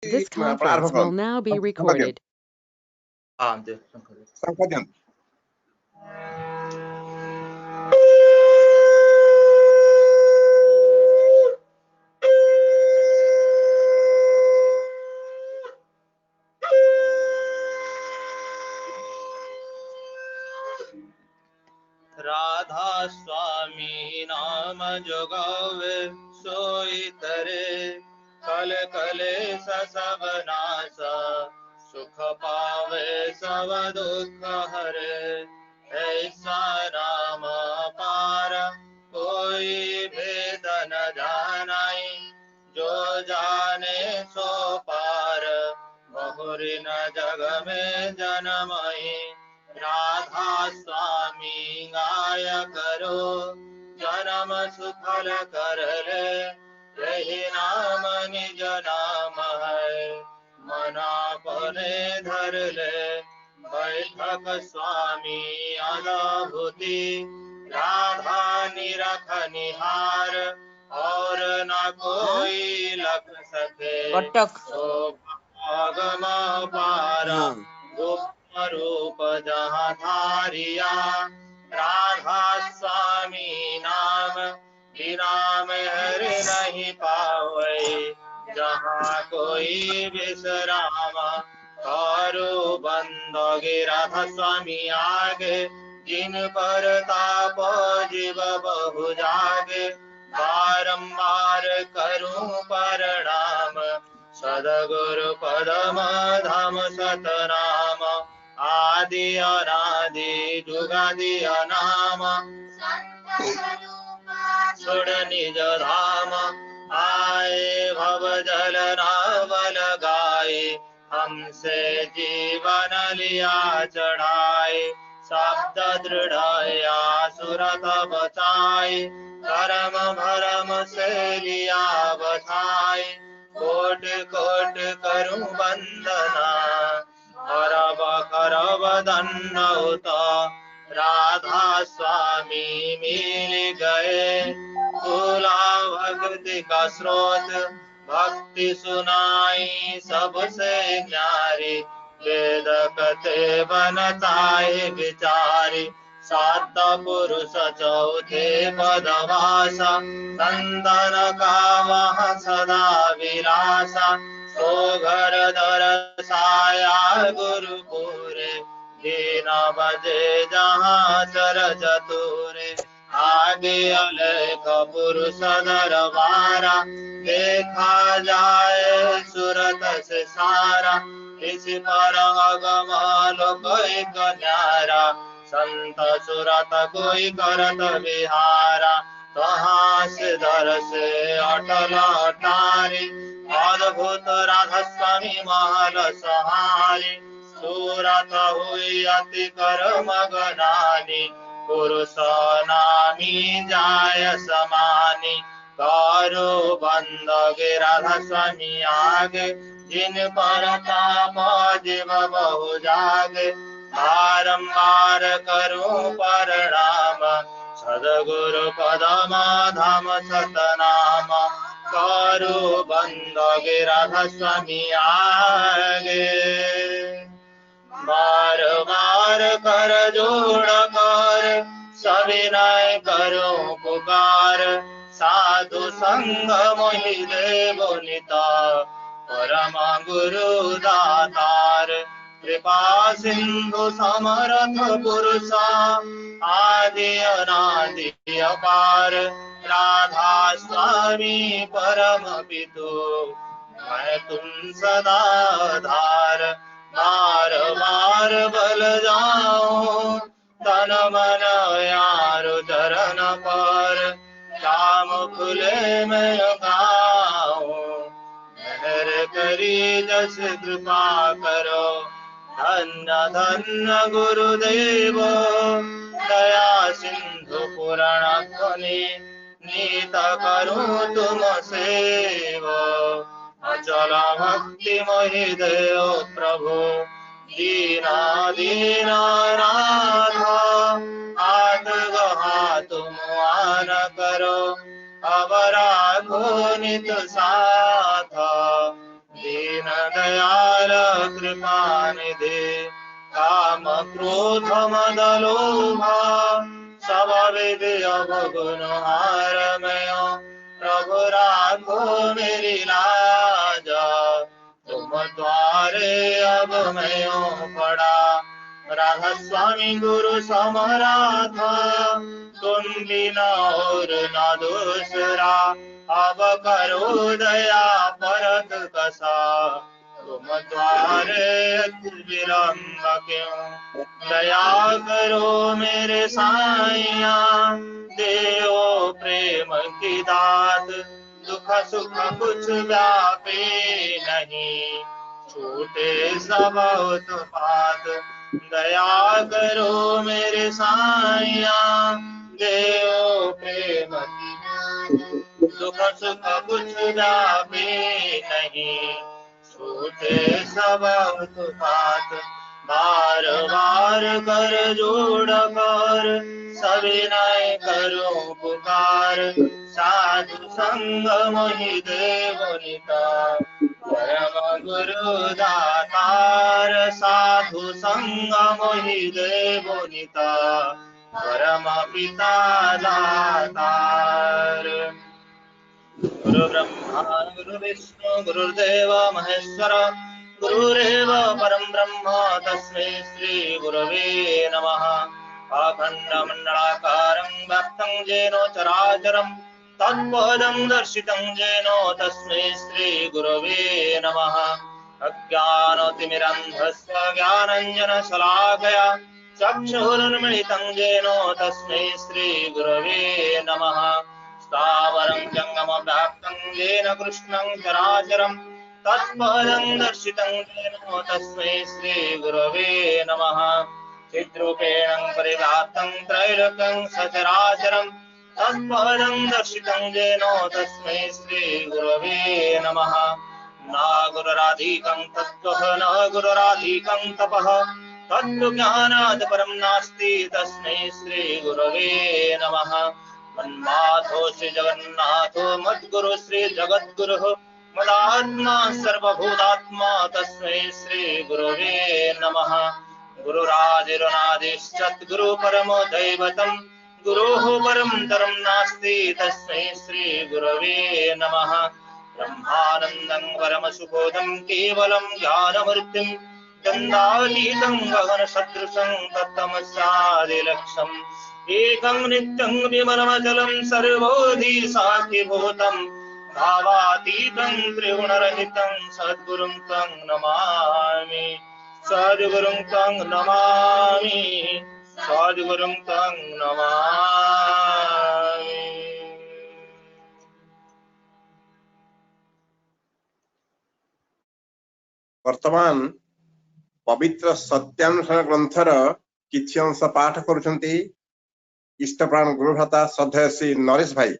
This ଆପଣ ଆରମ୍ଭ conference will କରନ୍ତୁ। now be ଶଙ୍ଖ recorded. ଦିଅନ୍ତୁ, ଶଙ୍ଖ ଦିଅନ୍ତୁ। राधा स्वामी नाम जो गावे सोई तरे कल कले सब नासा सुख पावे सब दुख हरे ऐसा नाम पार कोई भेद न जानाई जो जाने सो पार बहुरी न जग में जनमई राधा स्वामी गाय करो जन्म सुफल कर ले यही नाम निज नाम है मना पने धर ले बैठक स्वामी अनुभूति राधा निरख निहार और न कोई लख सके तो भागम पार रूप जहाँ धारिया राधा स्वामी नाम बिना मेहर नहीं पावे जहाँ कोई विश्राम करो बंदोगे राधा स्वामी आगे जिन पर ताप जीव बहु जागे बारंबार करूं प्रणाम सदगुरु पदम धाम सतनाम आदि अनादि जुगादि अनाम सुर निज धाम आए भव जल नावल गाए हमसे जीवन लिया चढ़ाए शब्द दृढ़या सुरत बचाए कर्म भरम से लिया बधाए कोट कोट करूं वंदना करब करब दन्नौता राधा स्वामी मिल गए भोला भक्ति का स्रोत भक्ति सुनाई सबसे न्यारी वेद कथे बनताए विचारी सात पुरुष चौथे पदवासा संतन का वह सदा विलासा सो घर दरसाया गुरुपुरे दीन बजे जहाँ चर चतुरे आगे अलेख पुरुष दरबारा देखा जाए सूरत से सारा इस पर अगम कोई न्यारा संत सुरत कोई करत विहारा तहाँ से दर से अटल अटारी अद्भुत राधा स्वामी महल सहारी सूरत हुई अति कर मगनानी पुरुष नामी जाय समानी करो बंद गे राधा स्वामी आगे जिन पर ताप जीव बहु जागे बारंबार करूं प्रणाम सदगुरु पदम धाम सतनाम करो बंद गे राधा स्वामी आगे बार बार कर जोड़ कर सविनय करो पुकार साधु संग मोहि देवो निता परम गुरु दातार कृपा सिंधु समर्थ पुरुषा आदि अनादि अपार राधा स्वामी परम पितु मैं तुम सदा धार बार बार बल जाओ तन मन यार चरण पर राम खुले में गाओ मेहर करी जस कृपा करो धन्य धन्य गुरुदेव दया सिंधु पुराण ध्वनि नीत करूं तुम सेव अचल भक्ति मोहि देव प्रभु दीना दीना राधा हाथ गहा तुम आन करो अब राघो नित साथ दीन निधि काम क्रोध मद लोभा सब विधि अवगुण हारमय प्रभु राखो मेरी लाजा तुम द्वारे अब मैं पड़ा राधा स्वामी गुरु समराधा तुम बिना और न दूसरा अब करो दया परत कसा तुम द्वारे विलम्ब क्यों दया करो मेरे साइया देओ प्रेम की दात दुख सुख कुछ व्यापे नहीं छूटे सब उत्पात दया करो मेरे साइया देओ प्रेम की दुख सुख कुछ व्यापे नहीं छूटे सब उत्पात बार बार कर जोड़ कर सविनय करो पुकार साधु संग मोहि देवनिता परम गुरु दातार साधु संग मोहि देवनिता परम पिता दातार गुरु ब्रह्मा गुरु विष्णु गुरुदेव महेश्वर गुरुरेव परम ब्रह्म तस्मै श्री गुरवे नमः अखण्डमण्डलाकारं व्याप्तं येन चराचरं तत्पदं दर्शितं येन तस्मै श्री गुरवे नमः अज्ञानतिमिरन्धस्य ज्ञानाञ्जनशलाकया चक्षुरुन्मीलितं येन तस्मै श्री गुरवे नमः स्थावरं जङ्गमव्याप्तं येन कृष्णं चराचरं तत्पदं दर्शितं येन तस्मै श्री गुरवे नमः चिद्रूपेण परिव्याप्तं त्रैलोक्यं सचराचरं तत्पदं दर्शितं येन तस्मै श्री गुरवे नमः न गुरुराधिकं तत्त्वः न गुरुराधिकं तपः तत्त्वज्ञानात् परं नास्ति तस्मै श्री गुरवे नमः मन्माधो श्री जगन्नाथो मद्गुरु श्री जगद्गुरुः मदात्मा सर्वभूतात्मा तस्मै श्री गुरवे नमः गुरुरादिरनादिश्चद्गुरु परमो दैवतं गुरोः परं तरं नास्ति तस्मै श्री गुरवे नमः ब्रह्मानन्दं परमसुबोधं केवलं ज्ञानमूर्तिं दण्डातीतं गगनसदृशं तत्तमस्यादिलक्ष्यम् एकं नित्यं विमलमचलं सर्वोधि साक्षिभूतं भावातीतं त्रिगुणरहितं सद्गुरुं तं नमामि सद्गुरुं तं नमामि सद्गुरुं तं नमामि। वर्तमान पवित्र सत्यानुशासन ग्रंथर किछि अंश पाठ करुछंती इष्टप्राण गुरुभ्राता श्रद्धेय श्री नरेश भाई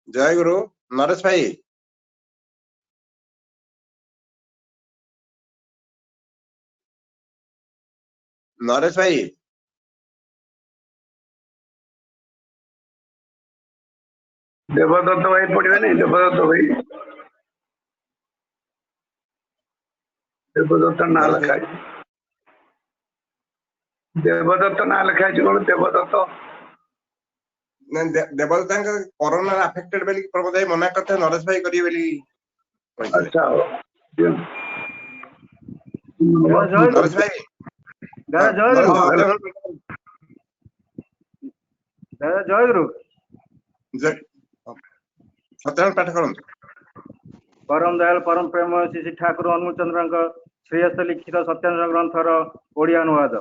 जय गुरु नरेश भाई देवदत्त भाई पढ़े नहीं देवदत्त भाई देवदत्त ना लिखा देवदत्त ना लिखा कौन देवदत्त देवदत्ता कोरोना अफेक्टेड बेली प्रमोद भाई मना करते नरेश भाई करिए बेली अच्छा नरेश भाई जय गुरु सत्यान पाठ करंतु परम दयाल परम प्रेम श्री ठाकुर हनुचंद्र श्रेयस्थ लिखित सत्यानुशासन ग्रंथर ओडिया अनुवाद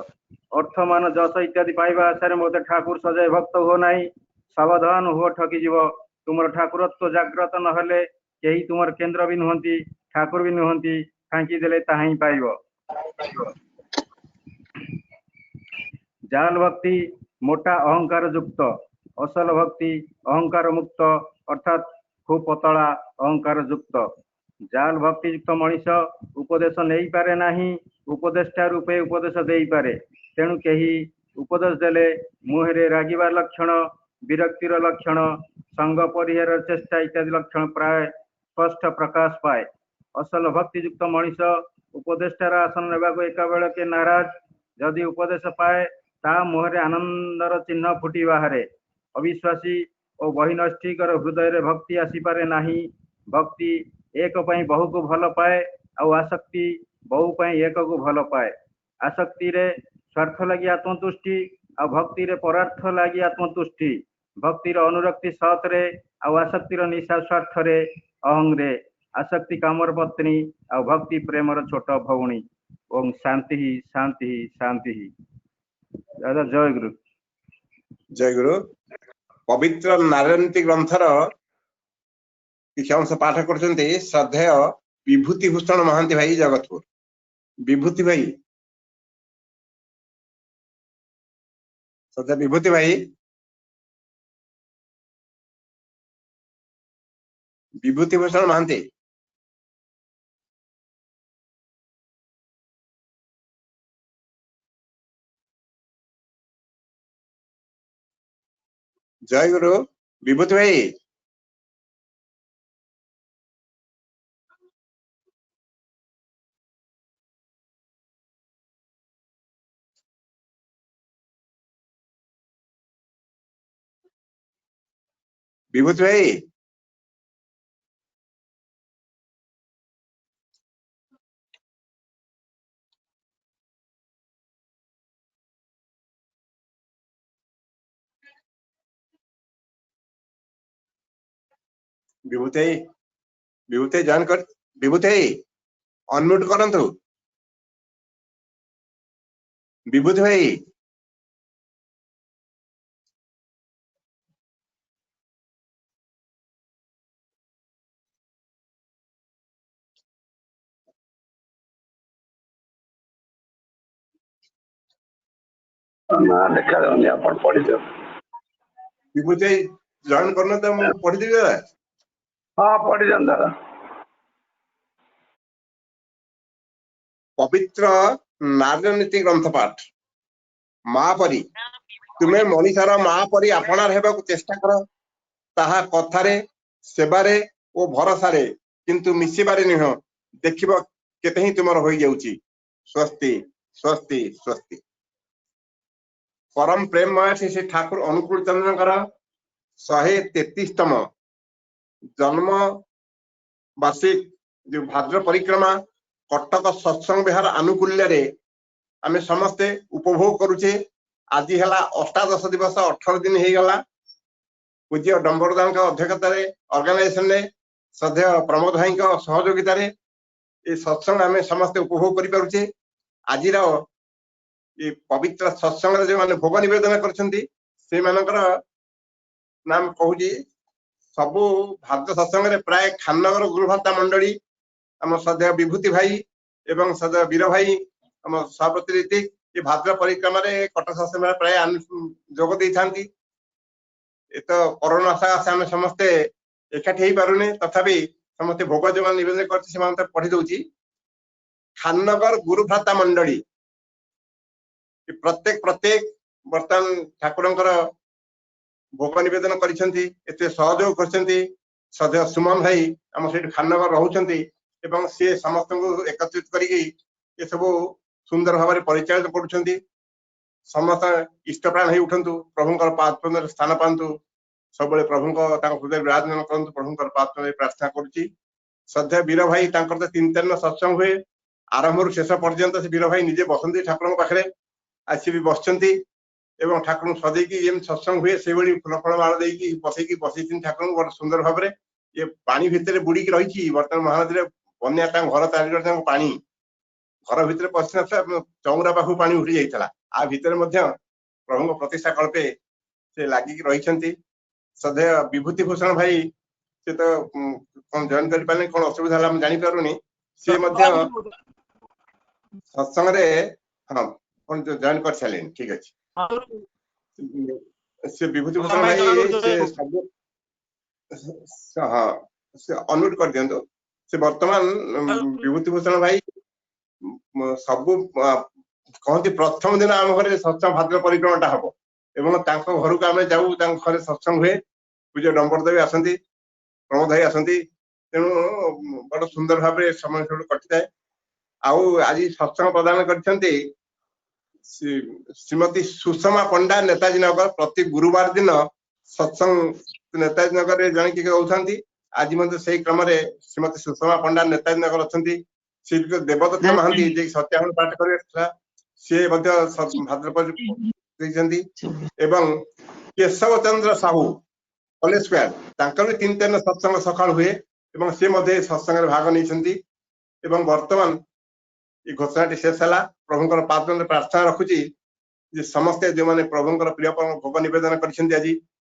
अर्थमान जस इत्यादि पाइबा आशारे मते ठाकुर सजाय भक्त हो नाही सावधान हो ठकी जीव तुमर ठाकुरत्व जाग्रत नहले केही तुमर केंद्र भी नुहंती ठाकुर भी नुहंती फांकी देले ताहाई पाइबो जाल भक्ति मोटा अहंकार युक्त असल भक्ति अहंकार मुक्त अर्थात खूब पतला अहंकार युक्त जाल भक्ति युक्त मनीष उपदेश नहीं पारे नाही उपदेष्टा रूपे उपदेश देई पारे तेणु केही उपदेश देले मुहरे रागिबार लक्षण विरक्तिर लक्षण संग परिहार चेष्टा इत्यादि लक्षण प्राय स्पष्ट प्रकाश पाए। असल भक्तियुक्त मनीष उपदेष्टार आसन नेबाको एका बेलके नाराज, जदि उपदेश पाए ता मुहरे आनंदर चिन्ह फुटी बाहरे। अविश्वासी और बहिनष्ठीकर हृदय रे भक्ति आसीपारे नाही। भक्ति एक पई बहु को भल पाए और आसक्ति बहु पई एक को भल पाए। आसक्ति रे स्वार्थ लगी आत्मतुष्टि और भक्ति रे परार्थ लगी आत्मतुष्टि। भक्ति रो अनुरक्ति सत रे और आसक्ति रो निशा स्वार्थ रे अहंग रे। आसक्ति कामर पत्नी और भक्ति प्रेमर छोट भौणी। ओम शांति ही शांति ही शांति ही। दादा जय गुरु। जय गुरु। पवित्र नारायणती ग्रंथर किसी अंश पाठ करते श्रद्धेय विभूति भूषण महांती भाई जगतपुर। विभूति भाई, श्रद्धेय विभूति भाई, विभूति भूषण महांती। जय गुरु। विभूति भाई, विभूति भाई, विभूति भाई, विभूति जॉइन कर। विभूति भाई अनम्यूट करंतु। विभूति भाई, ना देखा जाऊनी आपण पढ़ी दो। विभूति भाई जॉइन करना तो मैं पढ़ी देबी दादा। हाँ पढ़ी जान दादा। पवित्र नारायणती ग्रंथ पाठ माँ परी तुम्हें मनीषार माँ परी आपणार हेबाकु चेष्टा कर। ताहा कथारे सेबारे ओ भरोसारे किंतु मिसिबारे निह। देखिबो केते ही तुमर होई जाउची। स्वस्ति स्वस्ति स्वस्ति। परम प्रेममय श्री ठाकुर अनुकूल चंद्रकर 133तम जन्म वार्षिक जो भाद्र परिक्रमा कटक सत्संग विहार आनुकूल्य रे आमे समस्ते उपभोग करुचे। आज है 18 दिवस 18 दिन हो गला। पूज्य डम्बरदान अध्यक्षतार ऑर्गेनाइजेशन ने श्रद्धेय प्रमोद भाई सहयोगिता ये सत्संग आमे समस्ते उपभोग करि पारुचे। आज ये पवित्र सत्संग जो माने भोग निवेदन करछंती से मानकर नाम कहूजी। सबु भाद्र सत्संग रे प्राय खाननगर गुरुभाता मंडली आम श्रद्धेय विभूति भाई एवं श्रद्धेय वीर भाई आम सभापति रीति ये भाद्र परिक्रमा रे कटक सत्संग रे प्राय जोग दै थांती। ए तो कोरोना से आम समस्ते एकाठी हो पारुने तथापि समस्ते भोग जो निवेदन करते से पढ़ी दउची। खाननगर गुरुभ्राता मंडली प्रत्येक वर्तमान ठाकुरंकर भोग निवेदन करिसेंती। एते सहयोग करसेंती श्रद्धेय सुमन भाई आम से खाननगर रहउछंती एवं से समस्त को एकत्रित करिकी ये सब सुंदर भाव में परिचालित करुछंती। समस्त इष्टप्राण हो उठंतु। प्रभुंकर पाद स्थान पांतु। सब प्रभुंक हृदय विराजमान करंतु। प्रभुंकर पाद प्रार्थना करुच्ची। श्रद्धेय वीर भाई तांकर 3 सत्संग हुए आरंभ शेष पर्यंत से वीर भाई निजे बसंती ठाकुर पाखे आसी भी बसंती एवं ठाकुर सदैकी जेम सत्संग हुए से फुल फल माल देकी बसैकी बसई ठाकुर बड़ सुंदर भाव में ये पानी भितर बुड़ीकी रही। बर्तमान महानदी बन्या घर चारिकड़ पानी घर भितर पशि ना चौरा पाखु पानी उठी जाइए। आ भितर प्रभु प्रतिष्ठा कल्पे से लागिक रही। श्रद्धेय विभूति भूषण भाई से तो कौन जॉइन कर पारे कौन असुविधा है जानी पारुनी। सी सत्संग रे हाँ कौन जॉइन कर सारे ठीक अच्छे। से विभूति भूषण भाई से सब हाँ से अनम्यूट कर दियंतो। से वर्तमान विभूति भूषण भाई सब कहती प्रथम दिन आम घर सत्संग भाद्र परिक्रमा हम एवं घर को आम जाऊ घर सत्संग हुए। पूज्य डंबर देवी आसती प्रमोद भाई आसती तेणु बड़ सुंदर भाव समय सब कटि जाए। आज सत्संग प्रदान करछंती श्रीमती सुषमा पंडा नेताजी नगर प्रति गुरुवार दिन सत्संग नेताजी नगर रे जण की कहउछंती आज मते सेही क्रम रे श्रीमती सुषमा पंडा नेताजी नगर अछंती श्री देवदत्त महांती जे सत्याहन पाठ करे से मध्य भाद्रपद देछंती एवं केशव चंद्र साहू कॉलेज स्क्वायर तांकर 3-3 सत्संग सकाळ हुए एवं से मध्य सत्संग रे भाग नैछंती एवं वर्तमान ये घोषणा शेष है प्रभुंर पाद प्रार्थना रखुची जे समस्ते जो माने प्रभुंर प्रिय भोग निवेदन कर आज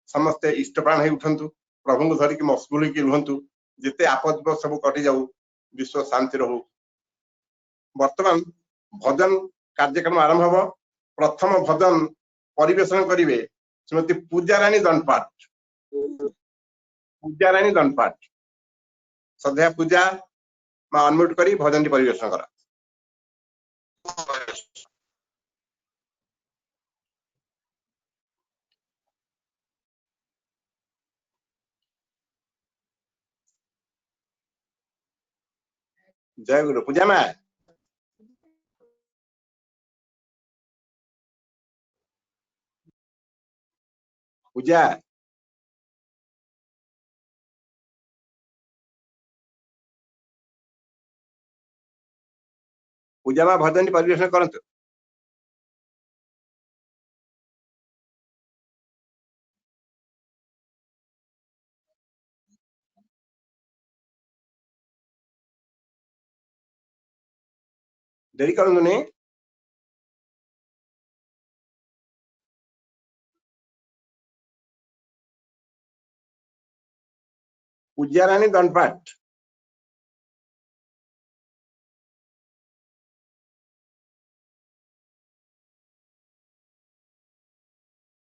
समस्ते इष्टप्राण हो उठंतु प्रभु को धरिकी मशगुल की रुहंतु जिते आपद सब कटि जाऊ विश्व शांति रहू। वर्तमान भजन कार्यक्रम आरंभ हो। प्रथम भजन परिवेशन करिवे श्रीमती पूजारानी दंडपाठ सद्या पूजा मा अनम्यूट करी भजन परिवेशन करा। जय गुरु पूजा में पूजा पूजा में भजन परिवेशन करंतु। देरी करंतु नहीं। पूजारानी दंडपाठ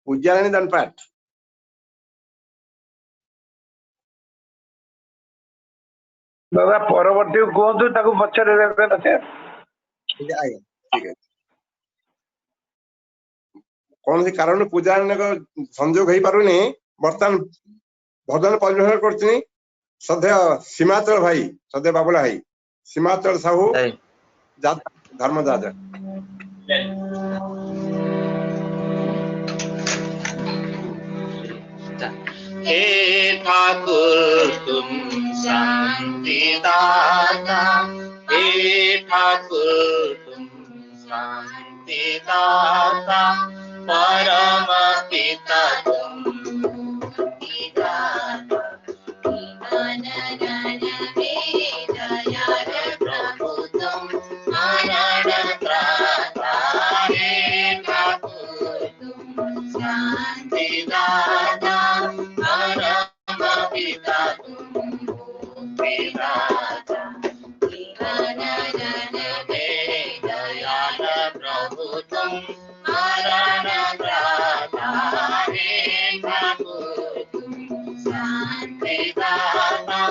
पूजारानी दंडपाठ दादा परवर्ती कहतु ताको पचारे ठीक है कौन सी कारण पूजा संजोग हो पारुनी बर्तमान भजन परिवेशन कर सद्य सीमाचल भाई सद्य बाबुला भाई सीमाचल साहू धर्म दादा हे ठाकुर तुम शांति दाता, हे ठाकुर तुम शांति दाता, परम पिता तुम दाता, प्रभु तुम मरण त्राता, हे ठाकुर तुम शांति दाता, परम पिता तुम दाता, दयाल प्रभु तुम मरण त्राता, हे ठाकुर तुम शांति दाता।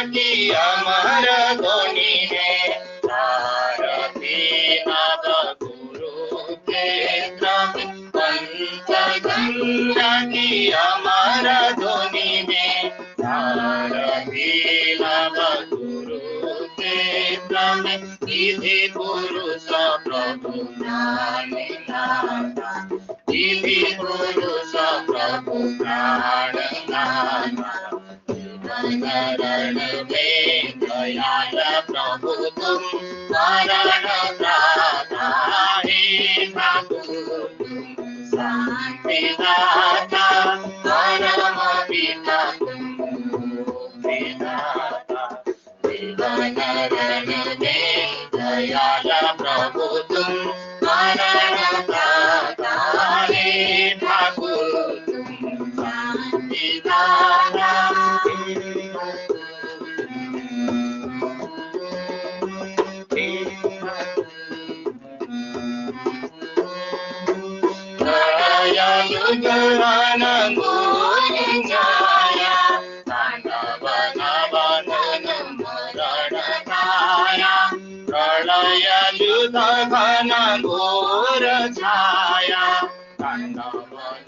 की अमर ध्वनि है भारती नव गुरु क्षेत्र में, पंचगंगा की अमर ध्वनि में भारती नव गुरु क्षेत्र में, विधि पुरुष प्रभु प्राणनाथा, विधि पुरुष प्रभु प्राणनाथा, शरण में दयाल प्रभु तुम मरण त्राता, हे ठाकुर तुम शांति दाता, परम पिता तुम दाता, शरण में दयाल प्रभु तुम मरण त्राता, हे ठाकुर तुम शांति दाता। गहन घोर छाया तांडव नवन मरण छाया प्रलय युध घन घोर छाया तांडव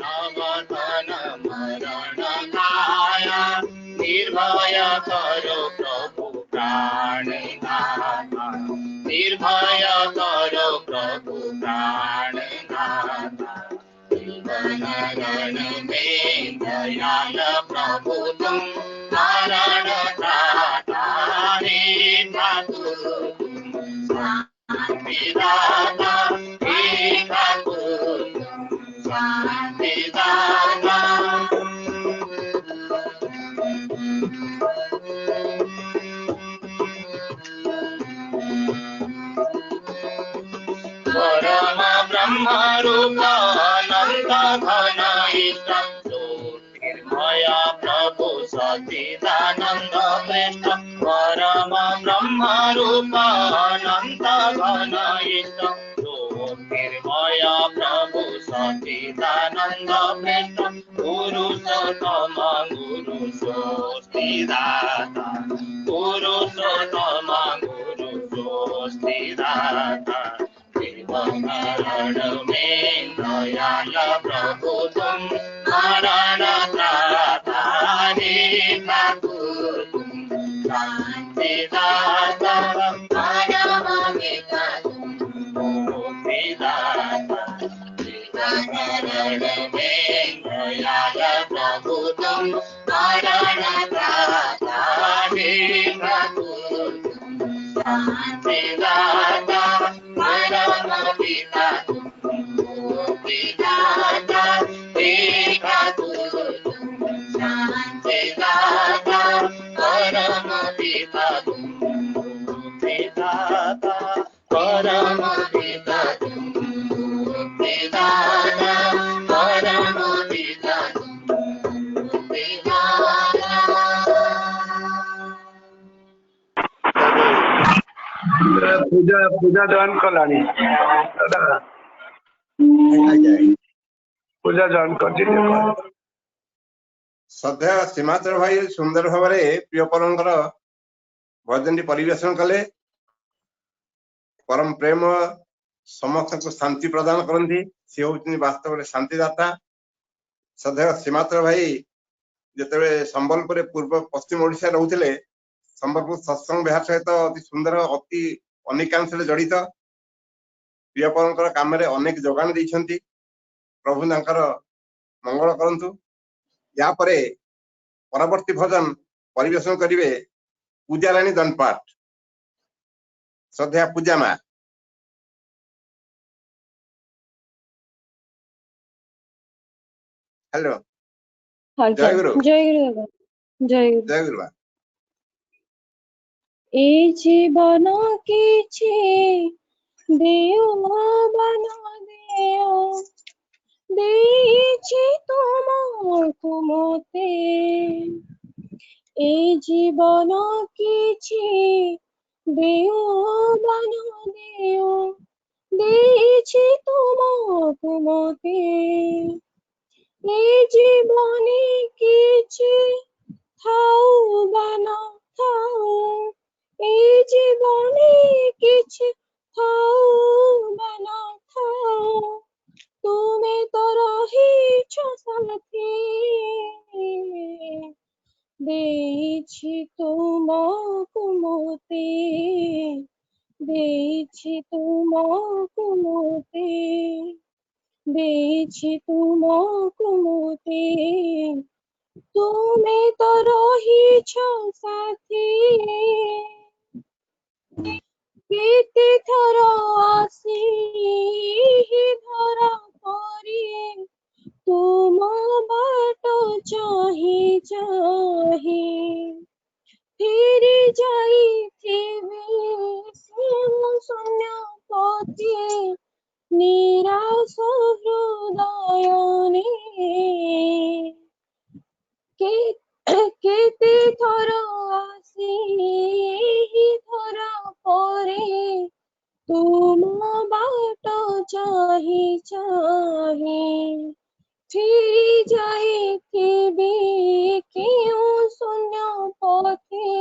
नवन मरण छाया निर्भय करो प्रभु प्राणनाथा निर्भय करो प्रभु प्राणनाथा जीवन रण में दयाल प्रभु तुम मरण त्राता हे ठाकुर तुम शांतिदाता हे ठाकुर तुम शांतिदाता परम ब्रह्म रूप अनंत घन इष्ट ज्योतिर्मय प्रभु सच्चिदानंद कृष्ण परम ब्रह्म रूप अनंत घन इष्ट ज्योतिर्मय प्रभु सच्चिदानंद कृष्ण पुरुषोत्तम गुरु स्वस्तिदाता पुरुषोत्तम गुरु स्वस्तिदाता मरण में दयाल प्रभु तुम मरण त्राता हे ठाकुर तुम शांतिदाता परम पिता तुम मुक्तिदाता मरण में दयाल प्रभु तुम मरण त्राता हे ठाकुर तुम शांतिदाता परम पिता तुम मुक्तिदाता हे ठाकुर तुम शांतिदाता परम पिता तुम मुक्तिदाता परम पिता तुम मुक्तिदाता परम पिता तुम मुक्तिदाता। पूजा पूजा जॉइन कलानी दादा पूजा जॉइन कर श्रद्धेय सीमाचल भाई सुंदर भाव प्रिय परंकर भजन परिवेशन कले परम प्रेम समस्त को शांति प्रदान करती सी हूँ वास्तव में शांतिदाता। श्रद्धेय सीमाचल भाई जिते संबलपुर पूर्व पश्चिम ओडिशा रोते संबलपुर सत्संग विहार सहित अति सुंदर अति अनेकांश जड़ित प्रिय परंकर काम अनेक जोगान देइछंती प्रभु तांकर मंगल करंतु। या परे परवर्ती भजन परिवेशन करिवे पूजाराणी दनपाट श्रद्धेय पूजा मा। हेलो जय गुरु जय गुरु जय गुरु जय गुरु। ए जीवन किछि देओ बना देओ देछि तुमको मोते ए जीवन किछि देओ बना देओ देछि तुमको मोते ए जीवने किछि थाऊ बना थाऊ ए जीवने किछि थाऊ बना थाऊ तुमे तो रहिछ साथी देछि तुमको मोते देछि तुमको मोते देछि तुमको मोते तुमे तो रहिछ साथी केते थर आसी धरा परी तुम बाट चाही चाही फिर जाइथिबे शून्य पति निराश हृदयने केते थर आसी धरा परे तुम बाट चाही चाही फेरी ଯାଇଥିବି କେଉଁ ଶୂନ୍ୟ ପଥେ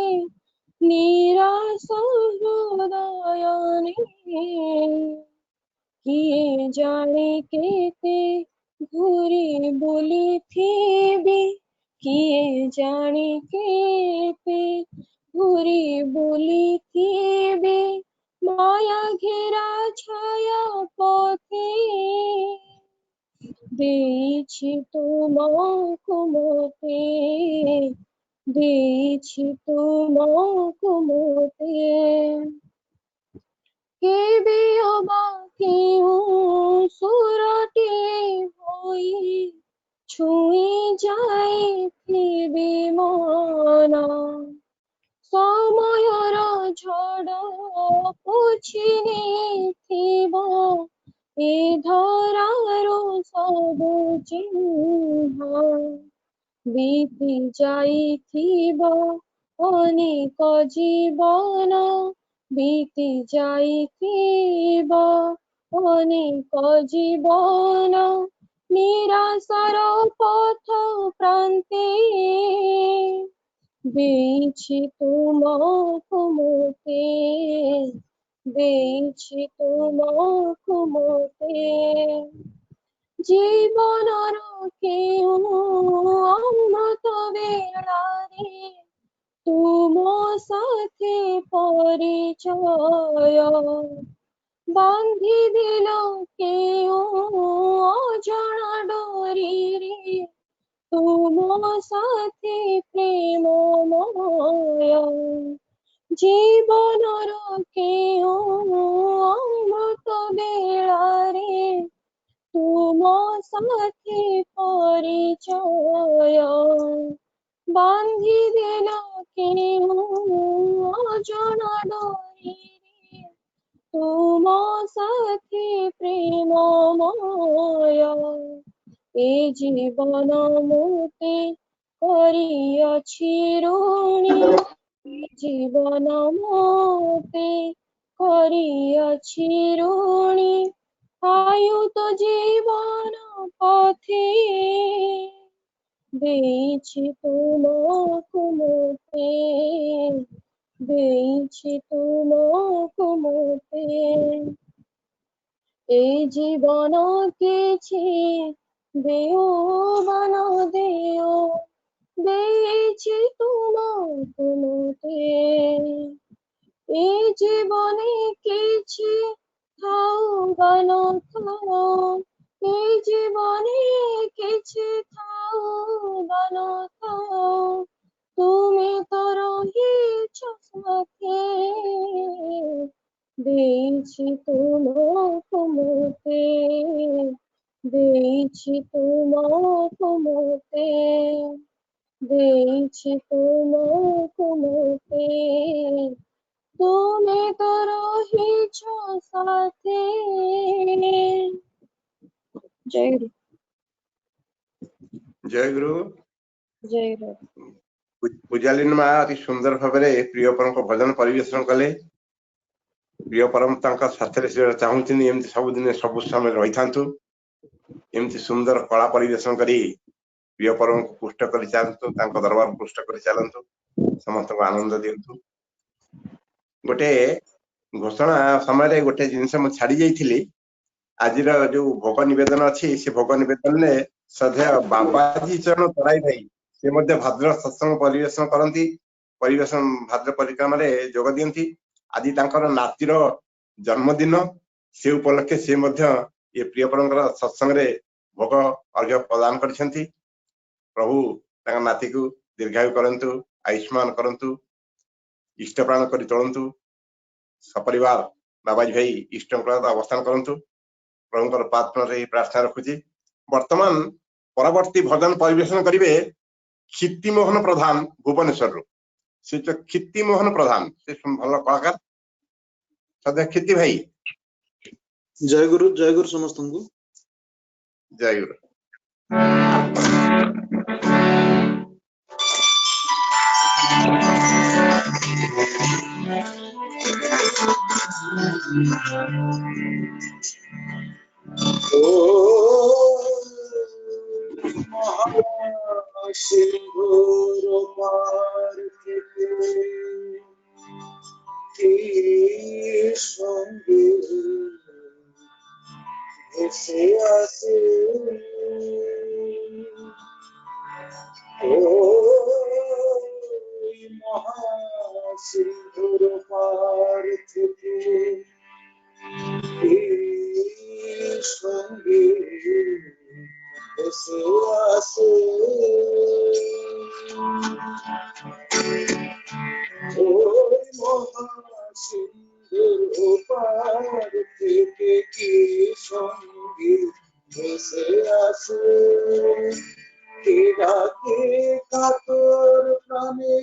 ନିରାଶ ହୃଦୟରେ କିଏ ଜାଣେ କେତେ ଘୂରି ବୁଲିଥିବି କିଏ ଜାଣେ କେତେ ଘୂରି ବୁଲିଥିବି ମାୟା ଘେରା ଛାୟା ପଥେ ଦେଇଛି ତୁମକୁ ମୋତେ ଦେଇଛି ତୁମକୁ ମୋତେ କେବେ ଅବା କେଉଁ ସୁରଟିଏ ହୋଇ ଛୁଇଁ ଯାଇଥିବି ମନ ସମୟର ଝଡ଼ ପୋଛି ନେଇଥିବ ଏ ଧରାରୁ ସବୁ ଚିହ୍ନ ବିତି ଯାଇଥିବ ଅନେକ ଜୀବନ ବିତି ଯାଇଥିବ ଅନେକ ଜୀବନ ନିରାଶାର ପଥ ପ୍ରାନ୍ତେ ଦେଇଛି ତୁମକୁ ମୋତେ ଦେଇଛି ତୁମକୁ ମୋତେ ଜୀବନର କେଉଁ ଅମୃତ ବେଳାରେ ତୁମ ସାଥେ ପରିଚୟ ବାନ୍ଧିଦେଲ କେଉଁ ଅଜଣା ଡୋରିରେ ତୁମ ସାଥେ ପ୍ରେମମୟ ଜୀବନର କେଉଁ ଅମୃତ ବେଳାରେ ତୁମ ସାଥେ ପରିଚୟ ବାନ୍ଧିଦେଲ କେଉଁ ଅଜଣା ଡୋରିରେ ତୁମ ସାଥେ ପ୍ରେମମୟ ଏ ଜୀବନ ମୋତେ କରିଅଛି ଋଣୀ ଏ ଜୀବନ ମୋତେ କରିଅଛି ଋଣୀ ଆୟୁତ ଜୀବନ ପଥେ ଦେଇଛି ତୁମକୁ ମୋତେ ଦେଇଛି ତୁମକୁ ମୋତେ ଏ ଜୀବନ କିଛି ଦେଉବାନ ଦେଉ ଦେଇଛି ତୁମକୁ ମୋତେ ଏ ଜୀବନେ କିଛି ଥାଉ ବା ନଥାଉ ଏ ଜୀବନେ କିଛି ଥାଉ ବା ନଥାଉ ତୁମେ ତ ରହିଛ ସାଥେ ଦେଇଛି ତୁମକୁ ମୋତେ ଦେଇଛି ତୁମକୁ ମୋତେ ଦେଇଛି ତୁମକୁ ମୋତେ ତୁମେ ତ ରହିଛ ସାଥେ ଜୟ ଗୁରୁ ଜୟ ଗୁରୁ ଜୟ ଗୁରୁ ପୂଜାଲିନ ମା ଅତି ସୁନ୍ଦର ଭାବରେ ପ୍ରିୟ ପରଙ୍କ ଭଜନ ପରିବେଷଣ କଲେ ପ୍ରିୟ ପରମ ତାଙ୍କ ସାଥିରେ ସେ ଚାହୁଁଛନ୍ତି ଏମିତି ସବୁଦିନେ ସବୁ ସମୟ ରହିଥାନ୍ତୁ ଏମିତି ସୁନ୍ଦର କଳା ପରିବେଷଣ କରି ପ୍ରିୟ ପରମକୁ ପୁଷ୍ଟ କରି ଚାଲନ୍ତୁ ତାଙ୍କ ଦରବାର ପୁଷ୍ଟ କରି ଚାଲନ୍ତୁ ସମସ୍ତଙ୍କୁ ଆନନ୍ଦ ଦିଅନ୍ତୁ ଗୋଟେ ଘୋଷଣା ସମୟରେ ଗୋଟେ ଜିନିଷ ମୁଁ ଛାଡି ଯାଇଥିଲି ଆଜିର ଯୋଉ ଭୋଗ ନିବେଦନ ଅଛି ସେ ଭୋଗ ନିବେଦନରେ ଶ୍ରଦ୍ଧେୟ ବାବାଜୀ ଚରଣ ତରାଇ ଭାଇ ସେ ମଧ୍ୟ ଭାଦ୍ର ସତ୍ସଙ୍ଗ ପରିବେଷଣ କରନ୍ତି ପରିବେଷଣ ଭାଦ୍ର ପରିକ୍ରମାରେ ଯୋଗ ଦିଅନ୍ତି ଆଜି ତାଙ୍କର ନାତିର ଜନ୍ମଦିନ ସେ ଉପଲକ୍ଷେ ସେ ମଧ୍ୟ ଏ ପ୍ରିୟ ପରଙ୍କର ସତ୍ସଙ୍ଗରେ ଭୋଗ ଅର୍ଘ୍ୟ ପ୍ରଦାନ କରିଛନ୍ତି ପ୍ରଭୁ ତାଙ୍କ ନାତିକୁ ଦୀର୍ଘାୟୁ କରନ୍ତୁ ଆୟୁଷ୍ମାନ କରନ୍ତୁ ଇଷ୍ଟ ପ୍ରାଣ କରି ଚଳନ୍ତୁ ସପରିବାର ବାବାଜୀ ଭାଇ ଇଷ୍ଟଙ୍କର ଅବସ୍ଥାନ କରନ୍ତୁ ପ୍ରଭୁଙ୍କର ପ୍ରାର୍ଥନାରେ ପ୍ରାର୍ଥନା ରଖୁଛି ବର୍ତ୍ତମାନ ପରବର୍ତ୍ତୀ ଭଜନ ପରିବେଷଣ କରିବେ କ୍ଷିତିମୋହନ ପ୍ରଧାନ ଭୁବନେଶ୍ୱରରୁ ସେ କ୍ଷିତିମୋହନ ପ୍ରଧାନ ସେ ଭଲ କଳାକାର ସଦା କ୍ଷିତି ଭାଇ ଜୟ ଗୁରୁ ସମସ୍ତଙ୍କୁ ଜୟ ଗୁରୁ মহাসিন্ধুর পার থেকে কি সঙ্গে ভেসে আসে ওই মহাসিন্ধুর পার থেকে কি সঙ্গে ভেসে আসে ওই মহাসিন্ধুর পার থেকে কি সঙ্গে ভেসে আসে কে ডাকে কাতর প্রাণে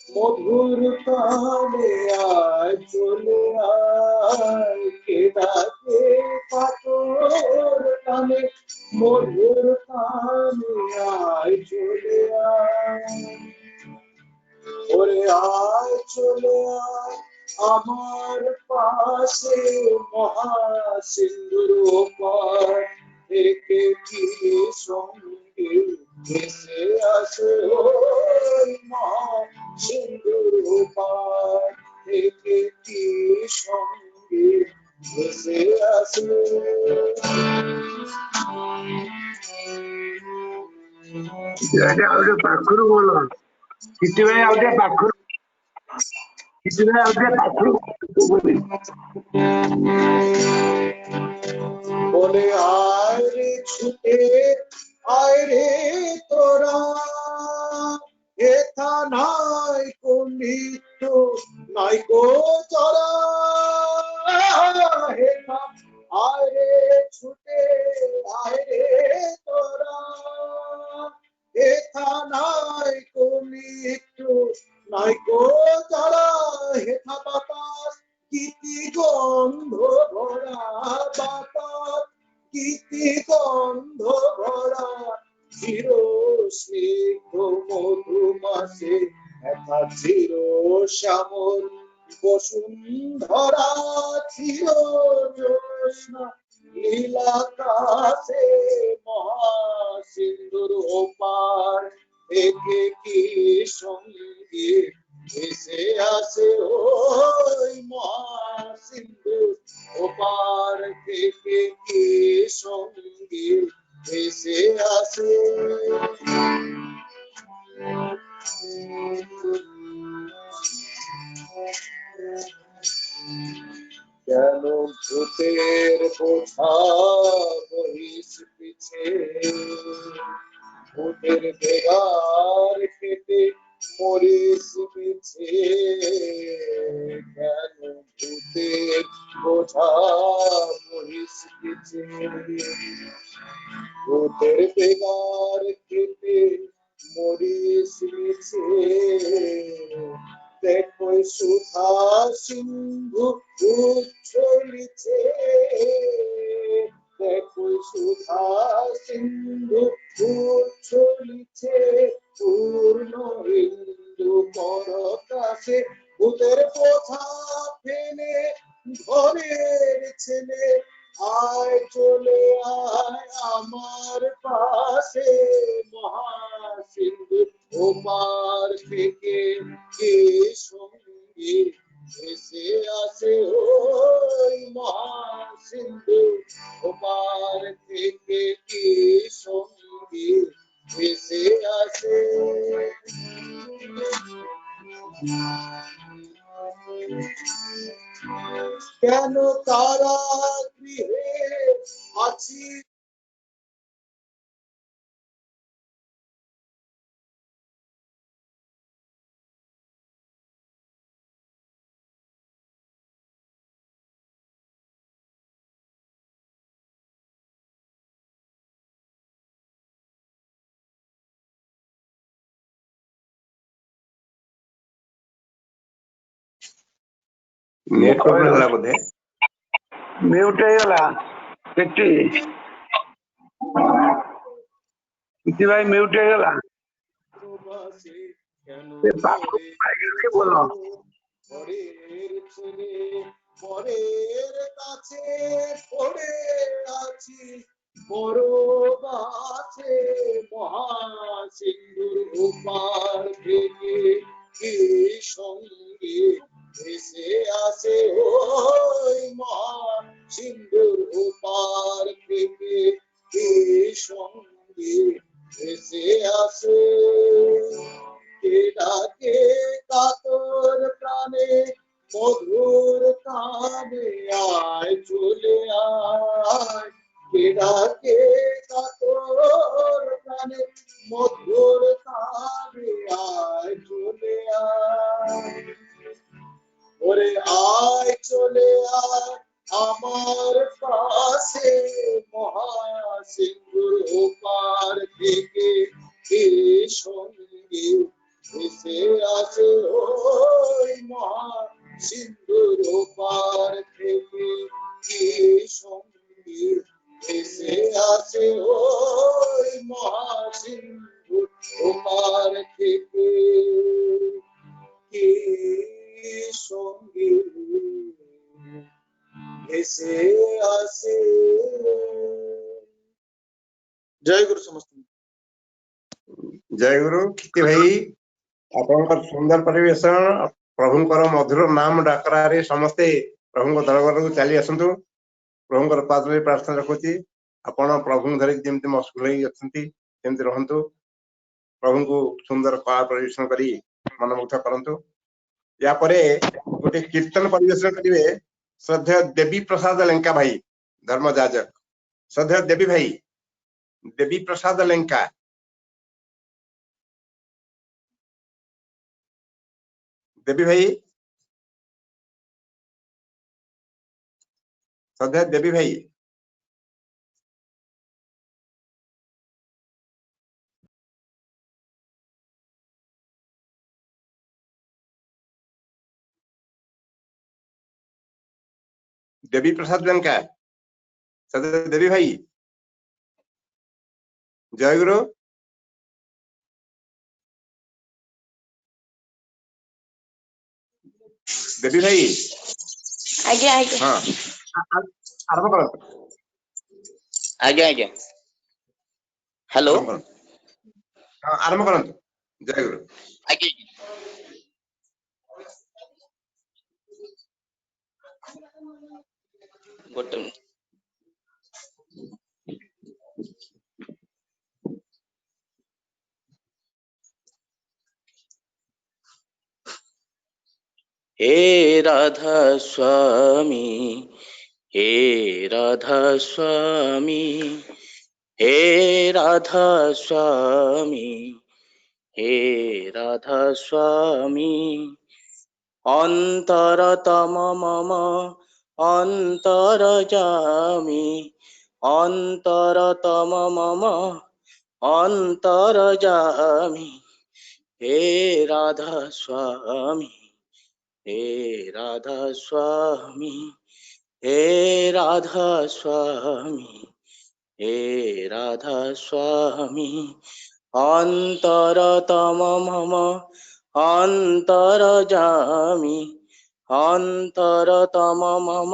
মধুর তানে আয় চলে আয় কে ডাকে কাতর প্রাণে মধুর তানে আয় চলে আয় ওরে আয় চলে আয় আমার পাশে মহাসিন্ধুর পার থেকে কি সঙ্গে ভেসে আসে ওই মহাসিন্ধুর পার থেকে কি সঙ্গে ভেসে আসে ପାଖରୁ ବୋଲ କିଛି ଭାଇ ଆଉ ଟିକେ ପାଖରୁ କିଛି ଭାଇ ଆଉ ଟିକେ ପାଖରୁ বলে আয় রে ছুটে আয় রে তোরা এথা নাই কো মৃত্যু নাই কো চরা হেথা আয় রে ছুটে আয় রে তোরা এথা নাই কো মৃত্যু নাই কো চরা হেথা বাতাস গীতি গন্ধ ভরা বাতাস গীতি গন্ধ ভরা চির স্নিগ্ধ মধুমাসে একা চির শ্যামল বসুন্ধরা চির জ্যোৎস্না নীলাকাশে মহাসিন্ধুর ওপার থেকে কি সঙ্গে ভেসে আসে ওই মহাসিন্ধুর ওপার থেকে কি সঙ্গে ভেসে আসে কেন ভূতের বোঝা বহিস পিছে ভূতের বেগার কেটে মরিস পিছে কেন ভূতের বোঝা বহিস পিছে ভূতের বেগার কেটে মরিস পিছে দেখো সুধা সিন্ধু উচ্ছলিছে দেখো সুধা সিন্ধু উচ্ছলিছে পূর্ণ হিন্দু পরকাশে ভূতের বোঝা ফেলে ঘরের ছেলে আয় চলে আয় আমার পাশে মহাসিন্ধু ওপার থেকে কে সঙ্গে ভেসে আসে ওই মহাসিন্ধু ওপার থেকে কে সঙ্গে ভেসে আসে কেন তারা গৃহে আছি नेट प्रॉब्लम होला बोधे ମ୍ୟୁଟ୍ ହେଇଗଲା କିଛି କିଛି ଭାଇ ମ୍ୟୁଟ୍ ହେଇଗଲା প্রবাসে কেন ସେ ପାଖକୁ ପାଇକି ବୋଲ পরের ছেলে পরের কাছে পড়ে আছি বড় বাছে মহা আয় চলে আয় কে ডাকে কাতর প্রাণে মধুর তারে আয় চলে আয় ওরে আয় চলে আয় আমার কাছে মহাসিন্ধুর ওপার থেকে কে সঙ্গে ভেসে আসে ওই মহাসিন্ধুর ওপার থেকে কে সঙ্গে ভেসে আসে ওই মহাসিন্ধুর ওপার থেকে কে সঙ্গে ভেসে আসে। জয় গুরু সমস্ত। जय गुरु कीर्ति भाई आपनकर सुंदर परिवेशन प्रभुंकर मधुर नाम डाकरारे समस्ते प्रभुंक दरबार को चली आसंतु प्रभुंकर पादरे प्रार्थना रखुची आपण प्रभु धरि जेमति मशगुल होई अछंती जेमति रहंतु प्रभु को सुंदर कला परिवेशन करी मनमुग्ध करंतु या परे गोटे कीर्तन परिवेशन करिवे श्रद्धेय देवी प्रसाद लेंका भाई धर्म जाजक श्रद्धेय देवी भाई देवी प्रसाद लेंका देवी भाई श्रद्धेय देवी भाई देवी प्रसाद लेंका श्रद्धेय देवी भाई जय गुरु देवी भाई आज्ञा आज्ञा हाँ आरंभ करो आज्ञा आज्ञा हेलो आरंभ करो जय गुरु आज्ञा गोटे मिनिट हे राधा स्वामी हे राधा स्वामी हे राधा स्वामी हे राधा स्वामी অন্তরতম মম অন্তরজামি অন্তরতম মম অন্তরজামি হে রাধা স্বামী হে রাধা স্বামী হে রাধা স্বামী হে রাধা স্বামী অন্তরতম মম অন্তরজামি অন্তরতম মম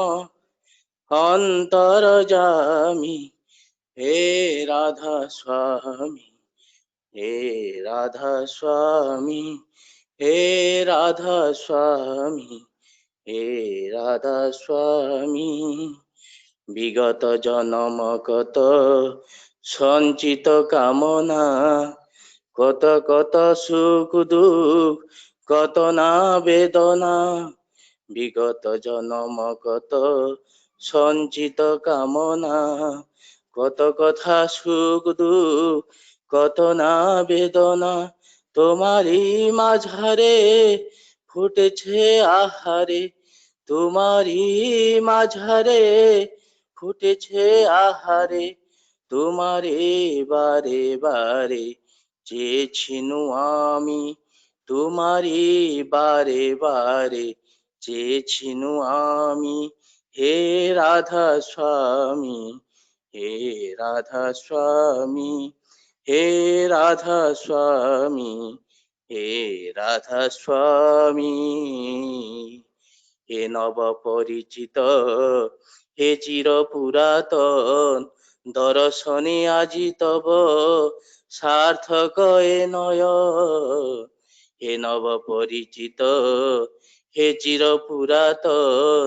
অন্তরজামি হে রাধা স্বামী হে রাধা স্বামী হে রাধা স্বামী হে রাধা স্বামী বিগত জনম কত সঞ্চিত কামনা কত কত সুখ দুঃখ কত না বেদনা বিগত জনম কত সঞ্চিত কামনা কত কথা সুখ দুঃখ কত না বেদনা তোমারই মাঝারে ফুটেছে আহারে তোমারই মাঝারে ফুটেছে আহারে তোমারে বারে বারে চেয়েছিনু আমি তোমারি বারে বারে চেয়েছিনু আমি হে রাধা স্বামী হে রাধা স্বামী হে রাধা স্বামী হে রাধা স্বামী হে নব পরিচিত হে চির পুরাতন দর্শনে আজি তব সার্থক এ নয় হে নব পরিচিত হে চির পুরাতন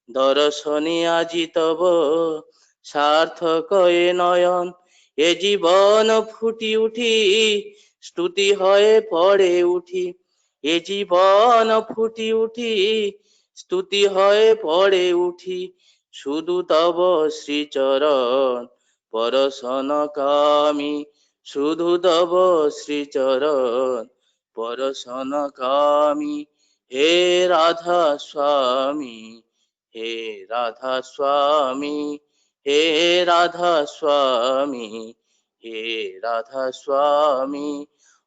দর্শনে আজি তব সার্থক এ নয়ন এ জীবন ফুটি উঠি স্তুতি হয়ে পড়ে উঠি এ জীবন ফুটি উঠি স্তুতি হয়ে পড়ে উঠি শুধু তব শ্রীচরণ পরশনকামী, শুধু তব শ্রীচরণ পরশনকামী। হে রাধা স্বামী, হে রাধা স্বামী, হে রাধা স্বামী, হে রাধা স্বামী।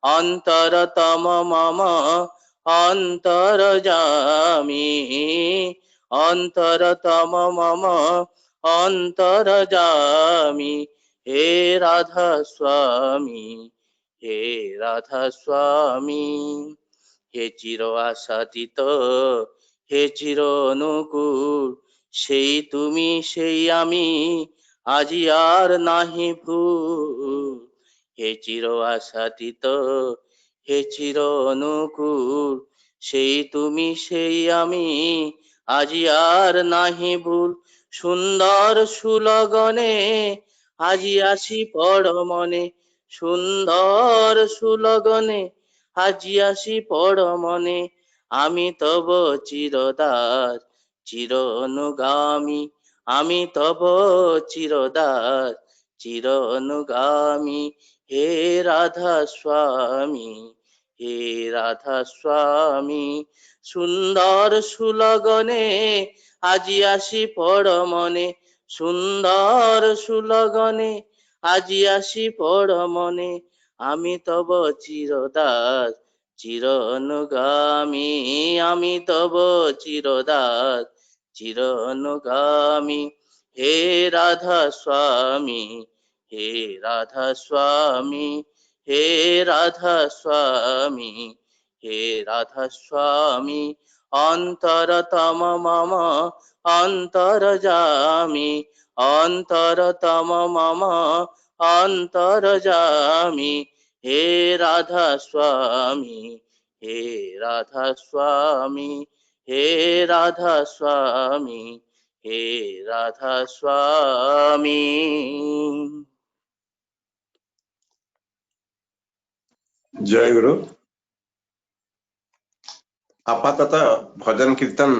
অন্তরতম মম অন্তর্যামী, অন্তরতম মম অন্তর্যামী। হে রাধা স্বামী, হে রাধা স্বামী। হে চির আশাতীত, হে চির অনুকূল, সেই তুমি সেই আমি, আজি আর নাহি ভুল। হে চির আশাতীত, হে চির অনুকূল, সেই তুমি সেই আমি, আজি আর নাহি ভুল। সুন্দর সুলগনে আজি আসি পড় মনে, সুন্দর সুলগনে আজি আসি পড় মনে। আমি তব চিরদাস চির অনুগামী, আমি তব চিরদাস চির অনুগামী। হে রাধা স্বামী, হে রাধা স্বামী। সুন্দর সুলগনে আজি আসি পড় মনে, সুন্দর সুলগনে আজি আসি পড় মনে। আমি তব চিরদাস চির অনুগামী, আমি তব চিরদাস চির অনুগামী। হে রাধা স্বামী, হে রাধা স্বামী, হে রাধা স্বামী, হে রাধা স্বামী। অন্তরতম মম অন্তর্যামী, অন্তরতম মম অন্তর্যামী। হে রাধা স্বামী, হে রাধা স্বামী, হে রাধা স্বামী, হে রাধা স্বামী। ଜୟ ଗୁରୁ। ଆପାତତଃ ଭଜନ କୀର୍ତ୍ତନ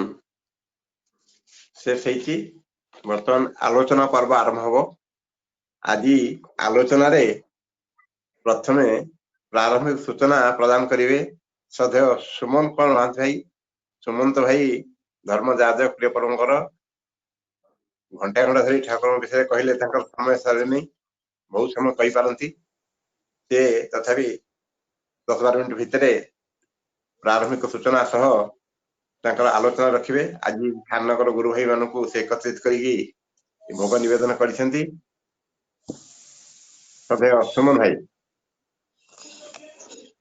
ଶେଷ ହେଇଛି, ବର୍ତ୍ତମାନ ଆଲୋଚନା ପର୍ବ ଆରମ୍ଭ ହବ। ଆଜି ଆଲୋଚନାରେ ପ୍ରଥମେ ପ୍ରାରମ୍ଭିକ ସୂଚନା ପ୍ରଦାନ କରିବେ ଶ୍ରଦ୍ଧେୟ ସୁମନ୍ତ ପାଳ ମହାନ୍ତି ଭାଇ। ସୁମନ୍ତ ଭାଇ ଧର୍ମ ଯାଜକ ପ୍ରିୟ ପରମଙ୍କର ଘଣ୍ଟା ଘଣ୍ଟା ଧରି ଠାକୁରଙ୍କ ବିଷୟରେ କହିଲେ ତାଙ୍କର ସମୟ ସରେନି, ବହୁତ ସମୟ କହିପାରନ୍ତି। ସେ ତଥାପି 10-12 ମିନିଟ ଭିତରେ ପ୍ରାରମ୍ଭିକ ସୂଚନା ସହ ତାଙ୍କର ଆଲୋଚନା ରଖିବେ। ଆଜି ଖାନନଗର ଗୁରୁ ଭାଇ ମାନଙ୍କୁ ସେ ଏକତ୍ରିତ କରିକି ଭୋଗ ନିବେଦନ କରିଛନ୍ତି। ଶ୍ରଦ୍ଧେୟ ସୁମନ ଭାଇ।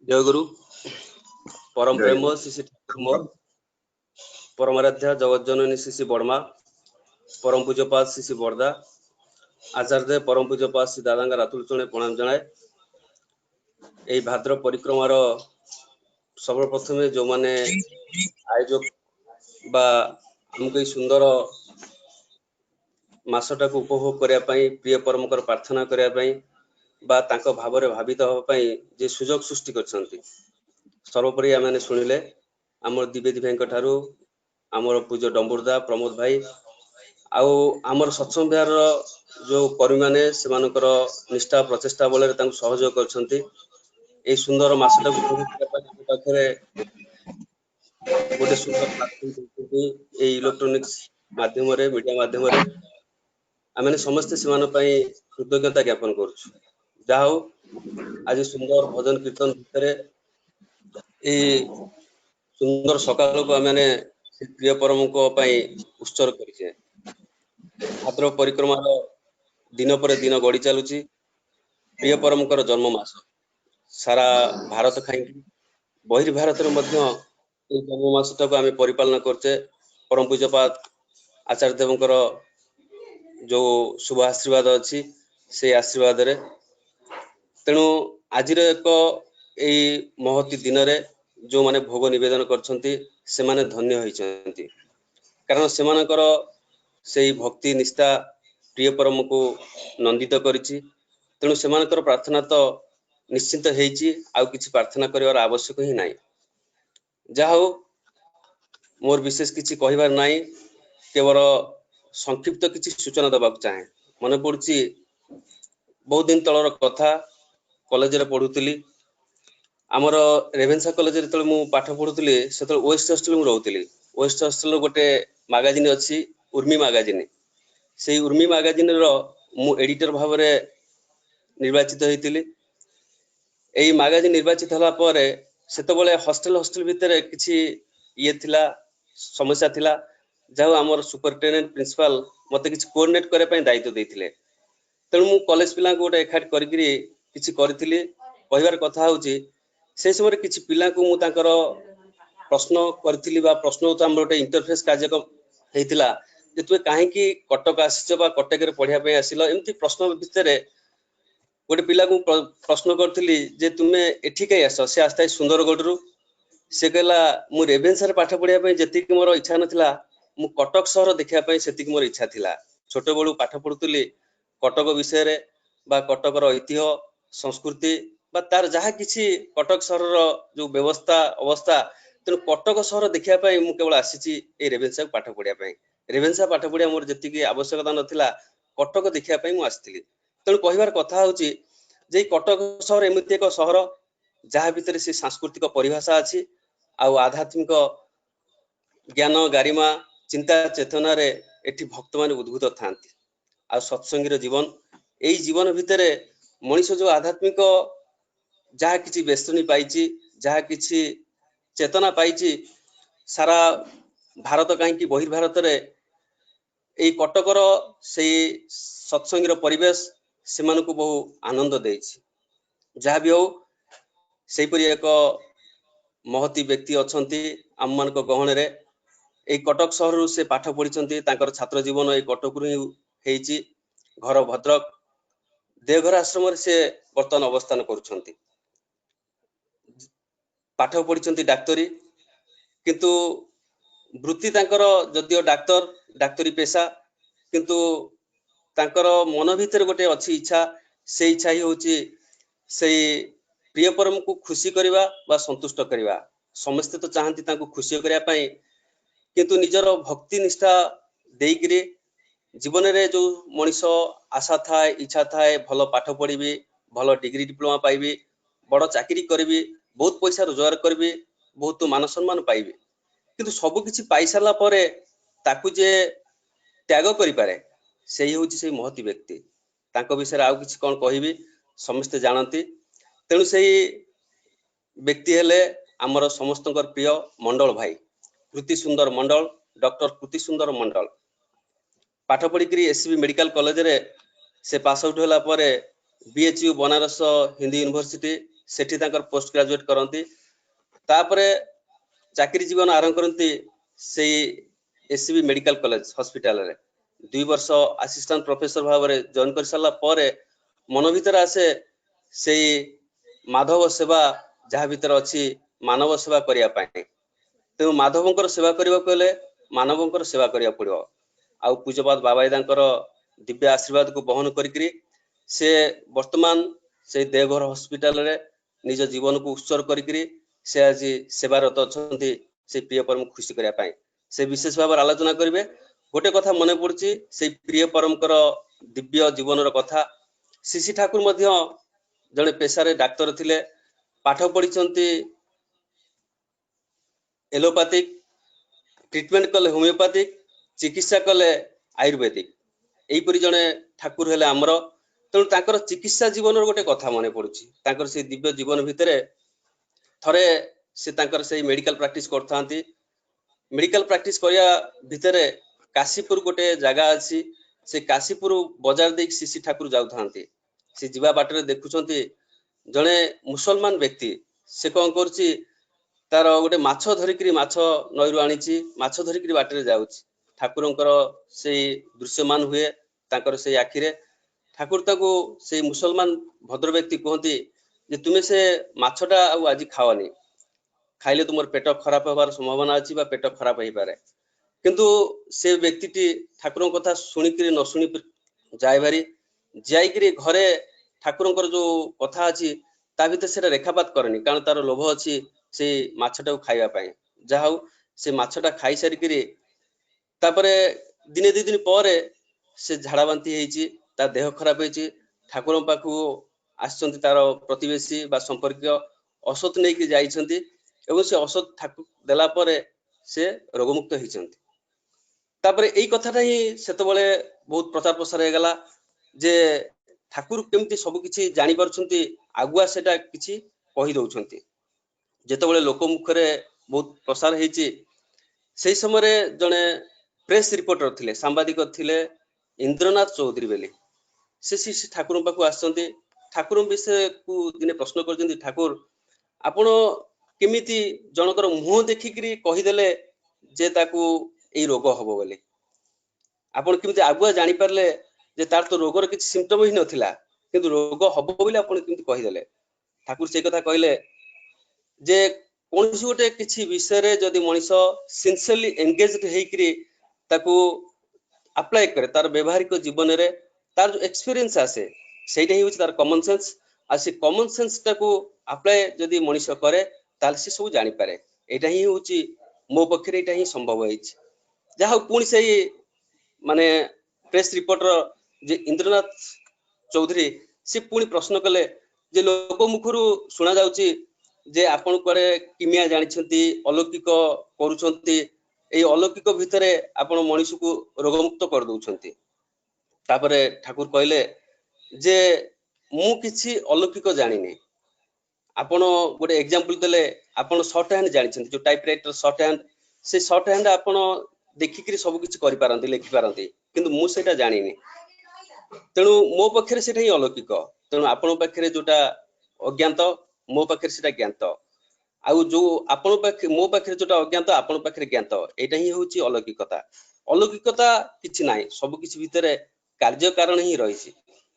ଜୟ ଗୁରୁ। ପରମ ଜୟ ପ୍ରେମ ଗୁରୁ। ଶ୍ରୀ ଶ୍ରୀ ଠାକୁର, ପରମାରାଧ୍ୟା ଜଗଜ୍ଜନନୀ ଶ୍ରୀ ଶ୍ରୀ ବଡମା, ପରମ ପୂଜ୍ୟପାଦ ଶ୍ରୀ ଶ୍ରୀ ବରଦା, ଆଚାର୍ଯ୍ୟ ପରମ ପୂଜ୍ୟପାଦ ଶ୍ରୀ ଦାଦାଙ୍କ ରାତୁଳ ଚରଣରେ ପ୍ରଣାମ ଜଣାଏ। ଏହି ଭାଦ୍ର ପରିକ୍ରମାର ସର୍ବପ୍ରଥମେ ଯେଉଁମାନେ ଆୟୋଜକ ବା ଆମକୁ ଏହି ସୁନ୍ଦର ମାସଟାକୁ ଉପଭୋଗ କରିବା ପାଇଁ, ପ୍ରିୟ ପରମଙ୍କର ପ୍ରାର୍ଥନା କରିବା ପାଇଁ ବା ତାଙ୍କ ଭାବରେ ଭାବିତ ହେବା ପାଇଁ ଯେ ସୁଯୋଗ ସୃଷ୍ଟି କରିଛନ୍ତି, ସର୍ବୋପରି ଆମେ ଶୁଣିଲେ ଆମର ଦ୍ୱିବେଦୀ ଭାଇଙ୍କ ଠାରୁ, ଆମର ପୂଜ୍ୟ ଡମ୍ବୁରଦା ପ୍ରମୋଦ ଭାଇ, ଆଉ ଆମର ସତ୍ସଙ୍ଗ ବିହାରର ଯେଉଁ କର୍ମୀମାନେ ସେମାନଙ୍କର ନିଷ୍ଠା ପ୍ରଚେଷ୍ଟା ବଳରେ ତାଙ୍କୁ ସହଯୋଗ କରିଛନ୍ତି। ଏହି ସୁନ୍ଦର ମାସଟାକୁ ଉପଭୋଗ କରିବା ପାଇଁ ଆମ ପାଖରେ ଗୋଟେ ସୁନ୍ଦର ଏହି ଇଲେକ୍ଟ୍ରୋନିକ୍ସ ମାଧ୍ୟମରେ, ମିଡିଆ ମାଧ୍ୟମରେ ଆମେ ସମସ୍ତେ ସେମାନଙ୍କ ପାଇଁ କୃତଜ୍ଞତା ଜ୍ଞାପନ କରୁଛୁ। ଯାହା ହଉ ଆଜି ସୁନ୍ଦର ଭଜନ କୀର୍ତ୍ତନ ଭିତରେ ଏଇ ସୁନ୍ଦର ସକାଳକୁ ଆମେ ପ୍ରିୟ ପରମଙ୍କ ପାଇଁ ଉତ୍ସର୍ଗ କରିଛେ। ଭାଦ୍ର ପରିକ୍ରମାର ଦିନ ପରେ ଦିନ ଗଡ଼ି ଚାଲୁଛି। ପ୍ରିୟ ପରମଙ୍କର ଜନ୍ମ ମାସ ସାରା ଭାରତ ଖାଇକି ବହିର୍ ଭାରତରେ ମଧ୍ୟ এই ଜନ୍ମ ମାସଟାକୁ ଆମେ ପରିପାଳନ କରୁଛେ। ପରମ ପୂଜ୍ୟପାଦ ଆଚାର୍ଯ୍ୟ ଦେବଙ୍କର ଯୋଉ ଶୁଭ ଆଶୀର୍ବାଦ ଅଛି ସେଇ ଆଶୀର୍ବାଦରେ, ତେଣୁ ଆଜିର ଏକ ଏଇ ମହତୀ ଦିନରେ ଯେଉଁମାନେ ଭୋଗ ନିବେଦନ କରିଛନ୍ତି ସେମାନେ ଧନ୍ୟ ହୋଇଛନ୍ତି, କାରଣ ସେମାନଙ୍କର ସେଇ ଭକ୍ତି ନିଷ୍ଠା ପ୍ରିୟ ପରମକୁ ନନ୍ଦିତ କରିଛି। ତେଣୁ ସେମାନଙ୍କର ପ୍ରାର୍ଥନା ତ ନିଶ୍ଚିନ୍ତ ହେଇଛି, ଆଉ କିଛି ପ୍ରାର୍ଥନା କରିବାର ଆବଶ୍ୟକ ହିଁ ନାହିଁ। ଯାହା ହଉ मोर विशेष किसी कहबार नहीं केवल संक्षिप्त किसी सूचना देवाक चाहे मन पड़ी बहुत दिन तलर कथा कॉलेज रे पढ़ुली आमर रेभेन्सा कॉलेज रे तले मु पाठ पढ़ुली से वेस्ट हॉस्टल में रोली वेस्ट हॉस्टल गोटे मैगजीन अच्छी उर्मी मैगजीन से उर्मी मैगजीन रो मु एडिटर भाव में निर्वाचित होती यही मैगजीन निर्वाचित होला परे सेतबेले हॉस्टल हॉस्टल भितर किछि ये थिला समस्या थिला जाऊ आमर सुपरिटेडेंट प्रिंसिपल मते किछि कोऑर्डिनेट करे पई दायित्व देथिले तेणु मु कॉलेज पिला को गोटे एकाठ करिकरी किछि करथिली कहबार कथा होउची से समय किछि पिला को मु तांकर प्रश्न करथिली बा प्रश्न तो हम गोटे इंटरफेस कार्यक्रम हेतिला जे तुए काहे की कटक आसीछ बा कटक रे पढिया पई आसिलो एमती प्रश्न भितर गोटे पिला को प्रश्न करथिली जे तुमे एठी कई आस से आस्था सुंदरगढ़ रु से कहला मु रेभेन्सा रे पाठ पढिया पई जति मोर इच्छा नथिला मु कटक शहर देखिया पई सेति मोर इच्छा थिला छोट बळु पाठ पढुतली कटक विषय रे बा कटक रो ऐतिह्य संस्कृति बा तार जहा किछि कटक शहर रो जो व्यवस्था अवस्था तेणु कटक शहर देखिया पई मु केवल आसीची ए रेभेन्सा पाठ पढिया पई रेभेन्सा पाठ पढिया मोर जति आवश्यकता नथिला कटक देखिया पई मु आस्थिली तेणु कहबार कथा होची जे कटक शहर एमती एक शहर जहा भितर से सांस्कृतिक परिभाषा अच्छी आउ आध्यात्मिक ज्ञान गारिमा चिंता चेतना रे एठी भक्त मान उद्भूत थांती आ सत्संगीर जीवन एई जीवन भितर मनीष जो आध्यात्मिक जहा किछि बेस्तनी पाइछि जहा किछि चेतना पाइछि सारा भारत कहीं बहिर्भारत रे एई कटकर से सत्संगीर परिवेश से बहु आनंद देछि जहा भी हो सेपरी एक महती व्यक्ति अछंती आम मान गहन रे ए कटक शहर से पाठ पढ़ी छात्र जीवन ए कटक ही घर भद्रक देवघर आश्रम से बर्तमान अवस्थान करुछंती पाठ पढ़ी डाक्तरी किंतु वृत्ति तांकर जदियो डाक्तर डाक्तरी पेशा किंतु तांकर मन भीतर गोटे अच्छी इच्छा से इच्छा ही होची से प्रिय परम को खुशी करवा बा संतुष्ट करवा समस्ते तो चाहती तांको खुशी करया पई किंतु निजर भक्ति निष्ठा देइकरी जीवन रे जो मनीष आशा थाए इच्छा थाए भल पाठ पढ़ी भल डिग्री डिप्लोमा पाइबी बड़ चाकरी करी बहुत पैसा रोजगार करी बहुत मान सम्मान पाइबी किंतु सब किछि पाई सारला परे ताकू जे त्याग करि पारे से हूँ से महती व्यक्ति तांको विषय आउ किछि कोन कहबी समस्ते जानती तेणु से व्यक्ति हेले आमर समस्तंकर प्रिय मंडल भाई कृति सुंदर मंडल डॉक्टर कृति सुंदर मंडल पाठ पढ़ी एससीबी मेडिकल कॉलेज रे से पास आउट होला परे बीएचयू बनारस हिंदी यूनिवर्सिटी सेठी तांकर पोस्ट ग्रेजुएट करंती तापरे चाकरी जीवन आरंभ करंती से एससीबी मेडिकल कॉलेज हॉस्पिटल रे 2 वर्ष असिस्टेंट प्रोफेसर भाव में जॉइन कर सारा परे मन भीतर आसे से माधव सेवा जहाँ भीतर अच्छी मानव सेवा करिया पाए तेणु माधवंकर सेवा करने को मानवंकर सेवा करिया पड़ो आउ पूज्यपाद बाबाईदांकर दिव्य आशीर्वाद को बहन करी से वर्तमान से देवघर हॉस्पिटल रे निज जीवन को उत्सर्ग करी से आज सेवारत अच्छा से प्रिय परम खुशी करने पाए से विशेष भाव आलोचना करेंगे गोटे कथा मन पड़ी से प्रिय परमकर दिव्य जीवन कथा शिशि ठाकुर मध्य जड़े पेशारे डाक्तर थिले पाठ पढ़ी एलोपैथिक ट्रीटमेंट कले होमियोपैथिक चिकित्सा कले आयुर्वेदिक यहीपरि जड़े ठाकुर हेले आमर तेणु तांकर चिकित्सा जीवन गोटे कथा मन पड़ी तांकर से दिव्य जीवन भितर थरे से तांकर से मेडिकल प्रैक्टिस करथांती मेडिकल प्रैक्टिस करिया भितर काशीपुर गोटे जगह अच्छी से काशीपुर बजार दे शिशि ठाकुर जाऊँ से जीवा बाटर देखुंट जड़े मुसलमान व्यक्ति से कौन कर तार गोटे माछ धरिकी माछ नईरू आनी माछ धरिकी बाटर जाऊँ ठाकुरंकर से दृश्यमान हुए तांकर से आखिरे ठाकुर ताकू से मुसलमान भद्र व्यक्ति कहती जे तुम्हें से माछटा आज खाओनी खाइले तुम पेट खराब होबार संभावना अच्छी पेट खराब हो पारे किंतु से व्यक्ति ठाकुर कथा शुणिक न शुणी जाए भारी जाइकरी घरे ठाकुरंकर जो कथा अच्छी ता भीतर से रेखापात करनी कारण तार लोभ अच्छी से माछटा खाइबा पई जहा से माछटा खाई सारिकिरी तापरे दिने 2 दिन ପରେ से झाड़ा बांती ହେଇଛି ता देह खराब ହେଇଛି ठाकुर पाखु आछंती तार प्रतिवेशी बा संपर्क औषध नै कि जाइछंती एवं से औषध ठाकुर देला परे से रोगमुक्त ହେଇछंती तापरे एई कथाटा ही सेतबेले बहुत प्रचार प्रसार हे गला जे ठाकुर केमती सब किछि जानि परछंती आगुआ सेटा किछि कहि दउछंती जेतबेले लोक मुखरे बहुत प्रसार ହେଇछि सेई समय जने प्रेस रिपोर्टर थिले सांबादिक थिले इंद्रनाथ चौधरी बेली से श्री ठाकुर पाखु आछंती ठाकुर विषय को दिने प्रश्न करछंती ठाकुर आपण केमिति जनकर मुह देखिकरी कहि देले जे ताकू एई रोग हबो बोली आपण केमिति आगुआ जानि परले जे तार तो रोगर किछि सिम्पटम ही नथिला किंतु रोग हबो बोली आपण केमिति कहि देले ठाकुर से कथा कहले जे कोनसी गोटे किछि विषय रे जदि मनिष सिंसियरली एंगेज्ड हेकरी ताकू अप्लाई करे तार व्यवहारिक जीवन रे तार जो एक्सपीरियंस आसे सेटा ही होछि तार कॉमन सेंस आ से कॉमन सेंस ताकू अप्लाई जदि मनिष करे ताल से सब जानि पारे एटा ही होछि मो पक्षरे एटा ही संभव होइछि जाहा पुणी से माने प्रेस रिपोर्टर जे इंद्रनाथ चौधरी से पुणी प्रश्न कले जे लोक मुखरु सुना जाउछि जे आपण करे किमिया जानिछंती अलौकिक करूछंती एई अलौकिक भितरे आपण मनिष को रोगमुक्त कर दउछंती तापरे ठाकुर कहले जे मु किछि अलौकिक जानिनी आपण गोटे एग्जांपल देले आपण शॉर्ट हैंड जानिछंती जो टाइपराइटर शॉर्ट हैंड से शॉर्ट हैंड आपण देखिकरी सब किछि करि पारंती लिखि पारंती किंतु मु सेटा जानिनी तेणु मो पक्षरे सेटा ही अलौकिक तेणु आपण पक्षरे जोटा अज्ञात मो पक्षरे सेटा ज्ञात आउ जो आपण पक्ष मो पक्षरे जोटा अज्ञात आपण पक्षरे ज्ञात एटा ही होछि अलौकिकता किछि नाही सब किछि भितरे कार्य कारण ही रहिछि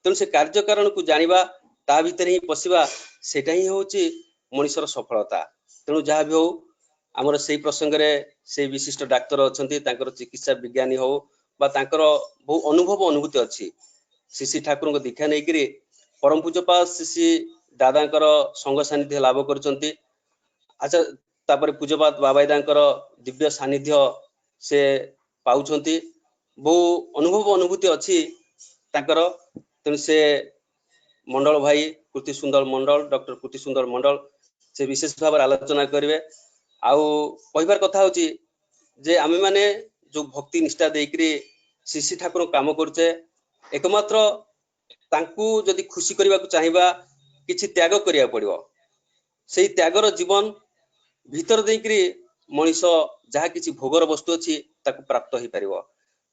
तेणु से कार्य कारण को जानिबा ता भितर ही पसिबा सेटा ही होछि मनुष्यर सफलता तेणु जहाँ भी हो आमर से प्रसंग रे से विशिष्ट डाक्तर अछंती तांकर चिकित्सा विज्ञानी हो बा तांकर बहु अनुभव अनुभूति अछि श्री ठाकुर को दीक्षा नै करी परम पूज्यपाद श्री दादांकर संग सानिध्य लाभ करचंती अच्छा तापर पूज्यपाद बाबाईदांकर दिव्य सानिध्य से पाउछंती बहु अनुभव अनुभूति अछि तांकर तेणु से मंडल भाई कृति सुंदर मंडल डॉक्टर कृति सुंदर मंडल से विशेष भाव आलोचना करेंगे आउ कहबार कथा होची जे आमे माने जो भक्ति निष्ठा देकरी श्री ठाकुर काम करचे एकमात्र तांकू जदि खुशी करबा को चाहिबा किछि त्याग करिया पड़िबो सेही त्यागर जीवन भीतर देकरी मनीष जहाँ किछि भोगर वस्तु अछि ताकू प्राप्त होई परिबो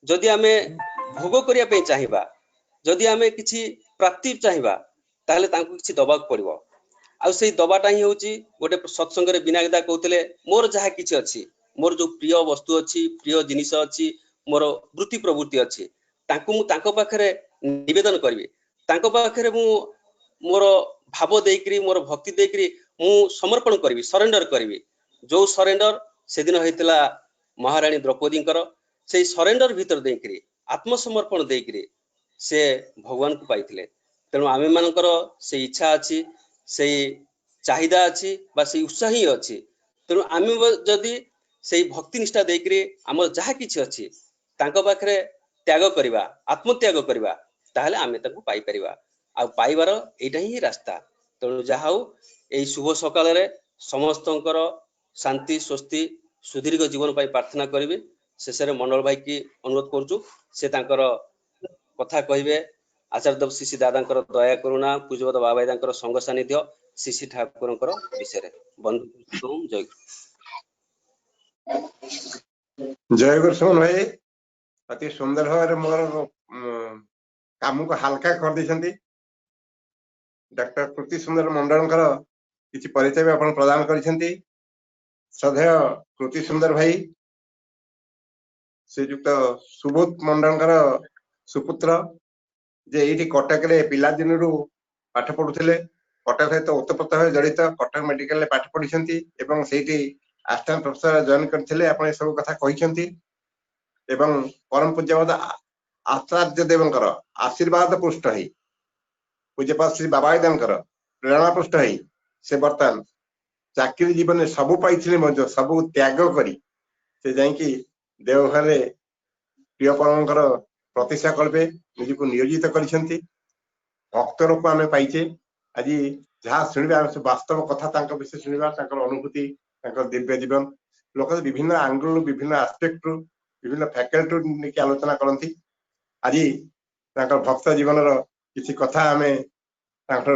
जदि आमे भोग करिया पे चाहिबा जदि आमे किछि प्राप्ति चाहिबा ताहले तांकू किछि दबा पड़िबो आ सेही दबाटा ही होची गोटे सत्संग रे बिना गदा कहउतले मोर जहाँ किछि अछि मोर जो प्रिय वस्तु अछि प्रिय जिनिस अछि मोर वृत्ति प्रवृत्ति अछि तांकू मु तांको पाखरे निवेदन करबी तांको पाखरे मु मोर भाव देकरी मोर भक्ति देकरी मु समर्पण करबी सरेंडर करबी जो सरेंडर सेदिन हेतला महारानी द्रौपदींकर सेही सरेंडर भीतर देकरी आत्मसमर्पण देकरी से भगवान को पाइथिले तेणु आमे मानकर से इच्छा अछि से चाहिदा अछि बा से उत्साह ही अछि तेणु आमे जदि से भक्ति निष्ठा देकरी हमर जहाँ किछि अछि तांको पाखरे त्याग करिबा आत्मत्याग करिबा ताहले आमे ताकू पाई परिबा आ पाइबार एटा ही रास्ता तेणु जहाँ हो एई शुभ सकाल रे समस्तंकर शांति स्वस्ति सुदीर्घ जीवन पाई प्रार्थना करिबे शेष रे मंडल भाई की अनुरोध करछु से तांकर कथा कहिबे आचार्य देव श्री दादांकर दया करुणा पूज्यपाद बाबाईदांकर संग सानिध्य श्री ठाकुरंकर विषय रे बंधु जय जय गुरु सुमन भाई अति सुंदर भाव मोर काम को हल्का कर दी डॉक्टर कृति सुंदर मंडल किसी परिचय भी प्रदान कर श्रद्धेय कृति सुंदर भाई श्रीजुक्त सुबोध मंडल सुपुत्र जे ये कटक पिला दिन पाठ पढ़ुले कटक सहित ओतप्रोत भाव जड़ित कटक मेडिकल पाठ पढ़ी आसिस्टेंट प्रोफेसर जॉइन करथिले आपण सब कथा कहिसेंती एवं परम पूज्यपाद आचार्य देवंकर आशीर्वाद पृष्ठ है पूज्यपाद श्री बाबाईदांकर प्रेरणा पृष्ठ है से बर्तमान चाकरी जीवन में सबू पाई सबू त्याग करी से जाइकी देवघर प्रिय परमंकर प्रतिष्ठा कल्पे निजको नियोजित करिसेंती भक्त लोक आमे पाइचे आज जहाँ शुणा वास्तव कथा तांका विषय शुणा अनुभूति दिव्य जीवन लोक विभिन्न आंगल विभिन्न आस्पेक्ट विभिन्न फैकल्टी आलोचना करती आज भक्त जीवन किसी कथा आमे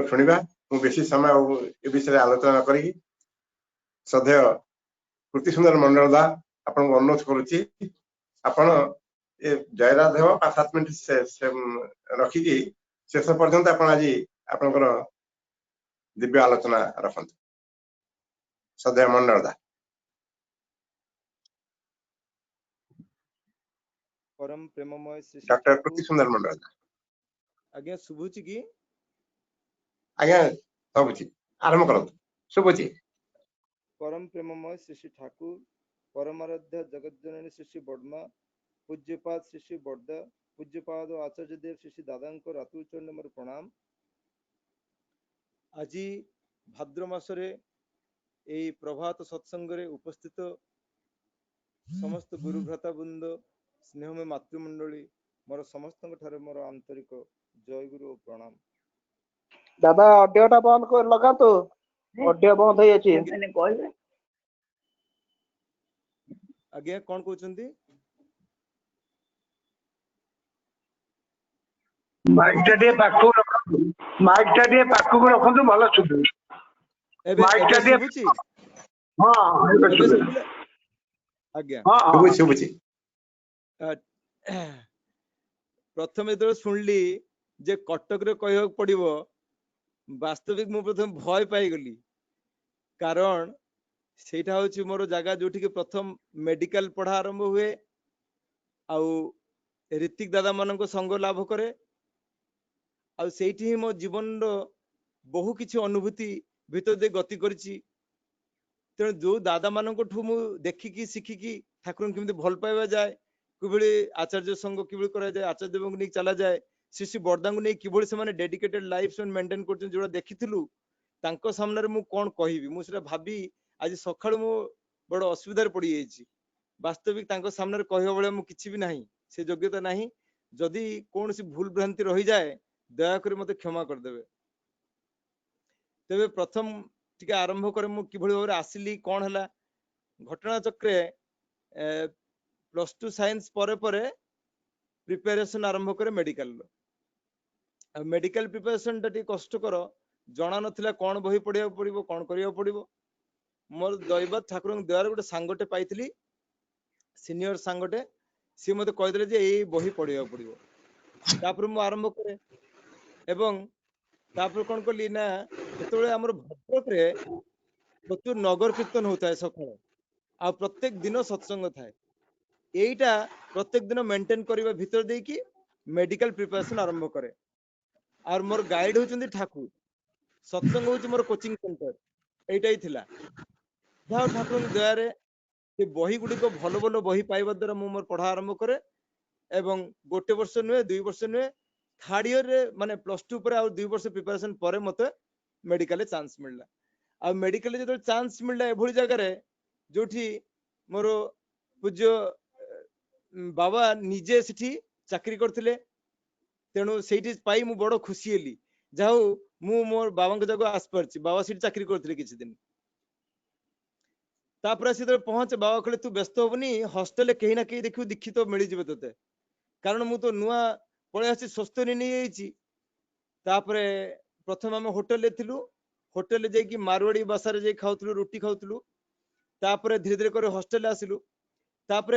शुणा मु बेसी समय ए विषय आलोचना करी श्रद्धेय कृति सुंदर मंडल दा आपन अनुरोध करुच्ची आपण ए जयराधेव 5-7 मिनिट रखिकी शेष पर्यंत आपण आज आपनकर दिव्य आलोचना रखंतु श्रद्धेय मंडल दा परम प्रेममय श्री डॉक्टर कृति सुंदर मंडल दा आज्ञा शुभुची की आज्ञा सबुची आरंभ करंतु शुभुची परम प्रेममय श्री श्री ठाकुर परमाराध्य जगज्जननी श्री श्री बर्मा पूज्यपाद श्री श्री बर्दा पूज्यपाद आचार्य देव श्री श्री दादा रातुचरण मोर प्रणाम आज भाद्र मासरे एई प्रभात सत्संग रे उपस्थित समस्त गुरुभ्राता वृंद स्नेहमय मातृमंडली मोर समस्त मोर आंतरिक जय गुरु प्रणाम दादा ऑडियोटा बंद कर लगा तो ऑडियो बंद हो जाची आज्ञा कौन कहउचंती माइक टे पाखु रखंतु माइक टे पाखु रखंतु भलो सुबु एबे माइक टे शुभुची हां एबे शुभिला आज्ञा हां शुभुची प्रथम जो शुणली जे कटक रे कहवा पड़िबो वास्तविक मु प्रथम भय पाई गली कारण सेटा होची मोर जगह जोठी के प्रथम मेडिकल पढ़ा आरंभ हुए आउ ऋतिक दादा मानको संग लाभ करे आउ सेठी ही मो जीवन रो बहु किछि अनुभूति भीतर दे गति करछि तेणु जो दादा मानको ठु मु देखि की सिखि की ठाकुर केमते भल पाइबा जाय किभଳି आचार्य संग किभଳି करा जाय आचार्य देव को नै चला जाय श्री श्री बर्दा को नै किभଳି से माने डेडिकेटेड लाइफ से मेंटेन करछन जोड़ा देखिथिलु तांको सामने रे मु कोन कहिबी मु सेटा भाबी आज सखाळु मु बड़ असुविधा रे पड़ी जायछि वास्तविक तांको सामने रे कहयो बळे मु किछि भी नाही से योग्यता नाही जदी कोनसी भूल भ्रांति रहि जाय दया करी मते क्षमा कर देबे तेबे प्रथम टिके आरंभ करे मु किभଳି भाबरे आसिली कोन हला घटना चक्रे +2 साइंस परे परे प्रिपरेशन आरंभ करे मेडिकल प्रिपरेशन टा कष्ट करो जना नथिला कोन बही पढ़िया पड़िबो कोन करिया पड़िबो मोर दैवत ठाकुर द्वार गोटे सांगटे पाइथिली सीनियर सांगटे सी मते कहि देले जे एई बही पढ़िया पड़िबो तापर मु आरंभ करे एवं तापर कोन कली ना जेतबेले हमर भद्रक रे प्रचुर नगर कीर्तन होता है सकाळ आ प्रत्येक दिन सत्संग थाए एईटा प्रत्येक दिन मेंटेन करबा भीतर दे कि मेडिकल प्रिपरेशन आरंभ करे और मोर गाइड होचंदी ठाकुर सत्संग होची मोर कोचिंग सेंटर एईटा ही थिला जाओ ठाकुर दया रे से बही गुडी को भलो भलो बही पाइबा द्वारा मु मोर पढ़ा आरंभ करे एवं गोटे वर्ष नुए 2 वर्ष नुए थर्ड ईयर रे माने +2 पर और 2 वर्ष प्रिपरेशन परे मते मेडिकल चांस मिलला आ मेडिकल जे चांस मिलला एभली जगह रे जोठी मोर पूज्य बाबा निजे सिठी चाकरी करथिले तेणु सेठी पाई मु बड़ खुशी हेली जाऊ मु मोर बाबा के जगह आस परछि बाबा सिठी चाकरी करथिले किछि दिन तापर से पहुंच बाबा कहले तू व्यस्त होबनी हॉस्टल कहीं ना कहीं देखियो दीक्षित मिली जिवे तते कारण मु तो नुआ पळे आसी सस्तरी नै आइछि तापर प्रथम हम होटल ले थिलु होटल ले जाई कि मारवाड़ी भाषा रे जाई खाउथलु रोटी खाउथलु तापर धीरे धीरे करे हॉस्टल आसिलु तापर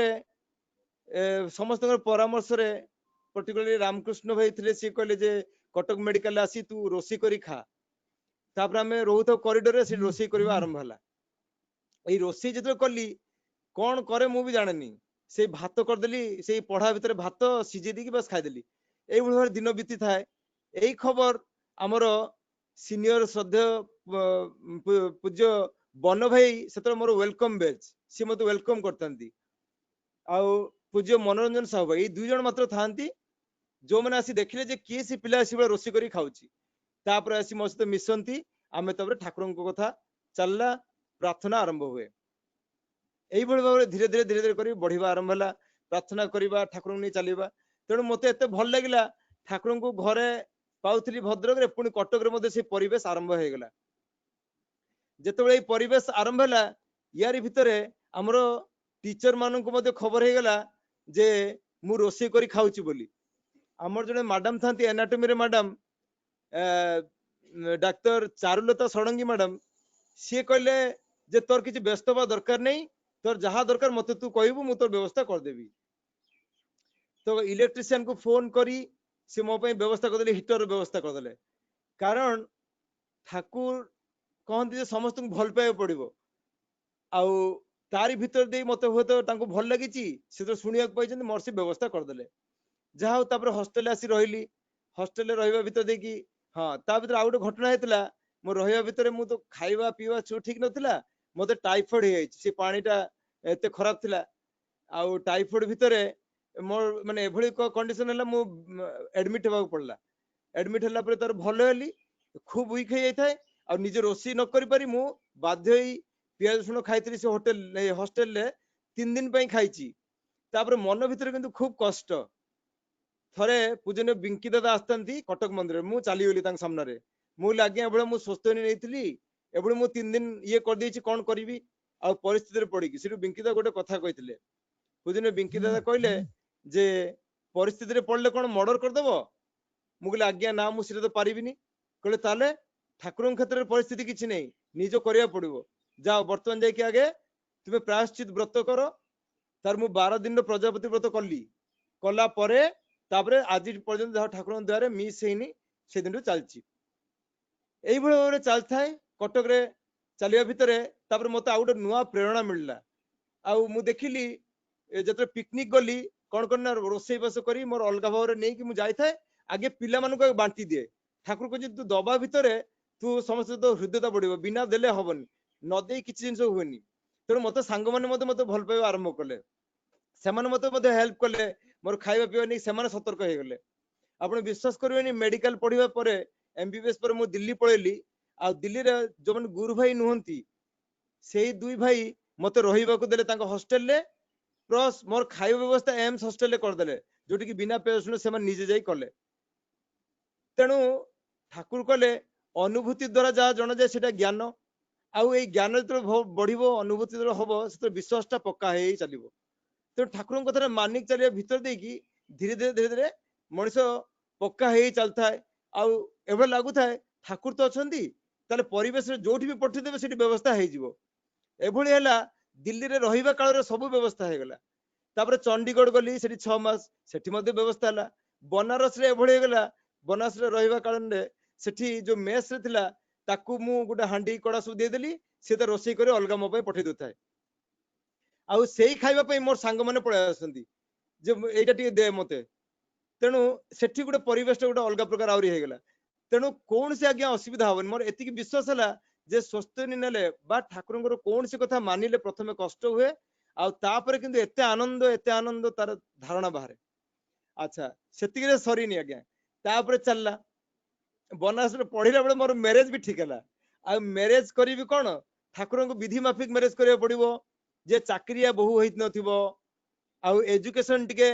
समस्त परामर्श रे पर्टिकुलरली रामकृष्ण भाई थिले से कहले जे कटक मेडिकल आसी तू रोसी करी खा तापर हमें रोहतो कॉरिडोर रे से रोसी करबा आरंभ हला ए रोसी जतो कली कोन करे मु भी जानेनी से भात कर देली से पढ़ा भीतर भात सिजे दी कि बस खाइ देली एई भर दिन बीती थाए एई खबर हमर सीनियर श्रद्धेय पूज्य बन भाई सेतर मोर वेलकम बैच सी मते वेलकम करतंती आ पूज्य मनोरंजन साहू भाई 2 जण मात्र थांती जो माने आसी देखले जे की सी पिला आसी रोसी करी खाउची तापर आसी मो सहित मिसंती आमे तबरे ठाकुरन को कथा चलला प्रार्थना आरंभ हुए এইଭଳି ଭାବରେ ଧୀରେ ଧୀରେ ଧୀରେ ଧୀରେ କରି ବଢିବା ଆରମ୍ଭ ହେଲା। ପ୍ରାର୍ଥନା କରିବା, ଠାକୁରଙ୍କୁ ନେଇ ଚାଲିବା। ତେଣୁ ମତେ ଏତେ ଭଲ ଲାଗିଲା, ଠାକୁରଙ୍କୁ ଘରେ ପାଉଥିଲି ଭଦ୍ରକରେ, ପୁଣି କଟକରେ ମଧ୍ୟ ସେ ପରିବେଶ ଆରମ୍ଭ ହେଇଗଲା। ଯେତେବେଳେ ଏଇ ପରିବେଶ ଆରମ୍ଭ ହେଲା, ୟାରି ଭିତରେ ଆମର ଟିଚର ମାନଙ୍କୁ ମଧ୍ୟ ଖବର ହେଇଗଲା ଯେ ମୁଁ ରୋଷେଇ କରି ଖାଉଛି ବୋଲି। ଆମର ଜଣେ ମ୍ୟାଡାମ ଥାନ୍ତି ଏନାଟୋମୀରେ ମ୍ୟାଡାମ, ଡାକ୍ତର ଚାରୁଲତା ଷଡଙ୍ଗୀ ମ୍ୟାଡାମ, ସିଏ କହିଲେ ଯେ ତୋର କିଛି ବ୍ୟସ୍ତ ହବା ଦରକାର ନାହିଁ, ତୋର ଯାହା ଦରକାର ମତେ ତୁ କହିବୁ, ମୁଁ ତୋର ବ୍ୟବସ୍ଥା କରିଦେବି। ତ ଇଲେକ୍ଟ୍ରିସିଆନ କୁ ଫୋନ କରି ସେ ମୋ ପାଇଁ ବ୍ୟବସ୍ଥା କରିଦେଲେ, ହିଟର ବ୍ୟବସ୍ଥା କରିଦେଲେ। କାରଣ ଠାକୁର କହନ୍ତି ଯେ ସମସ୍ତଙ୍କୁ ଭଲ ପାଇବାକୁ ପଡିବ, ଆଉ ତାରି ଭିତରେ ଦେଇ ମତେ ହୁଏତ ତାଙ୍କୁ ଭଲ ଲାଗିଛି, ସେ ତ ଶୁଣିବାକୁ ପାଇଛନ୍ତି, ମୋର ସେ ବ୍ୟବସ୍ଥା କରିଦେଲେ। ଯାହା ହଉ ତାପରେ ହଷ୍ଟେଲ ଆସି ରହିଲି। ହଷ୍ଟେଲରେ ରହିବା ଭିତରେ ଦେଇକି, ହଁ ତା ଭିତରେ ଆଉ ଗୋଟେ ଘଟଣା ହେଇଥିଲା। ମୋ ରହିବା ଭିତରେ ମୁଁ ତ ଖାଇବା ପିଇବା ସବୁ ଠିକ ନଥିଲା, ମତେ ଟାଇଫଏଡ ହେଇଯାଇଛି। ସେ ପାଣିଟା ଏତେ ଖରାପ ଥିଲା, ଆଉ ଟାଇଫଏଡ ଭିତରେ ମୋର ମାନେ ଏଭଳି କଣ୍ଡିସନ ହେଲା, ମୁଁ ଆଡମିଟ ହେବାକୁ ପଡିଲା। ଆଡମିଟ ହେଲା ପରେ ତାର ଭଲ ହେଲି, ଖୁବ ୱିକ୍ ହେଇଯାଇଥାଏ, ଆଉ ନିଜେ ରୋଷେଇ ନ କରିପାରି ମୁଁ ବାଧ୍ୟ ହେଇ ପିଆଜ ରସୁଣ ଖାଇଥିଲି ସେ ହଷ୍ଟେଲରେ 3 ଦିନ ପାଇଁ ଖାଇଛି। ତାପରେ ମନ ଭିତରେ କିନ୍ତୁ ଖୁବ କଷ୍ଟ। ଥରେ ପୂଜନୀୟ ବିଙ୍କି ଦାଦା ଆସିଥାନ୍ତି କଟକ ମନ୍ଦିରରେ, ମୁଁ ଚାଲିଗଲି ତାଙ୍କ ସାମ୍ନାରେ। ମୁଁ କହିଲି ଆଜ୍ଞା ଏଭଳି ମୁଁ ସ୍ୱସ୍ତିକ ନେଇଥିଲି, ଏଭଳି ମୁଁ 3 ଦିନ ଇଏ କରିଦେଇଛି, କଣ କରିବି ଆଉ ପରିସ୍ଥିତିରେ ପଡିକି। ସେଠୁ ବିଙ୍କି ଦାଦା ଗୋଟେ କଥା କହିଥିଲେ। ପୂଜନୀୟ ବିଙ୍କି ଦାଦା କହିଲେ ଯେ ପରିସ୍ଥିତିରେ ପଡିଲେ କଣ ମର୍ଡର କରିଦବ? ମୁଁ କହିଲି ଆଜ୍ଞା ନା, ମୁଁ ସେଟା ତ ପାରିବିନି। କହିଲେ ତାହେଲେ ଠାକୁରଙ୍କ କ୍ଷେତ୍ରରେ ପରିସ୍ଥିତି କିଛି ନାହିଁ, ନିଜ କରିବାକୁ ପଡିବ। ଯାଅ ବର୍ତ୍ତମାନ ଯାଇକି ଆଗେ ତୁମେ ପ୍ରାୟଶ୍ଚିତ ବ୍ରତ କର। ତାର ମୁଁ 12 ଦିନର ପ୍ରଜାପତି ବ୍ରତ କଲି। କଲା ପରେ ତାପରେ ଆଜି ପର୍ଯ୍ୟନ୍ତ ଯାହା ଠାକୁରଙ୍କ ଦ୍ୱାରା ମିସ୍ ହେଇନି, ସେଦିନଠୁ ଚାଲିଛି। এইଭଳି ଭାବରେ ଚାଲିଥାଏ କଟକରେ ଚାଲିବା ଭିତରେ। ତାପରେ ମତେ ଆଉ ଗୋଟେ ନୂଆ ପ୍ରେରଣା ମିଳିଲା। ଆଉ ମୁଁ ଦେଖିଲି ଯେତେବେଳେ ପିକନିକ ଗଲି, କଣ କଲି ନା ରୋଷେଇ ବାସ କରି ମୋର ଅଲଗା ଭାବରେ ନେଇକି ମୁଁ ଯାଇଥାଏ, ଆଗେ ପିଲାମାନଙ୍କୁ ବାଣ୍ଟି ଦିଏ। ଠାକୁର କହିଛନ୍ତି ତୁ ଦବା ଭିତରେ ତୁ ସମସ୍ତେ ତ ହୃଦୟତା ବଢିବ, ବିନା ଦେଲେ ହବନି, ନ ଦେଇ କିଛି ଜିନିଷ ହୁଏନି। ତେଣୁ ମତେ ସାଙ୍ଗମାନେ ମତେ ଭଲ ପାଇବା ଆରମ୍ଭ କଲେ, ସେମାନେ ମତେ ହେଲ୍ପ କଲେ, ମୋର ଖାଇବା ପିଇବା ନେଇ ସେମାନେ ସତର୍କ ହେଇଗଲେ। ଆପଣ ବିଶ୍ୱାସ କରିବେନି, ମେଡିକାଲ ପଢିବା ପରେ MBBS ପରେ ମୁଁ ଦିଲ୍ଲୀ ପଳେଇଲି। ଆଉ ଦିଲ୍ଲୀରେ ଯୋଉମାନେ ଗୁରୁ ଭାଇ ନୁହନ୍ତି, ସେଇ 2 ଭାଇ ମତେ ରହିବାକୁ ଦେଲେ ତାଙ୍କ ହଷ୍ଟେଲରେ, ପ୍ଲସ୍ ମୋର ଖାଇବା ବ୍ୟବସ୍ଥା ଏମ୍ସ ହଷ୍ଟେଲରେ କରିଦେଲେ, ଯୋଉଠିକି ବିନା ପିଆଜ ରସୁଣ ସେମାନେ ନିଜେ ଯାଇ କଲେ। ତେଣୁ ଠାକୁର କଲେ ଅନୁଭୂତି ଦ୍ୱାରା ଯାହା ଜଣାଯାଏ ସେଟା ଜ୍ଞାନ। ଆଉ ଏଇ ଜ୍ଞାନ ଯେତେବେଳେ ବଢିବ, ଅନୁଭୂତି ଯେତେବେଳେ ହବ, ସେତେବେଳେ ବିଶ୍ୱାସଟା ପକ୍କା ହେଇ ଚାଲିବ। ତେଣୁ ଠାକୁରଙ୍କ କଥାରେ ମାନିକ ଚାଲିବା ଭିତରେ ଦେଇକି ଧୀରେ ଧୀରେ ଧୀରେ ଧୀରେ ମଣିଷ ପକ୍କା ହେଇ ଚାଲିଥାଏ। ଆଉ ଏଭଳି ଲାଗୁଥାଏ ଠାକୁର ତ ଅଛନ୍ତି, ତାହେଲେ ପରିବେଶରେ ଯୋଉଠି ବି ପଠେଇଦେବେ ସେଠି ବ୍ୟବସ୍ଥା ହେଇଯିବ। ଏଭଳି ହେଲା, ଦିଲ୍ଲୀରେ ରହିବା କାଳରେ ସବୁ ବ୍ୟବସ୍ଥା ହେଇଗଲା। ତାପରେ ଚଣ୍ଡିଗଡ଼ ଗଲି, ସେଠି 6 ମାସ, ସେଠି ମଧ୍ୟ ବ୍ୟବସ୍ଥା ହେଲା। ବନାରସରେ ଏଭଳି ହେଇଗଲା, ବନାରସରେ ରହିବା କାଳରେ ସେଠି ଯୋଉ ମେସରେ ଥିଲା, ତାକୁ ମୁଁ ଗୋଟେ ହାଣ୍ଡି କଡା ସବୁ ଦେଇଦେଲି, ସେ ତ ରୋଷେଇ କରି ଅଲଗା ମୋ ପାଇଁ ପଠେଇ ଦଉଥାଏ। ଆଉ ସେଇ ଖାଇବା ପାଇଁ ମୋର ସାଙ୍ଗମାନେ ପଳେଇ ଆସନ୍ତି ଯେ ଏଇଟା ଟିକେ ଦେ ମତେ। ତେଣୁ ସେଠି ଗୋଟେ ପରିବେଶଟା ଗୋଟେ ଅଲଗା ପ୍ରକାର ଆହୁରି ହେଇଗଲା। ତେଣୁ କୌଣସି ଆଜ୍ଞା ଅସୁବିଧା ହବନି। ମୋର ଏତିକି ବିଶ୍ୱାସ ହେଲା ଯେ ସ୍ୱସ୍ତିକ ନେଲେ ବା ଠାକୁରଙ୍କର କୌଣସି କଥା ମାନିଲେ ପ୍ରଥମେ କଷ୍ଟ ହୁଏ, ଆଉ ତାପରେ କିନ୍ତୁ ଏତେ ଆନନ୍ଦ ତାର ଧାରଣା ବାହାରେ। ଆଚ୍ଛା, ସେତିକିରେ ସରିନି ଆଜ୍ଞା, ତାପରେ ଚାଲିଲା। ବନାରସରେ ପଢିଲା ବେଳେ ମୋର ମ୍ୟାରେଜ ବି ଠିକ ହେଲା। ଆଉ ମ୍ୟାରେଜ କରିବି କଣ, ଠାକୁରଙ୍କୁ ବିଧି ମାଫିକ ମ୍ୟାରେଜ କରିବାକୁ ପଡିବ। ଯେ ଚାକିରିଆ ବୋହୁ ହେଇନଥିବ, ଆଉ ଏଜୁକେସନ ଟିକେ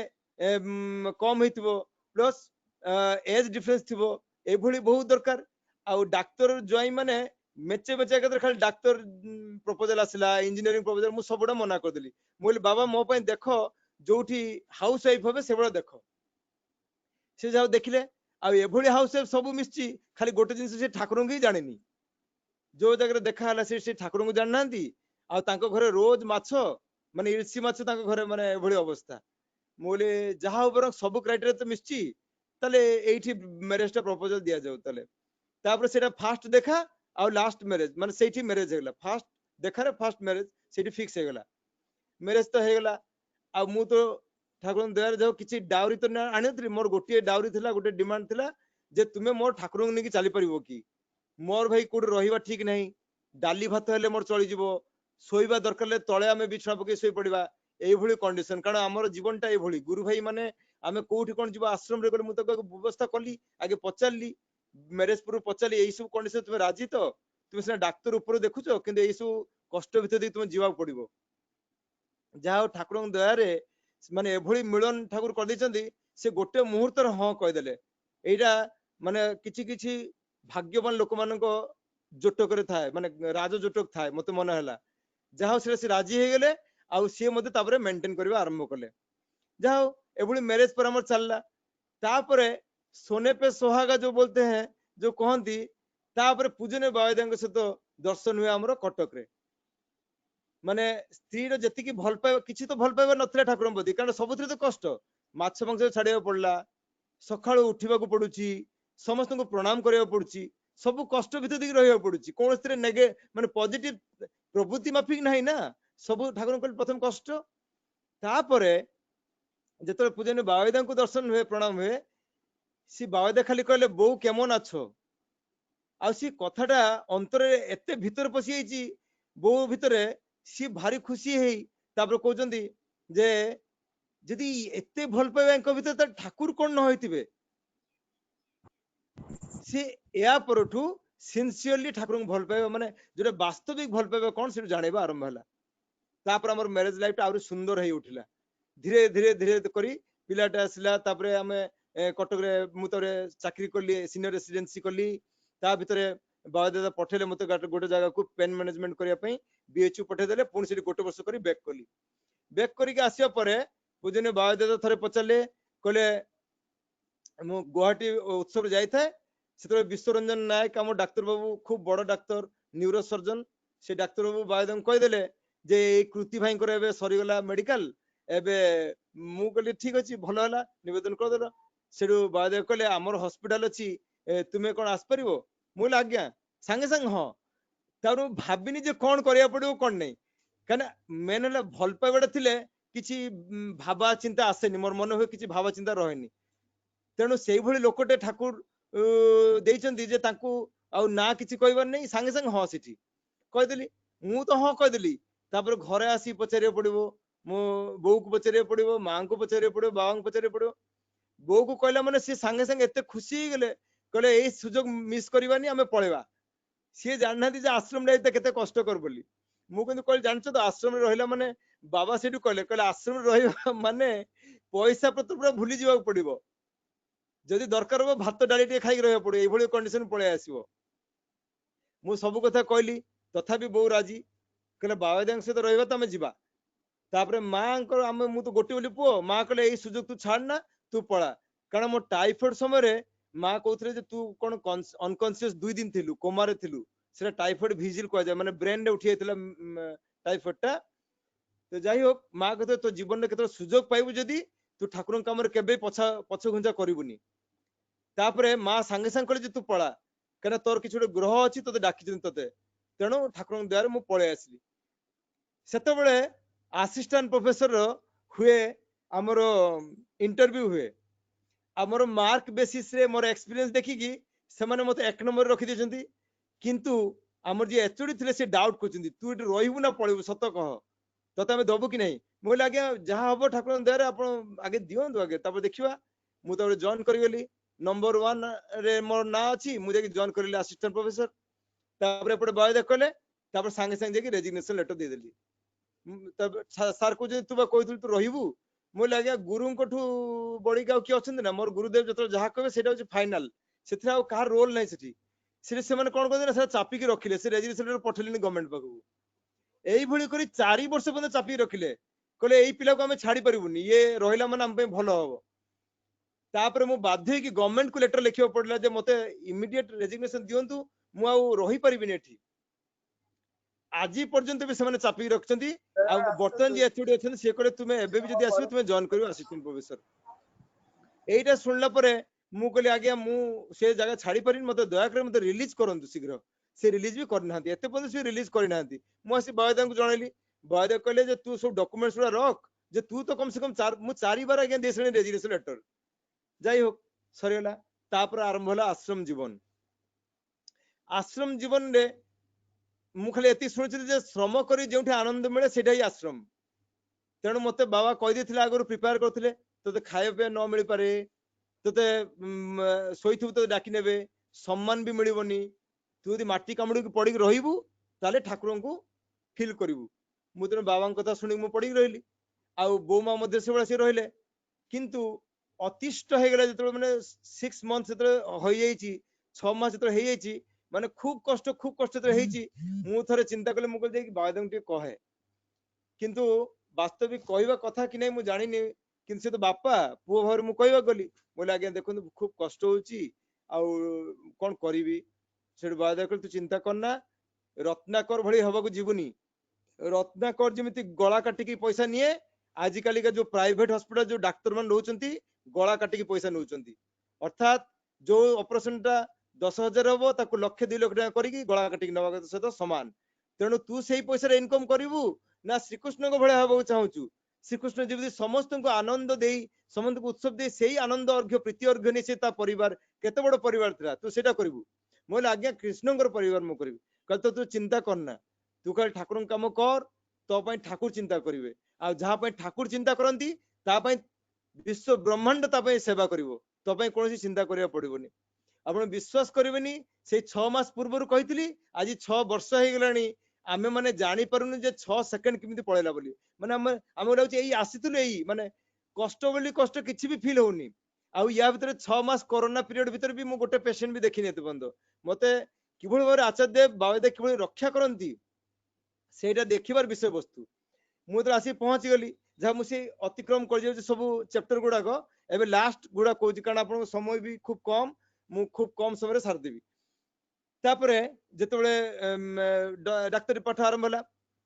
କମ ହେଇଥିବ, ପ୍ଲସ୍ ଏଜ ଡିଫରେନ୍ସ ଥିବ, ଏଭଳି ବହୁତ ଦରକାର। ଆଉ ଡାକ୍ତର ଜ୍ୱାଇଁ ମାନେ ମେଚେ ମେଚେ ଏକାଥରେ ଖାଲି ଡାକ୍ତର ପ୍ରପୋଜାଲ ଆସିଲା, ଇଞ୍ଜିନିୟରିଂ ପ୍ରପୋଜାଲ, ମୁଁ ସବୁଟା ମନା କରିଦେଲି। ମୁଁ କହିଲି ବାବା ମୋ ପାଇଁ ଦେଖ ଯୋଉଠି ହାଉସ ୱାଇଫ ହେବେ ସେଭଳିଆ ଦେଖ। ସେ ଯାହା ଦେଖିଲେ, ଆଉ ଏଭଳି ହାଉସ ୱାଇଫ ସବୁ ମିଶିଛି, ଖାଲି ଗୋଟେ ଜିନିଷ ସେ ଠାକୁରଙ୍କୁ ହିଁ ଜାଣିନି। ଯୋଉ ଜାଗାରେ ଦେଖା ହେଲା ସେ ଠାକୁରଙ୍କୁ ଜାଣିନାହାନ୍ତି, ଆଉ ତାଙ୍କ ଘରେ ରୋଜ ମାଛ, ମାନେ ଇଲିଶି ମାଛ ତାଙ୍କ ଘରେ, ମାନେ ଏଭଳି ଅବସ୍ଥା। ମୁଁ କହିଲି ଯାହା ହଉ ବରଂ ସବୁ କ୍ରାଇଟେରିଆ ତ ମିଶିଛି, ତାହେଲେ ଏଇଠି ମ୍ୟାରେଜ ଟା ପ୍ରପୋଜାଲ ଦିଆଯାଉ ତାହେଲେ। ତାପରେ ସେଇଟା ଫାଷ୍ଟ ଦେଖା ଆଉ ଲାଷ୍ଟ ମ୍ୟାରେଜ, ମାନେ ସେଇଠି ମ୍ୟାରେଜ ହେଇଗଲା। ଫାଷ୍ଟ ଦେଖାରେ ଫାଷ୍ଟ ମ୍ୟାରେଜ ସେଇଠି ଫିକ୍ସ ହେଇଗଲା। ମ୍ୟାରେଜ ତ ହେଇଗଲା। ଆଉ ମୁଁ ତ ଠାକୁରଙ୍କ ଦୟାରେ ଯାଉ କିଛି ଡାଉରି ତ ଆଣିନଥିଲି। ମୋର ଗୋଟିଏ ଡାଉରି ଥିଲା, ଗୋଟେ ଡିମାଣ୍ଡ ଥିଲା ଯେ ତୁମେ ମୋର ଠାକୁରଙ୍କୁ ନେଇକି ଚାଲିପାରିବ କି? ମୋର ଭାଇ କୋଉଠି ରହିବା ଠିକ ନାହିଁ, ଡାଲି ଭାତ ହେଲେ ମୋର ଚଳିଯିବ, ଶୋଇବା ଦରକାର ହେଲେ ତଳେ ଆମେ ବିଛଣା ପକେଇ ଶୋଇ ପଡିବା, এইଭଳି କଣ୍ଡିସନ। କାରଣ ଆମର ଜୀବନଟା এইଭଳି, ଗୁରୁ ଭାଇ ମାନେ ଆମେ କୋଉଠି କଣ ଯିବା, ଆଶ୍ରମରେ ଗଲେ ମୁଁ ତାକୁ ବ୍ୟବସ୍ଥା କଲି, ଆଗେ ପଚାରିଲି, ମ୍ୟାରେଜ ପୂର୍ବରୁ ପଚାରିଲି ଏଇ ସବୁ କଣ୍ଡିସନ ତୁମେ ରାଜି ତ? ତୁମେ ସିନା ଡାକ୍ତର ଉପରୁ ଦେଖୁଛ, କିନ୍ତୁ ଏଇ ସବୁ କଷ୍ଟ ଭିତରେ ଦେଇ ତୁମେ ଯିବାକୁ ପଡିବ। ଯାହା ହଉ ଠାକୁରଙ୍କ ଦୟାରେ ମାନେ ଏଭଳି ମିଳନ ଠାକୁର କରିଦେଇଛନ୍ତି ସେ ଗୋଟେ ମୁହୂର୍ତ୍ତରେ ହଁ କହିଦେଲେ। ଏଇଟା ମାନେ କିଛି କିଛି ଭାଗ୍ୟବାନ ଲୋକମାନଙ୍କ ଜୋଟକରେ ଥାଏ, ମାନେ ରାଜ ଜୋଟକ ଥାଏ ମତେ ମନେ ହେଲା। ଯାହା ହଉ ସେଟା ସେ ରାଜି ହେଇଗଲେ ଆଉ ସିଏ ମତେ ତାପରେ ମେଣ୍ଟେନ କରିବା ଆରମ୍ଭ କଲେ। ଯାହା ହଉ ଏଭଳି ମ୍ୟାରେଜ पर ଆମର ଚାଲିଲା। ତାପରେ सोने पे सुहागा जो बोलते हैं जो कहती, तापर पूजनीय बाबादाଙ୍କ ସହିତ ଦର୍ଶନ ହୁଏ ଆମର କଟକରେ। ମାନେ ସ୍ତ୍ରୀର ଯେତିକି ଭଲ ପାଇବା, କିଛି ତ ଭଲ ପାଇବା ନଥିଲା ଠାକୁରଙ୍କ ପ୍ରତି, କାରଣ ସବୁଥିରେ ତ କଷ୍ଟ। ମାଛ ମାଂସ ଛାଡିବାକୁ ପଡିଲା, ସକାଳୁ ଉଠିବାକୁ ପଡୁଛି, ସମସ୍ତଙ୍କୁ ପ୍ରଣାମ କରିବାକୁ ପଡୁଛି, ସବୁ କଷ୍ଟ ଭିତରେ ଦେଇକି ରହିବାକୁ ପଡୁଛି। କୌଣସିରେ ନେଗେ ମାନେ ପଜିଟିଭ ପ୍ରବୃତ୍ତି ମାଫିକ ନାହିଁ ନା, ସବୁ ଠାକୁରଙ୍କ କହିଲେ ପ୍ରଥମ କଷ୍ଟ। ତାପରେ ଯେତେବେଳେ ପୂଜନୀୟ ବାବାଦାଙ୍କୁ ଦର୍ଶନ ହୁଏ, ପ୍ରଣାମ ହୁଏ, ସି ବାବାଦା ଖାଲି କହିଲେ ବୋଉ କେମନ ଅଛ। ଆଉ ସି କଥାଟା ଅନ୍ତରରେ ଏତେ ଭିତରେ ପଶି ଯାଇଛି ବୋଉ ଭିତରେ, ସି ଭାରି ଖୁସି ହେଇ ତାପରେ କହୁଛନ୍ତି ଯେ ଯଦି ଏତେ ଭଲ ପାଇବା ୟାଙ୍କ ଭିତରେ ତ ଠାକୁର କଣ ନ ହେଇଥିବେ। ସି ଏହା ପରଠୁ ସିନସିୟରଲି ଠାକୁରଙ୍କୁ ଭଲ ପାଇବା, ମାନେ ଯୋଉଟା ବାସ୍ତବିକ ଭଲ ପାଇବା କଣ ସେଠୁ ଜାଣିବା ଆରମ୍ଭ ହେଲା। ତାପରେ ଆମର ମ୍ୟାରେଜ ଲାଇଫ ଆହୁରି ସୁନ୍ଦର ହେଇ ଉଠିଲା। ଧୀରେ ଧୀରେ ଧୀରେ କରି ପିଲାଟା ଆସିଲା। ତାପରେ ଆମେ କଟକରେ ମୁଁ ତାପରେ ଚାକିରି କଲି, ସିନିୟର ରେସିଡେନ୍ସି କଲି। ତା ଭିତରେ ବାବା ଦାଦା ପଠେଇଲେ ମତେ ଗୋଟେ ଜାଗାକୁ ପେନ୍ ମ୍ୟାନେଜମେଣ୍ଟ କରିବା ପାଇଁ, ବିଏଚୟୁ ପଠେଇଦେଲେ। ପୁଣି ସେଠି ଗୋଟେ ବର୍ଷ କରି ବ୍ୟାକ୍ କଲି। ବ୍ୟାକ୍ କରିକି ଆସିବା ପରେ ପୂଜନୀୟ ବାବା ଦାଦା ଥରେ ପଚାରିଲେ, କହିଲେ ମୁଁ ଗୁଆହାଟୀ ଉତ୍ସବରେ ଯାଇଥାଏ, ସେତେବେଳେ ବିଶ୍ୱରଞ୍ଜନ ନାୟକ ଆମ ଡାକ୍ତର ବାବୁ, ଖୁବ ବଡ ଡାକ୍ତର, ନ୍ୟୁରୋ ସର୍ଜନ, ସେ ଡାକ୍ତର ବାବୁ ବାବାଦାଙ୍କୁ କହିଦେଲେ ଯେ ଏଇ କୃତି ଭାଇଙ୍କର ଏବେ ସରିଗଲା ମେଡିକାଲ, ଏବେ ମୁଁ କହିଲି ଠିକ ଅଛି, ଭଲ ହେଲା, ନିବେଦନ କରିଦେଲ। ସେଠୁ ବାବାଦେବ କହିଲେ ଆମର ହସ୍ପିଟାଲ ଅଛି, ତୁମେ କଣ ଆସିପାରିବ? ମୁଁ କହିଲି ଆଜ୍ଞା। ସାଙ୍ଗେ ସାଙ୍ଗେ ହଁ। ତାପରେ ମୁଁ ଭାବିନି ଯେ କଣ କରିବାକୁ ପଡିବ କଣ ନାହିଁ, କାହିଁକିନା ମେନ୍ ହେଲା ଭଲ ପାଇବାଟା ଥିଲେ କିଛି ଭାବା ଚିନ୍ତା ଆସେନି, ମୋର ମନେ ହୁଏ କିଛି ଭାବା ଚିନ୍ତା ରହେନି। ତେଣୁ ସେଇଭଳି ଲୋକଟେ ଠାକୁର ଦେଇଛନ୍ତି ଯେ ତାଙ୍କୁ ଆଉ ନା କିଛି କହିବାର ନାହିଁ, ସାଙ୍ଗେ ସାଙ୍ଗେ ହଁ ସେଠି କହିଦେଲି। ମୁଁ ତ ହଁ କହିଦେଲି। ତାପରେ ଘରେ ଆସି ପଚାରିବାକୁ ପଡିବ, ମୋ ବୋଉକୁ ପଚାରିବାକୁ ପଡିବ, ମାଙ୍କୁ ପଚାରିବାକୁ ପଡିବ, ବାବାଙ୍କୁ ପଚାରିବାକୁ ପଡିବ। ବୋଉକୁ କହିଲା ମାନେ ସିଏ ସାଙ୍ଗେ ସାଙ୍ଗେ ଏତେ ଖୁସି ହେଇଗଲେ, କହିଲେ ଏଇ ସୁଯୋଗ ମିସ୍ କରିବାନି, ଆମେ ପଳେଇବା। ସିଏ ଜାଣିନାହାନ୍ତି ଯେ ଆଶ୍ରମ ଯାଇତେ କେତେ କଷ୍ଟକର ବୋଲି। ମୁଁ କିନ୍ତୁ କହିଲି ଜାଣିଛ ତ ଆଶ୍ରମରେ ରହିଲା ମାନେ, ବାବା ସେଇଠୁ କହିଲେ ଆଶ୍ରମରେ ରହିବା ମାନେ ପଇସା ପତ୍ର ପୁରା ଭୁଲି ଯିବାକୁ ପଡିବ। ଯଦି ଦରକାର ହବ ଭାତ ଡାଲି ଟିକେ ଖାଇକି ରହିବାକୁ ପଡିବ, ଏଇଭଳି କଣ୍ଡିସନ ପଳେଇ ଆସିବ। ମୁଁ ସବୁ କଥା କହିଲି, ତଥାପି ବୋଉ ରାଜି, କହିଲେ ବାବାଦାଙ୍କ ସହିତ ରହିବା ତ ଆମେ ଯିବା। ତାପରେ ମାଙ୍କର ମୁଁ ତ ଗୋଟେ ବୋଲି ପୁଅ, ମା କହିଲେ ଏଇ ସୁଯୋଗ ତୁ ଛାଡ ନା, ତୁ ପଳା। କାରଣ ମୋ ଟାଇଫଏଡ ସମୟରେ ମା କହୁଥିଲେ ଯେ ତୁ କଣ ଅନକନସିୟସ 2 ଦିନ ଥିଲୁ, କୋମାରେ ଥିଲୁ। ସେଟା ଟାଇଫଏଡ ଭିଜିଲ କୁହାଯାଏ, ମାନେ ବ୍ରେନ ରେ ଉଠି ଯାଇଥିଲା ଟାଇଫଏଡ ଟା। ତ ଯାଇ ହୋକ ମା କହିଥିଲେ ତୋ ଜୀବନରେ କେତେବେଳେ ସୁଯୋଗ ପାଇବୁ ଯଦି, ତୁ ଠାକୁରଙ୍କ କାମରେ କେବେ ପଛ ଘୁଞ୍ଚା କରିବୁନି। ତାପରେ ମା ସାଙ୍ଗେ ସାଙ୍ଗେ କହିଲେ ଯେ ତୁ ପଳା, କାହିଁକିନା ତୋର କିଛି ଗୋଟେ ଗ୍ରହ ଅଛି, ତୋତେ ଡାକିଛନ୍ତି ତୋତେ। ତେଣୁ ଠାକୁରଙ୍କ ଦୟାରେ ମୁଁ ପଳେଇ ଆସିଲି। ସେତେବେଳେ ଆସିଷ୍ଟାଣ୍ଟ ପ୍ରଫେସର ହୁଏ, ଆମର ଇଣ୍ଟରଭ୍ୟୁ ହୁଏ। ଆମର ମାର୍କ ବେସିସ ରେ ମୋର ଏକ୍ସପିରିଏନ୍ସ ଦେଖିକି ସେମାନେ ମତେ 1 ନମ୍ବର ରଖିଦେଇଛନ୍ତି। କିନ୍ତୁ ଆମର ଯିଏ ଏଚଓଡି ଥିଲେ ସେ ଡାଉଟ କରୁଛନ୍ତି, ତୁ ଏଠି ରହିବୁ ନା ପଳେଇବୁ, ସତ କହ, ତତେ ଆମେ ଦବୁ କି ନାହିଁ? ମୁଁ କହିଲି ଆଜ୍ଞା ଯାହା ହବ ଠାକୁରଙ୍କ ଦୟାରେ, ଆପଣ ଆଗେ ଦିଅନ୍ତୁ ଆଗେ, ତାପରେ ଦେଖିବା। ମୁଁ ତାପରେ ଜଏନ କରିଗଲି। ନମ୍ବର 1 ରେ ମୋର ନାଁ ଅଛି, ମୁଁ ଯାଇକି ଜଏନ କରିଲି ଆସିଷ୍ଟାଣ୍ଟ ପ୍ରଫେସର। ତାପରେ ଏପଟେ ବାବାଦା କହିଲେ, ତାପରେ ସାଙ୍ଗେ ସାଙ୍ଗେ ଯାଇକି ରେଜିଗ୍ନେସନ ଲେଟର ଦେଇଦେଲି। ସାର୍ କହୁଛନ୍ତି ତୁ ବା କହିଥିଲୁ ତୁ ରହିବୁ। ମୁଁ କହିଲି ଆଜ୍ଞା ଗୁରୁଙ୍କଠୁ ବଳିକି ଆଉ କିଏ ଅଛନ୍ତି ନା, ମୋର ଗୁରୁଦେବ ଯେତେବେଳେ ଯାହା କହିବେ ସେଇଟା ହଉଛି ଫାଇନାଲ, ସେଥିରେ ଆଉ କାହାର ରୋଲ ନାହିଁ ସେଠି। ସେମାନେ କଣ କହିଲେ ନା ସେଟା ଚାପିକି ରଖିଲେ, ସେ ରେଜିଗ୍ନେସନ ପଠେଇଲେନି ଗଭର୍ଣ୍ଣମେଣ୍ଟ ପାଖକୁ। ଏଇଭଳି କରି 4 ବର୍ଷ ପର୍ଯ୍ୟନ୍ତ ଚାପିକି ରଖିଲେ, କହିଲେ ଏଇ ପିଲାକୁ ଆମେ ଛାଡି ପାରିବୁନି, ଇଏ ରହିଲା ମାନେ ଆମ ପାଇଁ ଭଲ ହବ। ତାପରେ ମୁଁ ବାଧ୍ୟ ହେଇକି ଗଭର୍ଣ୍ଣମେଣ୍ଟକୁ ଲେଟର ଲେଖିବାକୁ ପଡିଲା ଯେ ମତେ ଇମିଡିଏଟ ରେଜିଗ୍ନେସନ ଦିଅନ୍ତୁ, ମୁଁ ଆଉ ରହିପାରିବିନି ଏଠି। ଆଜି ପର୍ଯ୍ୟନ୍ତ ବି ସେମାନେ ଚାପିକି ରଖିଛନ୍ତି। ଆଉ ବର୍ତ୍ତମାନ ଯିଏ ଏଚଓଡି ଅଛନ୍ତି ସିଏ କହିଲେ ତୁମେ ଏବେ ବି ଯଦି ଆସିବ ତୁମେ ଜଏନ କରିବ ଆସିଷ୍ଟାଣ୍ଟ ପ୍ରଫେସର। এইটা শুনলা পরে ମୁଁ କହିଲି ଆଜ୍ଞା ମୁଁ ସେ ଜାଗା ଛାଡି ପାରିନି, ମତେ ଦୟାକରି ମତେ ରିଲିଜ କରନ୍ତୁ ଶୀଘ୍ର। ସେ ରିଲିଜ ବି କରିନାହାନ୍ତି, ଏତେ ପର୍ଯ୍ୟନ୍ତ ସେ ରିଲିଜ କରିନାହାନ୍ତି। ମୁଁ ଆସି ବାବାଦାଙ୍କୁ ଜଣେଇଲି, ବାବାଦା କହିଲେ ଯେ ତୁ ସବୁ ଡକୁମେଣ୍ଟସ ଗୁଡା ରଖ, ଯେ ତୁ ତ କମ ସେ କମ ମୁଁ 4 ବାର ଆଜ୍ଞା ଦେଇସାରିଣି ରେଜିଗ୍ନେସନ ଲେଟର। ଯାଇ ହୋକ ସରିଗଲା। ତାପରେ ଆରମ୍ଭ ହେଲା ଆଶ୍ରମ ଜୀବନ। ଆଶ୍ରମ ଜୀବନରେ ମୁଁ ଖାଲି ଏତିକି ଶୁଣିଥିଲି ଯେ ଶ୍ରମ କରି ଯେଉଁଠି ଆନନ୍ଦ ମିଳେ ସେଇଟା ହିଁ ଆଶ୍ରମ। ତେଣୁ ମତେ ବାବା କହିଦେଇଥିଲେ, ଆଗରୁ ପ୍ରିପେୟାର କରୁଥିଲେ, ତୋତେ ଖାଇବା ପିଇବା ନ ମିଳିପାରେ, ତୋତେ ଶୋଇଥିବୁ ତୋତେ ଡାକି ନେବେ, ସମ୍ମାନ ବି ମିଳିବନି, ତୁ ଯଦି ମାଟି କାମୁଡ଼ିକି ପଡିକି ରହିବୁ ତାହେଲେ ଠାକୁରଙ୍କୁ ଫିଲ୍ କରିବୁ। ମୁଁ ତେଣୁ ବାବାଙ୍କ କଥା ଶୁଣିକି ମୁଁ ପଡିକି ରହିଲି। ଆଉ ବୋଉ ମା ମଧ୍ୟ ସେଭଳିଆ ସେ ରହିଲେ। କିନ୍ତୁ ଅତିଷ୍ଠ ହେଇଗଲା ଯେତେବେଳେ ମାନେ 6 months ଯେତେବେଳେ ହେଇଯାଇଛି, 6 ମାସ ଯେତେବେଳେ ହେଇଯାଇଛି, ମାନେ ଖୁବ କଷ୍ଟ ଯେତେବେଳେ ହେଇଛି, ମୁଁ ଥରେ ଚିନ୍ତା କଲି, ମୁଁ କହିଲି ଯାଇକି ବାବାଙ୍କୁ ଟିକେ କହେ। କିନ୍ତୁ ବାସ୍ତବିକ କହିବା କଥା କି ନାହିଁ ମୁଁ ଜାଣିନି, କିନ୍ତୁ ସେ ତ ବାପା ପୁଅ ଭାବରେ ମୁଁ କହିବାକୁ ଗଲି। ବୋଲେ ଆଜ୍ଞା ଦେଖନ୍ତୁ ଖୁବ କଷ୍ଟ ହଉଛି, ଆଉ କଣ କରିବି। ସେଠୁ ବାବା କହିଲେ ତୁ ଚିନ୍ତା କରନା, ରତ୍ନାକର ଭଳି ହବାକୁ ଯିବୁନି। ରତ୍ନାକର ଯେମିତି ଗଳା କାଟିକି ପଇସା ନିଏ, ଆଜିକାଲିକା ଯୋଉ ପ୍ରାଇଭେଟ ହସ୍ପିଟାଲ ଯୋଉ ଡାକ୍ତର ମାନେ ନଉଛନ୍ତି, ଗଳା କାଟିକି ପଇସା ନଉଛନ୍ତି। ଅର୍ଥାତ୍ ଯୋଉ ଅପରେସନ ଟା 10,000 ହବ, ତାକୁ 1,00,000-2,00,000 ଟଙ୍କା କରିକି ଗଳା କାଟିକି ନେବା ସହିତ ସମାନ। ତେଣୁ ତୁ ସେଇ ପଇସାରେ ଇନକମ କରିବୁ ନା ଶ୍ରୀକୃଷ୍ଣଙ୍କ ଭଳିଆ ହବାକୁ ଚାହୁଁଛୁ? ଶ୍ରୀକୃଷ୍ଣ ଯେମିତି ସମସ୍ତଙ୍କୁ ଆନନ୍ଦ ଦେଇ, ସମସ୍ତଙ୍କୁ ଉତ୍ସବ ଦେଇ, ସେଇ ଆନନ୍ଦ ଅର୍ଘ୍ୟ ପ୍ରୀତି ଅର୍ଘ୍ୟ ନେଇ ସେ ତା ପରିବାର, କେତେ ବଡ ପରିବାର ଥିଲା, ତୁ ସେଇଟା କରିବୁ? ମୁଁ କହିଲି ଆଜ୍ଞା କୃଷ୍ଣଙ୍କର ପରିବାର ମୁଁ କରିବି। କହିଲେ ତ ତୁ ଚିନ୍ତା କରନା, ତୁ ଖାଲି ଠାକୁରଙ୍କ କାମ କର, ତୋ ପାଇଁ ଠାକୁର ଚିନ୍ତା କରିବେ। ଆଉ ଯାହା ପାଇଁ ଠାକୁର ଚିନ୍ତା କରନ୍ତି, ତା ପାଇଁ ବିଶ୍ଵ ବ୍ରହ୍ମାଣ୍ଡ ତା ପାଇଁ ସେବା କରିବ, ତୋ ପାଇଁ କୌଣସି ଚିନ୍ତା କରିବାକୁ ପଡିବନି। ଆପଣ ବିଶ୍ୱାସ କରିବେନି, ସେଇ 6 ମାସ ପୂର୍ବରୁ କହିଥିଲି, ଆଜି 6 ବର୍ଷ ହେଇଗଲାଣି, ଆମେ ମାନେ ଜାଣିପାରୁନୁ ଯେ 6 ସେକେଣ୍ଡ କେମିତି ପଳେଇଲା ବୋଲି। ମାନେ ଆମେ ଲାଗୁଛି ଏଇ ଆସିଥିଲୁ, ଏଇ ମାନେ କଷ୍ଟ ବୋଲି କଷ୍ଟ କିଛି ବି ଫିଲ୍ ହଉନି। ଆଉ ୟା ଭିତରେ 6 ମାସ କରୋନା ପିରିୟଡ ଭିତରେ ବି ମୁଁ ଗୋଟେ ପେସେଣ୍ଟ ବି ଦେଖିନି ଏତେ ପର୍ଯ୍ୟନ୍ତ। ମତେ କିଭଳି ଭାବରେ ଆଚାର୍ଯ୍ୟ ବାବାଦେବ କିଭଳି ରକ୍ଷା କରନ୍ତି, ସେଇଟା ଦେଖିବାର ବିଷୟବସ୍ତୁ। ମୁଁ ଯେତେବେଳେ ଆସିକି ପହଞ୍ଚିଗଲି, ଯାହା ମୁଁ ସେ ଅତିକ୍ରମ କରିଯାଉଛି ସବୁ ଚାପ୍ଟର ଗୁଡାକ, ଏବେ ଲାଷ୍ଟ ଗୁଡା କହୁଛି, କାରଣ ଆପଣଙ୍କ ସମୟ ବି ଖୁବ କମ, ମୁଁ ଖୁବ କମ ସମୟରେ ସାରିଦେବି। ତାପରେ ଯେତେବେଳେ ଡାକ୍ତରୀ ପାଠ ଆରମ୍ଭ ହେଲା,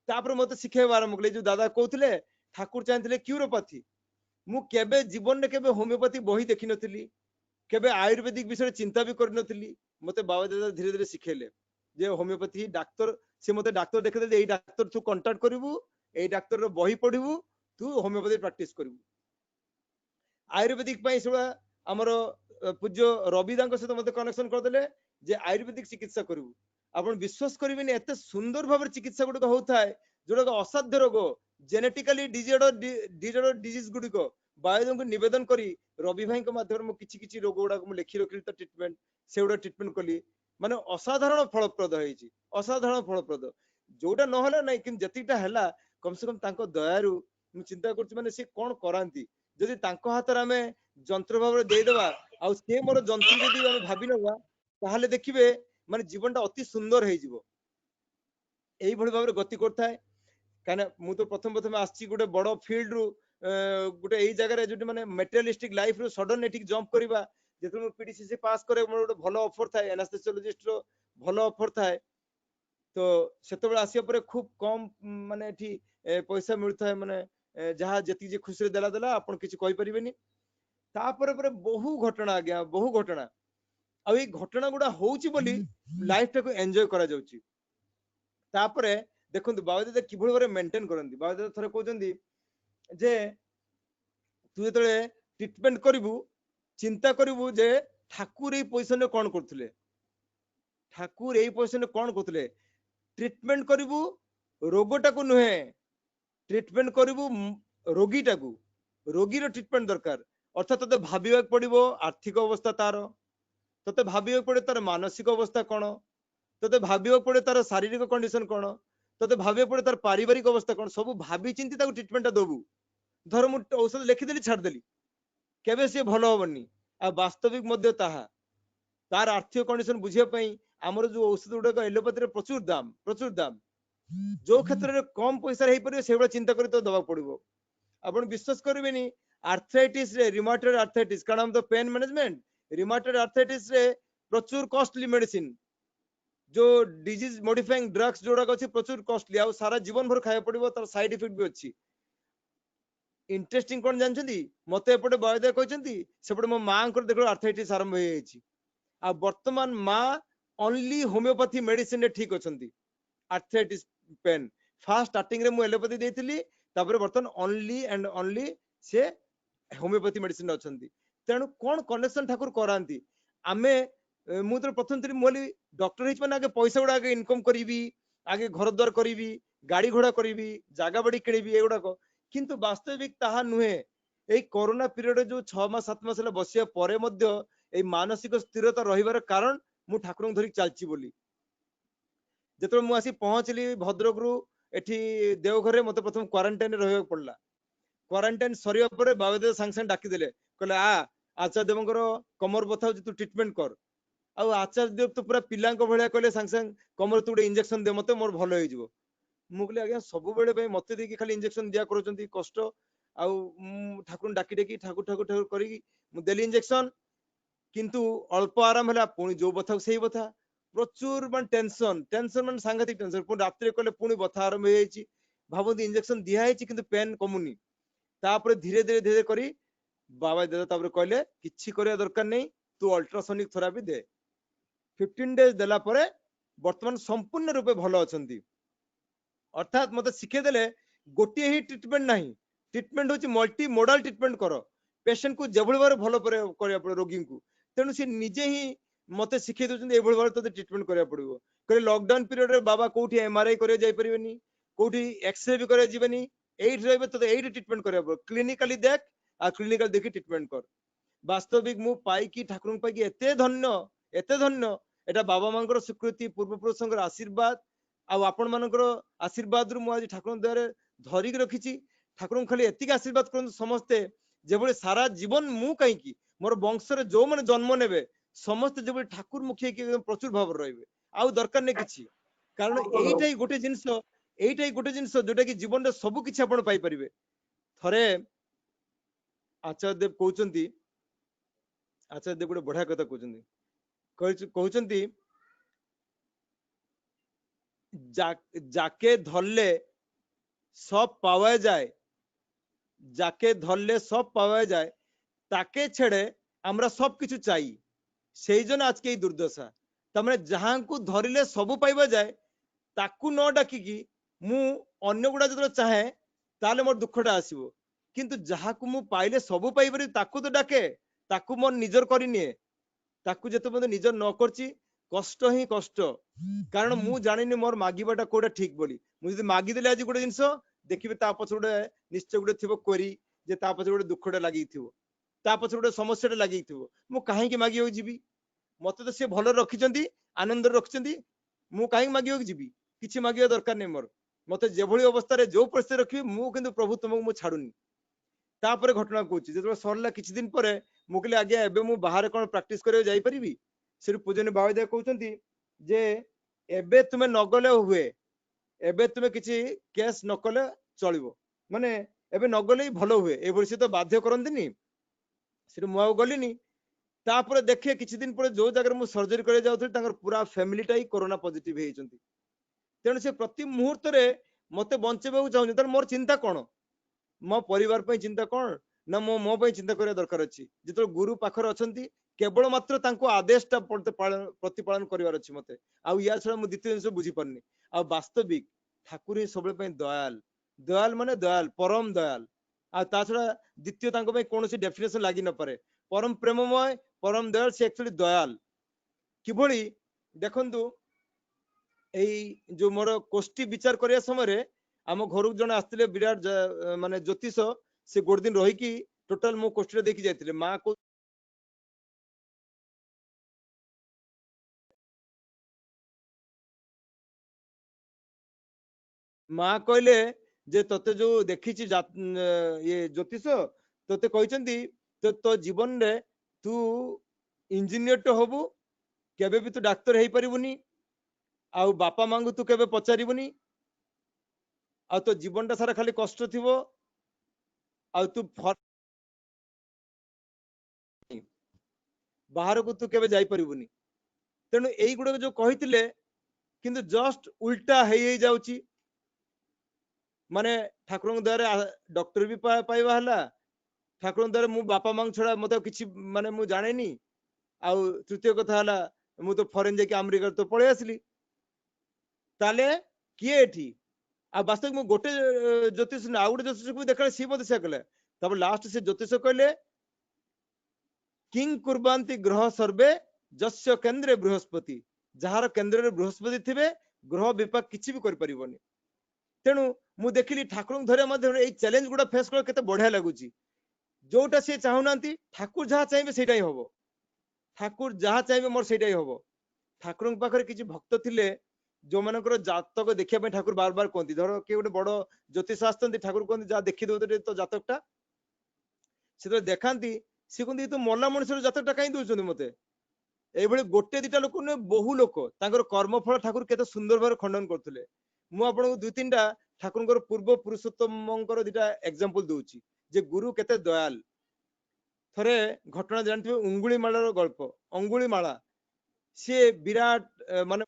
ତାପରେ ମତେ ଶିଖେଇବା ଆରମ୍ଭ କଲେ। ଯୋଉ ଦାଦା କହୁଥିଲେ ଠାକୁର ଚାହିଁଥିଲେ କ୍ୟୁରୋପାଥି, ମୁଁ କେବେ ଜୀବନରେ କେବେ ହୋମିଓପାଥି ବହି ଦେଖିନଥିଲି, କେବେ ଆୟୁର୍ବେଦିକ ବିଷୟରେ ଚିନ୍ତା ବି କରିନଥିଲି। ମତେ ବାବା ଦାଦା ଧୀରେ ଧୀରେ ଶିଖେଇଲେ ଯେ ହୋମିଓପାଥି ଡାକ୍ତର, ସେ ମତେ ଡାକ୍ତର ଦେଖେଇଲେ, ଏଇ ଡାକ୍ତର ତୁ କଣ୍ଟାକ୍ଟ କରିବୁ, ଏଇ ଡାକ୍ତରର ବହି ପଢିବୁ, ତୁ ହୋମିଓପାଥି ପ୍ରାକ୍ଟିସ କରିବୁ। ଆୟୁର୍ବେଦିକ ପାଇଁ ସେଗୁଡା ଆମର ପୂଜ୍ୟ ରବିଦାଙ୍କ ସହିତ ମତେ କନେକ୍ସନ କରିଦେଲେ ଯେ ଆୟୁର୍ବେଦିକ ଚିକିତ୍ସା କରିବୁ। ଆପଣ ବିଶ୍ୱାସ କରିବେନି, ଏତେ ସୁନ୍ଦର ଭାବରେ ଚିକିତ୍ସା ଗୁଡିକ ହଉଥାଏ, ଯୋଉଟାକ ଅସାଧ୍ୟ ରୋଗ, ଜେନେଟିକାଲି ଡିଜିଜ ଗୁଡିକ ବାୟୁଙ୍କୁ ନିବେଦନ କରି ରବି ଭାଇଙ୍କ ମାଧ୍ୟମରେ ମୁଁ କିଛି କିଛି ରୋଗ ଗୁଡାକ ମୁଁ ଲେଖି ରଖିଲି, ତ ଟ୍ରିଟମେଣ୍ଟ ସେଗୁଡା ଟ୍ରିଟମେଣ୍ଟ କଲି। ମାନେ ଅସାଧାରଣ ଫଳପ୍ରଦ ହେଇଛି, ଅସାଧାରଣ ଫଳପ୍ରଦ। ଯୋଉଟା ନହେଲା ନାଇଁ, କିନ୍ତୁ ଯେତିକିଟା ହେଲା, କମ ସେ କମ ତାଙ୍କ ଦୟାରୁ ମୁଁ ଚିନ୍ତା କରୁଛି, ମାନେ ସେ କଣ କରାନ୍ତି, ଯଦି ତାଙ୍କ ହାତରେ ଆମେ ଯନ୍ତ୍ର ଭାବରେ ଦେଇଦବା, ଆଉ ସେ ମୋର ଯନ୍ତ୍ରୀ ଯଦି ଆମେ ଭାବି ନବା, ତାହେଲେ ଦେଖିବେ ମାନେ ଜୀବନଟା ଅତି ସୁନ୍ଦର ହେଇଯିବ। ଏଇଭଳି ଭାବରେ ଗତି କରିଥାଏ। କାହିଁକିନା ମୁଁ ତ ପ୍ରଥମେ ଆସିଛି ଗୋଟେ ବଡ ଫିଲ୍ଡ ରୁ, ଗୋଟେ ଏଇ ଜାଗାରେ ଯୋଉଠି ମାନେ ମେଟେରିଆଲିଷ୍ଟିକ ଲାଇଫ ରୁ ସଡନ ଏଠିକି ଜମ୍ପ କରିବା। ଯେତେବେଳେ ମୁଁ ପିଡିସିସି ପାସ୍ କରେ, ମୋର ଗୋଟେ ଭଲ ଅଫର ଥାଏ, ଆନାସ୍ଥେସିଓଲୋଜିଷ୍ଟ ର ଭଲ ଅଫର ଥାଏ। ତ ସେତେବେଳେ ଆସିବା ପରେ ଖୁବ କମ ମାନେ ଏଠି ପଇସା ମିଳୁଥାଏ, ମାନେ ଯାହା ଯେତିକି ଖୁସିରେ ଦେଲା, ଆପଣ କିଛି କହିପାରିବେନି। ତାପରେ ପରେ ବହୁ ଘଟଣା ଆଜ୍ଞା, ବହୁ ଘଟଣା। ଆଉ ଏଇ ଘଟଣା ଗୁଡା ହଉଛି ବୋଲି ଲାଇଫ ଟାକୁ ଏନ୍ଜୟ କରାଯାଉଛି। ତାପରେ ଦେଖନ୍ତୁ ବାବା ଦାଦା କିଭଳି ଭାବରେ ମେଣ୍ଟେନ କରନ୍ତି। ବାବା ଦାଦା ଥରେ କହୁଛନ୍ତି ଯେ ତୁ ଯେତେବେଳେ ଟ୍ରିଟମେଣ୍ଟ କରିବୁ, ଚିନ୍ତା କରିବୁ ଯେ ଠାକୁର ଏଇ ପୋଜିସନରେ କଣ କରୁଥିଲେ, ଠାକୁର ଏଇ ପୋଜିସନରେ କଣ କରୁଥିଲେ। ଟ୍ରିଟମେଣ୍ଟ କରିବୁ ରୋଗଟାକୁ ନୁହେଁ, ଟ୍ରିଟମେଣ୍ଟ କରିବୁ ରୋଗୀଟାକୁ, ରୋଗୀର ଟ୍ରିଟମେଣ୍ଟ ଦରକାର। ଅର୍ଥାତ ତତେ ଭାବିବାକୁ ପଡିବ ଆର୍ଥିକ ଅବସ୍ଥା ତାର, ତତେ ଭାବିବାକୁ ପଡିବ ତାର ମାନସିକ ଅବସ୍ଥା କଣ, ତତେ ଭାବିବାକୁ ପଡିବ ତାର ଶାରୀରିକ କଣ୍ଡିସନ କଣ, ତତେ ଭାବିବାକୁ ପଡିବ ତାର ପାରିବାରିକ ଅବସ୍ଥା କଣ। ସବୁ ଭାବି ଚିନ୍ତି ତାକୁ ଟ୍ରିଟମେଣ୍ଟଟା ଦବୁ। ଧର ମୁଁ ଔଷଧ ଲେଖିଦେଲି, ଛାଡିଦେଲି, କେବେ ସିଏ ଭଲ ହବନି। ଆଉ ବାସ୍ତବିକ ମଧ୍ୟ ତାହା, ତାର ଆର୍ଥିକ କଣ୍ଡିସନ ବୁଝିବା ପାଇଁ ଆମର ଯୋଉ ଔଷଧ ଗୁଡାକ ଏଲୋପାଥିରେ ପ୍ରଚୁର ଦାମ, ଯୋଉ କ୍ଷେତ୍ରରେ କମ ପଇସାରେ ହେଇପାରିବ ସେଇଭଳିଆ ଚିନ୍ତା କରି ତ ଦବାକୁ ପଡିବ। ଆପଣ ବିଶ୍ୱାସ କରିବେନି, ଆର୍ଥ୍ରାଇଟିସ ରେ, ରିମାଟଏଡ ଆର୍ଥ୍ରାଇଟିସ, କାରଣ ଆମ ତ ପେନ୍ ମ୍ୟାନେଜମେଣ୍ଟ, ରିମାଟଏଡ ଆର୍ଥ୍ରାଇଟିସ ରେ ପ୍ରଚୁର କଷ୍ଟଲି ମେଡିସିନ, ଯୋଉ ଡିଜିଜ ମଡିଫାଇଂ ଡ୍ରଗ୍ସ ଯୋଉଗୁଡାକ ଅଛି ପ୍ରଚୁର କଷ୍ଟଲି, ଆଉ ସାରା ଜୀବନ ଭର ଖାଇବାକୁ ପଡିବ, ତାର ସାଇଡ ଇଫେକ୍ଟ ବି ଅଛି। ଇଣ୍ଟରେଷ୍ଟିଂ କଣ ଜାଣିଛନ୍ତି, ମତେ ଏପଟେ ବୈଦ୍ୟ କହିଛନ୍ତି, ସେପଟେ ମୋ ମାଙ୍କର ଦେଖିବ ଆର୍ଥ୍ରାଇଟିସ ଆରମ୍ଭ ହେଇଯାଇଛି। ଆଉ ବର୍ତ୍ତମାନ ମା ଓନ୍ଲି ହୋମିଓପାଥି ମେଡିସିନ ରେ ଠିକ ଅଛନ୍ତି ଆର୍ଥ୍ରାଇଟିସ ପେନ୍। ଫାଷ୍ଟ ଷ୍ଟାର୍ଟିଂ ରେ ମୁଁ ଏଲୋପାଥି ଦେଇଥିଲି, ତାପରେ ବର୍ତ୍ତମାନ ଓନ୍ଲି ଆଣ୍ଡ ଓନ୍ଲି ସେ ହୋମିଓପାଥି ମେଡିସିନ ଅଛନ୍ତି। ତେଣୁ କଣ କନେକ୍ସନ ଠାକୁର କରାନ୍ତି। ଆମେ ମୁଁ ତ ପ୍ରଥମ ଥିଲି, ମୁଁ ଡକ୍ଟର ହେଇଛି ମାନେ ଆଗେ ପଇସା ଗୁଡା ଆଗେ ଇନକମ କରିବି, ଆଗେ ଘର ଦ୍ୱାର କରିବି, ଗାଡି ଘୋଡା କରିବି, ଜାଗା ବାଡି କିଣିବି, ଏଗୁଡାକ। କିନ୍ତୁ ବାସ୍ତବିକ ତାହା ନୁହେଁ। ଏଇ କରୋନା ପିରିୟଡରେ ଯୋଉ 6 ମାସ 7 ମାସ ହେଲା ବସିବା ପରେ ମଧ୍ୟ ଏଇ ମାନସିକ ସ୍ଥିରତା ରହିବାର କାରଣ ମୁଁ ଠାକୁରଙ୍କୁ ଧରି ଚାଲିଛି ବୋଲି। ଯେତେବେଳେ ମୁଁ ଆସି ପହଞ୍ଚିଲି ଭଦ୍ରକରୁ एठी देवघर रे मते प्रथम क्वारंटाइन रहइक पड़ला। क्वारंटाइन सरिया परे बाबादेव संग संग डाकी देले कहले आ आचार्य देवଙ୍କର कमर बथा होची तू ट्रीटमेंट कर। आ आचार्य देव तो पूरा पिलांको भलिया कहले संग संग कमर तू गोटे इंजेक्शन दे मते मोर भलो होई जिवो। मु कहले आज्ञा सब बेले पे मते देकी खाली इंजेक्शन दिया करूचंती कष्ट आउ ठाकुर डाकी डाकी ठाकुर ठाकुर ठाकुर करी मु देली इंजेक्शन किंतु अल्प आराम होला पुणी जो बथा सेही बथा प्रचुर मान टेंशन टेंशन मान सांघातिक टेंशन पुणी रात्रि कहले पुणी बथा आरंभ हो जाइछि भाबंती इंजेक्शन दिया है किंतु पेन कमुनी तापर धीरे धीरे धीरे करी बाबा दादा तापर कहले किछि करिया दरकार नहीं तू अल्ट्रासोनिक थेरापी दे 15 डेज देला परे वर्तमान संपूर्ण रूपे भलो अछंती। अर्थात मते शिखे देले गोटे ही ट्रीटमेंट नहीं ट्रीटमेंट होची मल्टी मोडल ट्रीटमेंट करो पेशेंट को जेभଳି भाବରେ ଭଲ କରିବା ପଡିବ ରୋଗୀଙ୍କୁ ତେଣୁ ସେ ନିଜେ ହିଁ ମତେ ଶିଖେଇ ଦଉଛନ୍ତି ଏଭଳି ଭାବରେ ତତେ ଟ୍ରିଟमेंट କରିବାକୁ ପଡିବ କହିଲେ ଲକଡାଉन ପିରିୟड ରେ ବାବା କୋଉଠି एमआरआई କରିବା ଯାଇ परिबेनी कोठी एक्सरे भी କରିବା ଯିବେनी एइट रहबे तते एइट ट्रीटमेंट କରିବା पड़ो क्लिनिकली देख आ क्लिनिकल देखि ट्रीटमेंट कर। वास्तविक मु पाई की ठाकुर पाई की एते धन्य एटा बाबा मांकर स्वीकृति पूर्व पुरुषंकर आशीर्वाद आ आपण मानकर आशीर्वाद रु मु आज ठाकुर द्वारे धरिक रखिछि ठाकुर खाली एतिक आशीर्वाद करन समस्ते जेभଳି सारा जीवन मु कहीं की मोर वंश रे जो माने जन्म नेबे समस्त जेभଳି ठाकुर मुखी की प्रचुर भाव रहइबे आउ दरकार नै किछि कारण एइटाई गोटे जिंस जोटा कि जीवन रे सब किछि आपण पाई परिबे। थरे आचार्य देव कहउचंती आचार्य देव गोटे बढ़िया कथा कहउचंती जाके धरले सब पावा जाए जाके धरले सब पावा जाए ताके छेड़े हमरा सब किछु चाहिए सेई जन आज के दुर्दशा तमने जहां को धरिले सब पाइबा जाए ताकू न डाकी की मु अन्य गुडा जदर चाहे ताले मोर दुखटा आसीबो किंतु जहां को मु पाइले सब पाइ परि ताकू तो डाके ताकू मोर निजर करिनिए ताकू जते बंद निजर न करची कष्ट ही कष्ट कारण मु जानिनी मोर मागिबाटा कोडा ठीक बोली मु जदि मागी देले आज गोटे जिंस देखिबे ता पछ गोटे निश्चय गोटे थिबो कोरी जे ता पछ गोटे दुखटा लागि थिबो ता पछ गोटे समस्याटा लागि थिबो मु काहे की मागी हो जिबी मते तो से भलो रखिचंती आनंद रखिचंती मु काहे मागी हो जिबी किछि मागिया दरकार नै मोर मते जेभଳି अवस्था रे जो परिस्थिति रखिबे मु किंतु प्रभु तुमको मु छाडुनी तापर घटना कहूची जेतो सरला किछि दिन परे मु कहले आज्ञा एबे मु बाहर कोन प्रैक्टिस करे जाई परिबी से पूजन बाबा दे कहउचंती जे एबे तुमे नगले हुए एबे तुमे किछि केस नकले चलिबो माने एबे नगले ही भलो हुए ए से तो बाध्य करंतिनी से मु आउ गलिनी तापर देखे किछि दिन परे जो जगह मु सर्जरी करे जाउथि तांगर पूरा फैमिली टाई कोरोना पॉजिटिव हेइचंती तेणु से प्रति मुहूर्त रे मते बंचेबा चाहूनी तर मोर चिंता कोन मो परिवार पे चिंता कोन ना मो पे चिंता करिया दरकार अछि जेतो गुरु पाखर अछंती केवल मात्र तांको आदेशटा प्रतिपालन करिवार अछि मते आ या छडा मु द्वितीय जिंस बुझी परनी आ वास्तविक ठाकुर ही सबले पे दयाल दयाल माने दयाल परम दयाल आ ता छडा द्वितीय तांको पे कोनोसी डेफिनेशन लागि न पारे परम प्रेममय परम दयाल से एक्चुअली दयाल किभଳି देखंतु एई जो मोर कोष्ठी विचार करिया समय रे आम घर जन आसते विराट माने ज्योतिष से गोटे दिन रही टोटाल मो कोष्ठी देखी जाते माँ को माँ कहले जे तते जो देखी ये ज्योतिष तते कहते तो जीवन रे तू इंजीनियर तो हबु केबे भी तू डाक्तर हेई परिबुनी आउ बापा मांगू तू केबे पचारिबुनी आ तो जीवन टा सारा खाली कष्ट थिबो आ तू बाहर को तू केबे जाई परिबुनी तेनु एई गुडे जो कहितिले किंतु जस्ट उल्टा हेई जाउची माने ठाकुर द्वारा डॉक्टर भी पाइबा हला ठाकुर द्वारा मु बापा मांग छड़ा मते किछि माने मु जानेनी आ तृतीय कथा हला मु तो फॉरेन जे के अमेरिका तो पळे आसली ताले किए एठी आ वास्तविक मु गोटे ज्योतिष ना गोटे ज्योतिष को देखले सी मते से कहले तब लास्ट से ज्योतिष कहले किंग कुर्बांती ग्रह सर्वे जस्य केंद्रे बृहस्पति जहार केंद्र रे बृहस्पति थिबे ग्रह विपाक किछि भी कर परिबोनी तेनु मु देखिली ठाकुर धरे मध्ये ए चैलेंज गुडा फेस कर केते बढ़िया लागुची जोटा से चाहुनांती ठाकुर जहा चाहेबे सेटा ही होबो ठाकुर जहा चाहेबे मोर सेटा ही होबो ठाकुर पाखरे किछि भक्त थिले जो मानकर जातक देखिया ठाकुर बार बार कहती धर किए गोटे बड़ ज्योतिष आसती ठाकुर कहते जहाँ देखी दो तो जातकटा से देखाती सी कहते तो मला मनुष्य जातकटा कहीं दौरान मत এইভাবে गोटे दिटा लोक नुहे बहु लोक कर्मफल ठाकुर केते सुंदर भाव खंडन करते मु आपको दुई तीन टा ठाकुर पूर्व पुरुषोत्तम दिटा एग्जांपल दूची जे गुरु केते दयाल थरे घटना जानते अंगुलीमालार गल्प अंगुलीमाला सी विराट माने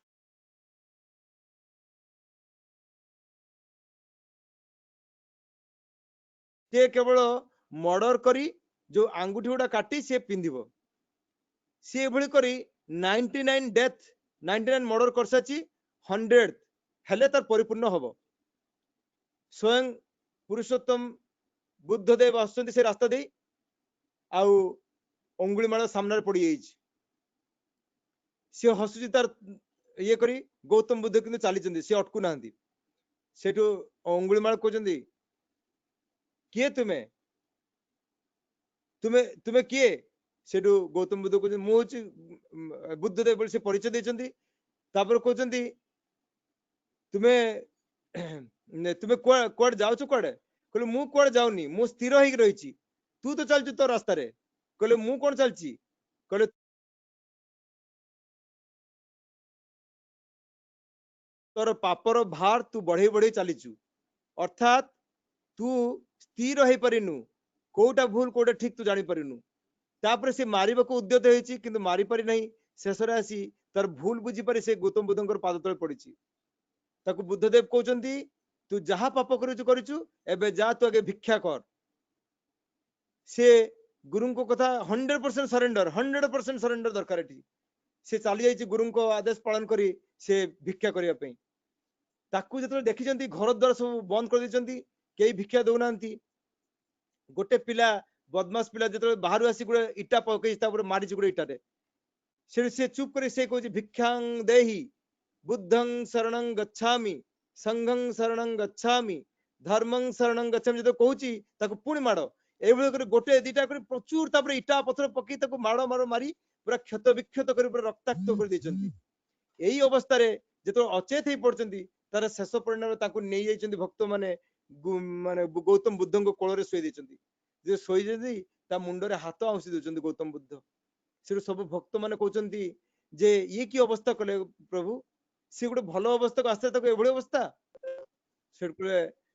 सी केवल मर्डर करी जो आंगुठी गुड़ा काटी सी पिंधिब सी भली करी 99 डेथ 99 मर्डर कर साची 100 हेले तार परिपूर्ण हब स्वयं पुरुषोत्तम बुद्धदेव आसुचंती से रास्ता दे आउ अंगुलीमाला सामने पड़ी जाइछि सी हसुची तार ये करी गौतम बुद्ध किंतु चली सी अटकू ना सेठू अंगुलीमाला कहते किए तुम्हें तुम्हें तुम्हें किए सेठू गौतम बुद्ध कहते मुझे बुद्धदेव बोली से परिचय देचंती तापर कहते तुम्हें तुम्हें कुआड़े जाओ कुआड़े कहले मु कुआड़े जाऊनी मु स्थिर होइक रहिछि तू तो चलछु तो रास्ता रे कहले मु कोन चलछि कहले तोर पापर भार तू बढ़े बढ़े चलीचु अर्थात तू स्थिर हो पारिनु कोटा भूल कोटा ठीक तू जानी पारिनु तापर से मारिबा को उद्यत होइछि किंतु मारी पारि नहीं शेषरे आसी तार भूल बुझी पारि से गौतम बुद्धंकर पाद तले पड़िछि ताकू बुद्धदेव कहउचंती तू जहा पाप करिछु एबे जा तू आगे भिक्षा कर से गुरु को कथा 100% सरेंडर दरकार एठी से चली जाइछि गुरु को आदेश पालन करी से भिक्षा करिया पई ताकू जतले देखिचंती घर द्वार सब बंद कर दिचंती केही भिक्षा दउनांती गोटे पिला बदमाश पिला जतले बाहर आसी गुडे इटा पकई ता मारी गुडे इटारे से चुप करे से कहछि भिक्षां देहि बुद्धं शरणं गच्छामि संघं शरणं गच्छामि धर्मं शरणं गच्छामि जतो कहउछि ताकू पुणी माडो एभଳି करे गोटे दिटा करे प्रचुर तापर इटा पत्थर पकई ताकू माडो मारो मारी पूरा क्षत विक्षत कर पूरा रक्ताक्त कर देचंती एही अवस्था रे जतो अचेत ही पड़चंती तार शेष परिणाम ताकू नै जाइचंती भक्त माने माने गौतम बुद्धं को कोळ रे सोई देचंती जे सोई जदी ता मुंडो रे हाथ आउसी देचंती गौतम बुद्ध से सब भक्त माने कहउचंती जे ये की अवस्था कले प्रभु से गोटे भल अवस्था को आस्ते तक एभଳି अवस्था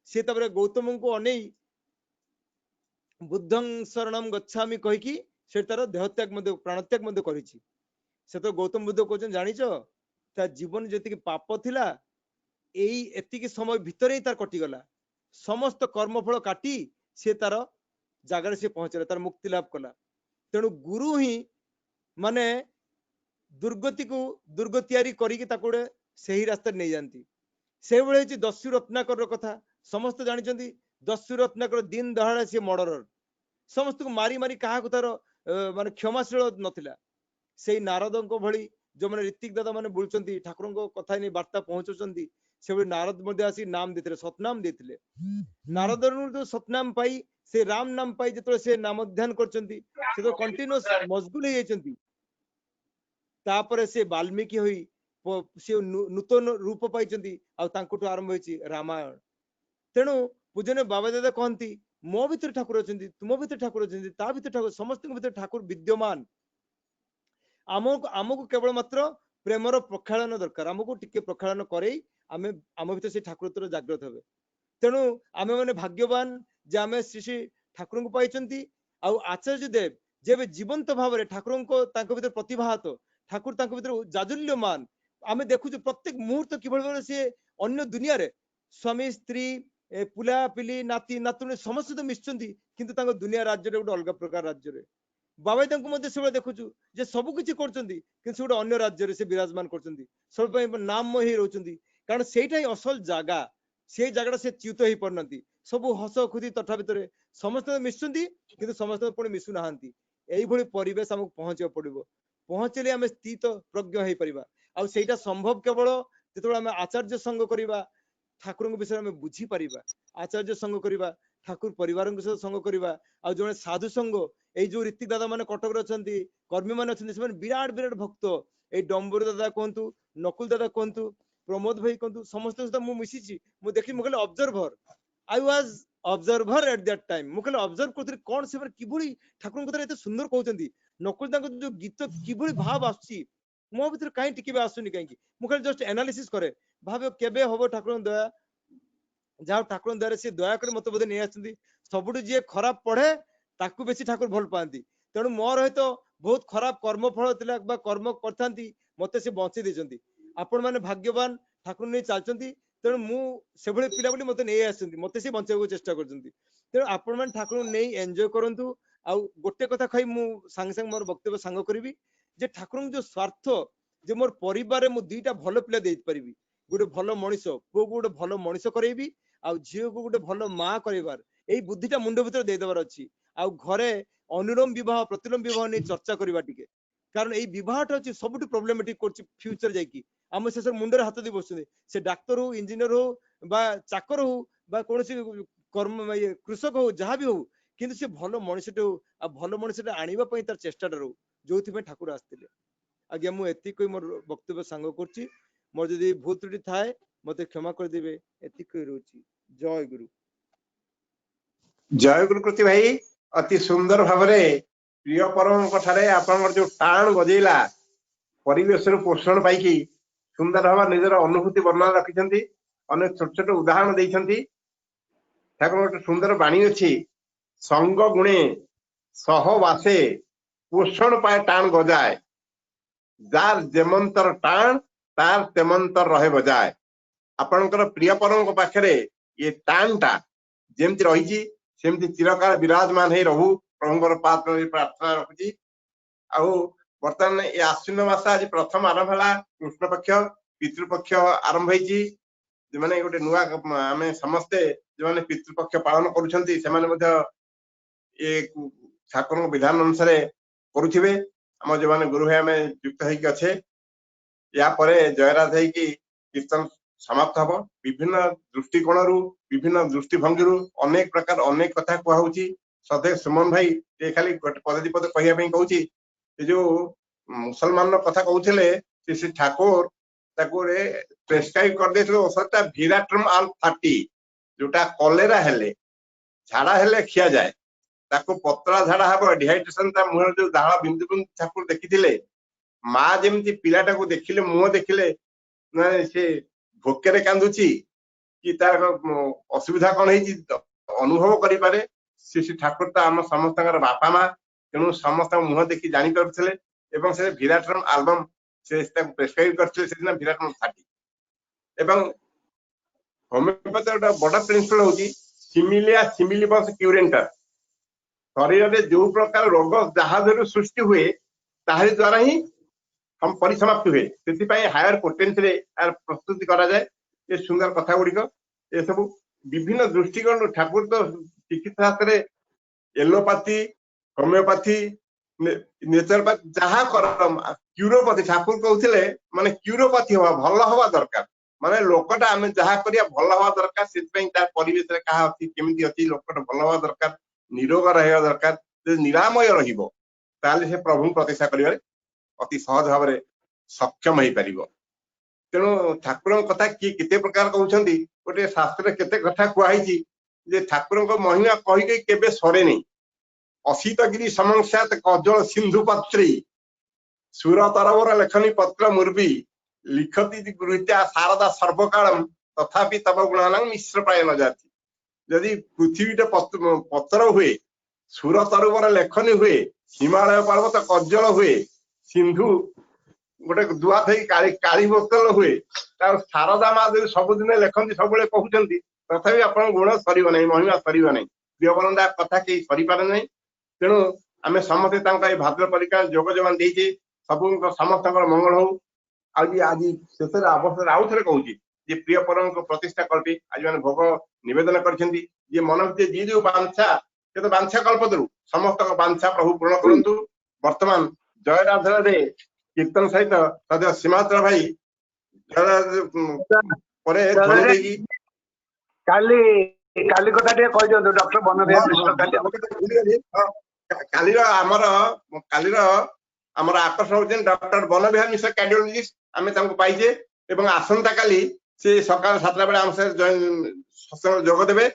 से तबरे गौतम को अनै बुद्धं शरणं गच्छामि कहि की से तार देहत्याग मध्ये प्राणत्याग मध्ये करिछि से तो गौतम बुद्ध कहउचन जानिचो ता जीवन जति पाप थिला एई एतिकी समय भितर ही तार कटि गला समस्त कर्मफल काटी से तार जागार से पहुंचला तार मुक्ति लाभ कला तेणु गुरु ही माने दुर्गति को दुर्गतियारी करिके ताकोडे सही रास्ता नहीं जानती से भले छि दस्यु रत्नाकर कथा समस्त जानिचंती दस्यु रत्नाकर दिन दहाड़ा से मर्डरर समस्त को मारी मारी कहा को तार माने क्षमाशील नथिला सेही नारदंको भली जो माने ऋतिक दादा माने बोलचंती ठाकुरन को कथा नै वार्ता पहुंचुचंती से भली नारद मध्ये आसी नाम देथिले सतनाम देथिले नारदरनु तो सतनाम पाई से राम नाम पाई जतो से नाम ध्यान करचंती से तो कंटीन्यूअस मशगुल हे जायचंती तापर से वाल्मीकि होई से नूतन रूप पाइचंती आ तांकुटु आरंभ होइछि रामायण तेणु पूजन बाबा दादा कहती मो भीतर ठाकुर अछंती तुम भीतर ठाकुर अछंती ता भीतर ठाकुर समस्त भीतर ठाकुर विद्यमान आमको आमको केवल मात्र प्रेमर प्रक्षालन दरकार आमको टिके प्रक्षालन करे आमे आम भीतर से ठाकुरत्व जागृत हेबे तेणु आमे माने भाग्यवान जे आमे श्री श्री ठाकुर को पाइचंती आ आचार्य देव जेबे जीवंत भाव रे ठाकुर को तांको भीतर प्रतिभात ठाकुर तांको भीतर जाजुल्यमान आमे देखु प्रत्येक मुहूर्त किभଳି भाबे से अन्य दुनिया रे स्वामी स्त्री पुला पिली नाती नातुणी समस्त तो मिशुचंती किंतु तांको दुनिया राज्य रे गोटे अलग प्रकार राज्य रे बाबा तांको मध्ये से देखुछु जे सब किछि करचंती किंतु से गोटे अन्य राज्य रे से विराजमान करचंती सब पई नाम ही रहउचंती कारण सेठाई असल जागा से जागाटा से च्युत ही पड़नती सब हस खुदी तठा भितर समस्त मिशुचंती किंतु समस्त पुणी मिशु नाहंती एई भली परिवेश हमक पहुंचे पड़िबो पहुंचले आमे स्थित प्रज्ञ हे परिबा आ सेटा संभव केवल जेतबे आमे आचार्य संग करिबा ठाकुर विषय में बुझी पारिबा आचार्य संग करिबा ठाकुर परिवार के संग करिबा आ जने साधु संग ए जो ऋतिक दादा माने कटक रे अछंती कर्मी माने अछंती से विराट विराट भक्त ए डंबर दादा कहंतु नकुल दादा कहंतु प्रमोद भाई कहतु समस्त सहित मु मिसिछि मु देखि मु कहले observer I was observer at that time मु कहले ऑब्जर्व करथि कोन से किबुली ठाकुर कथा एते सुंदर कहउचंदी नकुल तांको जो गीत किबुली भाव आछि मो भीतर काई टिके बे आसुनी काई मु कहले जस्ट एनालिसिस करे भाबे केबे होबो ठाकुर दया जाओ ठाकुर दया से दया करे मते बदे नै आछंदी सबुटु जे खराब पढ़े ताकू बेसी ठाकुर भल पाती तेणु मोर हयतो बहुत खराब कर्म फल थिला बा कर्म करथांती मते से बंची देचंती आपण माने भाग्यवान ठाकुर नै चालचंती तेणु मु सेभळे पिला बोली मते नै आछंती मते से बंचाइबो चेष्टा करचंती तेणु आपण माने ठाकुर नै एन्जॉय करंतु आ गोटे कथा खई मु संग संग मोर वक्तव्य संग करबी जे ठाकुर जो स्वार्थ जे मोर परिवार मु दुईटा भलो पिला देई परिबी गोटे भलो मनिष पो गोटे भलो मनिष करैबी आ झियो को गोटे भलो मां करैबार एई बुद्धिटा मुंड भीतर देई देबार अछि आ घरे अनुलोम विवाह प्रतिलोम विवाह नै चर्चा करबा टिके कारण एई विवाहटा अछि सबटु प्रॉब्लमेटिक करछि फ्यूचर जाईकी हम से मुंडर हाथ दे बसुने से डाक्टर हो इंजीनियर हो बा चाकर हो बा कोनसी कर्म कृषक हो जहां भी हो किंतु से भलो मनिषटे हो आ भलो मनिषटे आनिबा पई तार चेष्टाटा रो जोथि पे ठाकुर आस्तिले आज्ञा मु एति कोइ मोर वक्तव्य सांग करछि मोर जदि भूल त्रुटि थाए मते क्षमा कर देबे एति कोइ रोछि जय गुरु जय गुरुकृति भाई अति सुंदर भावरे प्रिय परम कथारे आपन जो टाण बजेला परिवेश पोषण पाई सुंदर भाव निजर अनुभूति वर्णन रखिछंती अनेक छोट छोट उदाहरण देइछंती ठाकुर गोटे सुंदर बाणी अछि संग गुणे सहवासे पोषण पाए टाण गजाए जार जेमंतर टाण तार तेमंतर रहे बजाए आपणकर प्रिय परम पाखरे ये टाणटा जेमति रहिछि सेमति चिरकाल विराजमान हे रहू प्रभुଙ୍କର पात्र प्रार्थना रखुछि आउ वर्तमान ए आश्विन मास आज प्रथम आरंभ हला कृष्ण पक्ष पितृपक्ष आरंभ होईछि जे माने गोटे नुआ आमे समस्ते जे माने पितृपक्ष पालन करूछंती से माने मध्ये ए ठाकुर विधान अनुसार करूथिबे हम जे माने गुरु भाई आमे युक्त होई अच्छे या परे जयराज है कि कीर्तन समाप्त हब विभिन्न दृष्टिकोण विभिन्न दृष्टिभंगी अनेक प्रकार अनेक कथा कहूँ सदे सुमन भाई ये खाली पद दीपद कहवाई कहूँ जो मुसलमान कथा कहते श्री ठाकुर प्रेस्क्राइब कर औषधटा भिराट्रम आल 30 जोटा कलेरा हेले झाड़ा हेले खिया जाए ताको पतला झाड़ा हम डिहाइड्रेशन मुहर जो झाड़ बिंदु बिंदु ठाकुर देखी माँ जमी पिलाटा को देखिले मुह देखिले से भोकेरे कांदुची कि तार असुविधा कौन अनुभव करें श्री ठाकुर तो आम समस्त बापा माँ तेणु समस्त मुह देखी जानी पारे एवं से विराटरम आलबम से प्रेस्क्राइब करते विराटरम 30 एवं होमियोपैथी गोटे बड़ प्रिंसिपल हूँ सिमिलिया सिमिलिबस क्यूरेंटर शरीर में जो प्रकार रोग जहां सृष्टि हुए ताहरी द्वारा ही हम परिसमाप्त हुए से हायर पोटेंसी प्रस्तुति करा जाए ये सुंदर कथा गुड़िक ये सब विभिन्न दृष्टिकोण ठाकुर तो चिकित्सा शास्त्र एलोपैथी होमियोपैथी नेचुरोपैथी जहाँ कर क्यूरोपैथी ठाकुर कहते माने क्यूरोपैथी हवा भल हवा दरकार माने लोकटा आम जहाँ करिया भल हवा दरकार से परिवेश क्या अच्छी केमी अच्छी लोकटा भल हवा दरकार निरोग रहा दरकार निरामय रहिबो ताले से प्रभु प्रतिष्ठा करिवे अति सहज भाव में सक्षम हो पार तेणु ठाकुर कथा किए केते प्रकार कहते गोटे शास्त्र केते कथा कहुई जे ठाकुर महिमा कहीकि केबे सरे नहीं अशीतगिरी समस्यात कजल सिंधु पत्री सुर तरवर लेखनी पत्र मुर्वी लिखती गृहित्या शारदा सर्वकालम तथापि तब गुणानां मिश्र प्राय न जाती यदि पृथ्वीटे पत्र हुए सुर तरुवर लेखनी हुए हिमालय पर्वत कज्जल हुए सिंधु गोटे दुआ थी काली बोतल हुए शारदा माँ जो सबुदिन लेखती सब कहते तथापि आप गुण सर महिमा सर प्रियवरंदा कथा कहीं सरी पारे ना तेणु आम समस्ते भाद्र परीक्षा जोग जमान देचे सब समस्त मंगल हो आज शेष अवसर आउ थे कहूँ जे प्रिय परम को प्रतिष्ठा कल्पी आज मैंने भोग निवेदन कर मन भर जी जो बांछा से तो बांछा कल्पतरु समस्त बांछा प्रभु पूर्ण करूँ वर्तमान जयराधे कीर्तन सहित सद्य सीमाचल भाई काली कथा डॉक्टर कालीर आमर आकर्षण होती डॉक्टर बन विहार मिश्र कार्डियोलॉजिस्ट आम पाइजे এবং আসন্তা কালি ସେ ସକାଳ 7ଟା ବେଳେ ଆମ ସତ୍ସଙ୍ଗ ଯୋଗ ଦେବେ।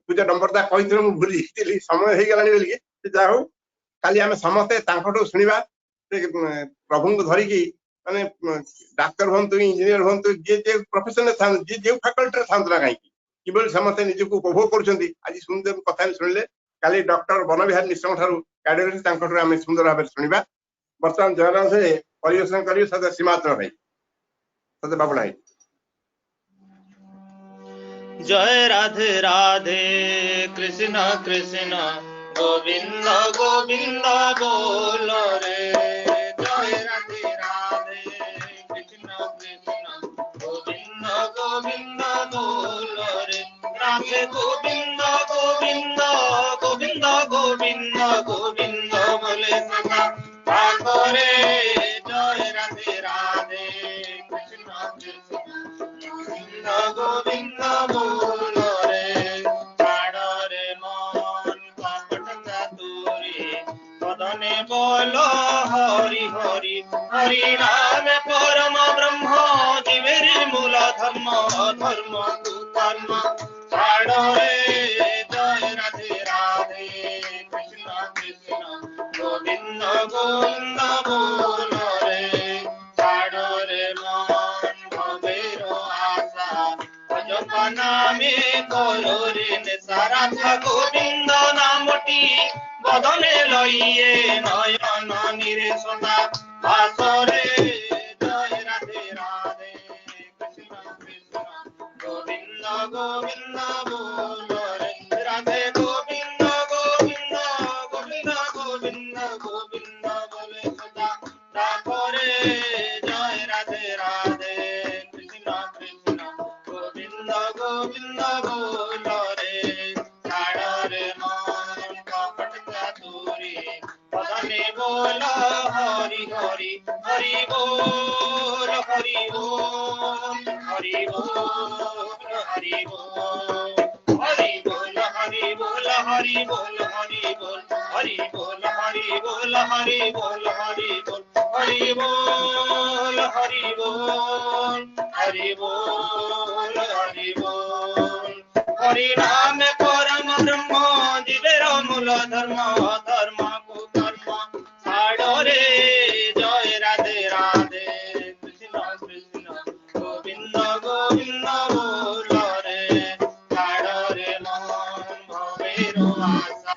ପୂଜା ନମ୍ବରଟା କହିଥିଲେ ମୁଁ ଭୁଲି ଯାଇଥିଲି, ସମୟ ହେଇଗଲାଣି ବୋଲିକି। ଯାହା ହଉ କାଲି ଆମେ ସମସ୍ତେ ତାଙ୍କଠୁ ଶୁଣିବା ସେ ପ୍ରଭୁଙ୍କୁ ଧରିକି, ମାନେ ଡାକ୍ତର ହୁଅନ୍ତୁ, ଇଞ୍ଜିନିୟର ହୁଅନ୍ତୁ, ଯିଏ ଯେ ପ୍ରଫେସନରେ ଥାନ୍ତୁ, ଯିଏ ଯେଉଁ ଫାକଲ୍ଟିରେ ଥାନ୍ତୁ ନା କାହିଁକି, କିଭଳି ସମସ୍ତେ ନିଜକୁ ଉପଭୋଗ କରୁଛନ୍ତି ଆଜି ସୁନ୍ଦର କଥା ଶୁଣିଲେ। କାଲି ଡକ୍ଟର ବନବିହାରୀ ନିଶ୍ଚଙ୍କ ଠାରୁ କାର୍ଡିଓଲୋଜି ତାଙ୍କଠୁ ଆମେ ସୁନ୍ଦର ଭାବରେ ଶୁଣିବା। ବର୍ତ୍ତମାନ ଜୟରାଧରେ ପରିବେଷଣ କରିବେ ସଦା ସୀମାଚଳ ଭାଇ, ସଦା ବାବୁଲା ଭାଇ। जय राधे राधे कृष्ण कृष्ण गोविंद गोविंद बोल रे। जय राधे राधे कृष्ण कृष्ण गोविंद गोविंद बोल रे। राधे गोविंद गोविंद गोविंद गोविंद गोविंद बोले सदा ठाकुरे। जय राधे राधे कृष्ण कृष्ण गोविंद गोविंद बोल रे। छाड़ रे मन कपट चातुरी बदने बोल हरि हरि। हरि नाम परम ब्रह्म जीवेर मूल धर्म धर्म कुकर्म। छाड़ रे जय राधे राधे कृष्ण कृष्ण गोविंद गोविंद बोल रे। छाड़ रे मन भवेर आशा नामे करो रे साराथा। गोविंद नामटी बदने लइए नयन निरे सदा भासरे। जय राधे राधे कृष्ण कृष्ण गोविंद गोविंद बोल रे। राधे गोविंद गोविंद गोविंद गोविंद गोविंद बोले सदा ठाकुरे। जय राधे राधे कृष्ण कृष्ण गोविंद गोविंद बोल रे। छाड़ रे मन कपट चातुरी बदने बोल हरि हरि। हरि बोल हरि बोल हरि बोल हरि बोल। हरि बोल हरि बोल हरि बोल हरि बोल। हरि बोल हरि बोल हरि बोल हरि बोल। हरि बोल हरि बोल हरि बोल हरि बोल। हरि नाम परम ब्रह्म जीवेर मूल धर्म धर्म कुकर्म। छाड़ रे जय राधे राधे कृष्ण कृष्ण गोविंद गोविंद बोल रे। छाड़ रे मन भवेर आशा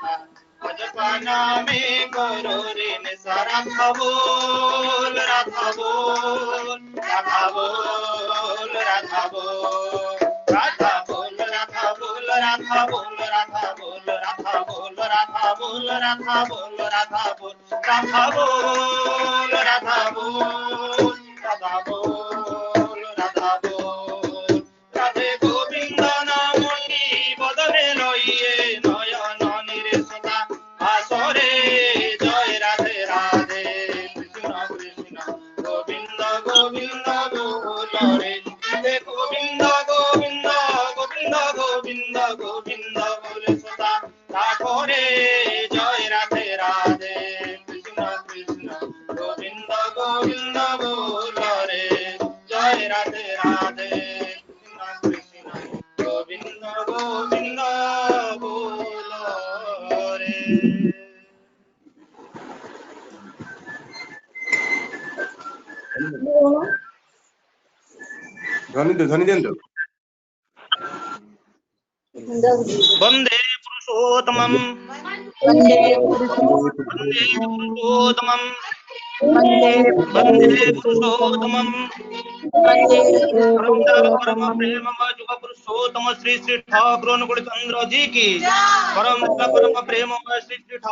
भजपा नामे करो रे राधा बोल राधा बोल राधा बोल राधा बोल राधा बोल राधा बोल राधा बोल राधा बोल राधा बोल राधा बोल राधा बोल राधा बोल राधा बोल राधा बोल राधा बोल राधा बोल। राधे गोविंद नामटी बदने लइए नयन निरे सदा आसरे। जय राधे राधे कृष्ण कृष्ण गोविंद गोविंद बोल रे। राधे गोविंद गोविंद गोविंद गोविंद गोविंद बोले सदा ठाकुरे। जय राधे राधे कृष्ण कृष्ण गोविंद गोविंद बोल रे। जय राधे राधे कृष्ण कृष्ण गोविंद गोविंद बोल रे। ଧ୍ୱନି ଦିଅନ୍ତୁ। वंदे पुरुषोत्तमं वन्दे पुरुषोत्तमं वन्दे वंदे पुरुषोत्तमं। वन्दे परम दयाल परम पुरुषोत्तमम्। प्रेममय जुग पुरुषोत्तम श्री श्री ठाकुर अनुकूल चंद्र जी की। परम दयाल परम प्रेममय श्री श्री ठाकुर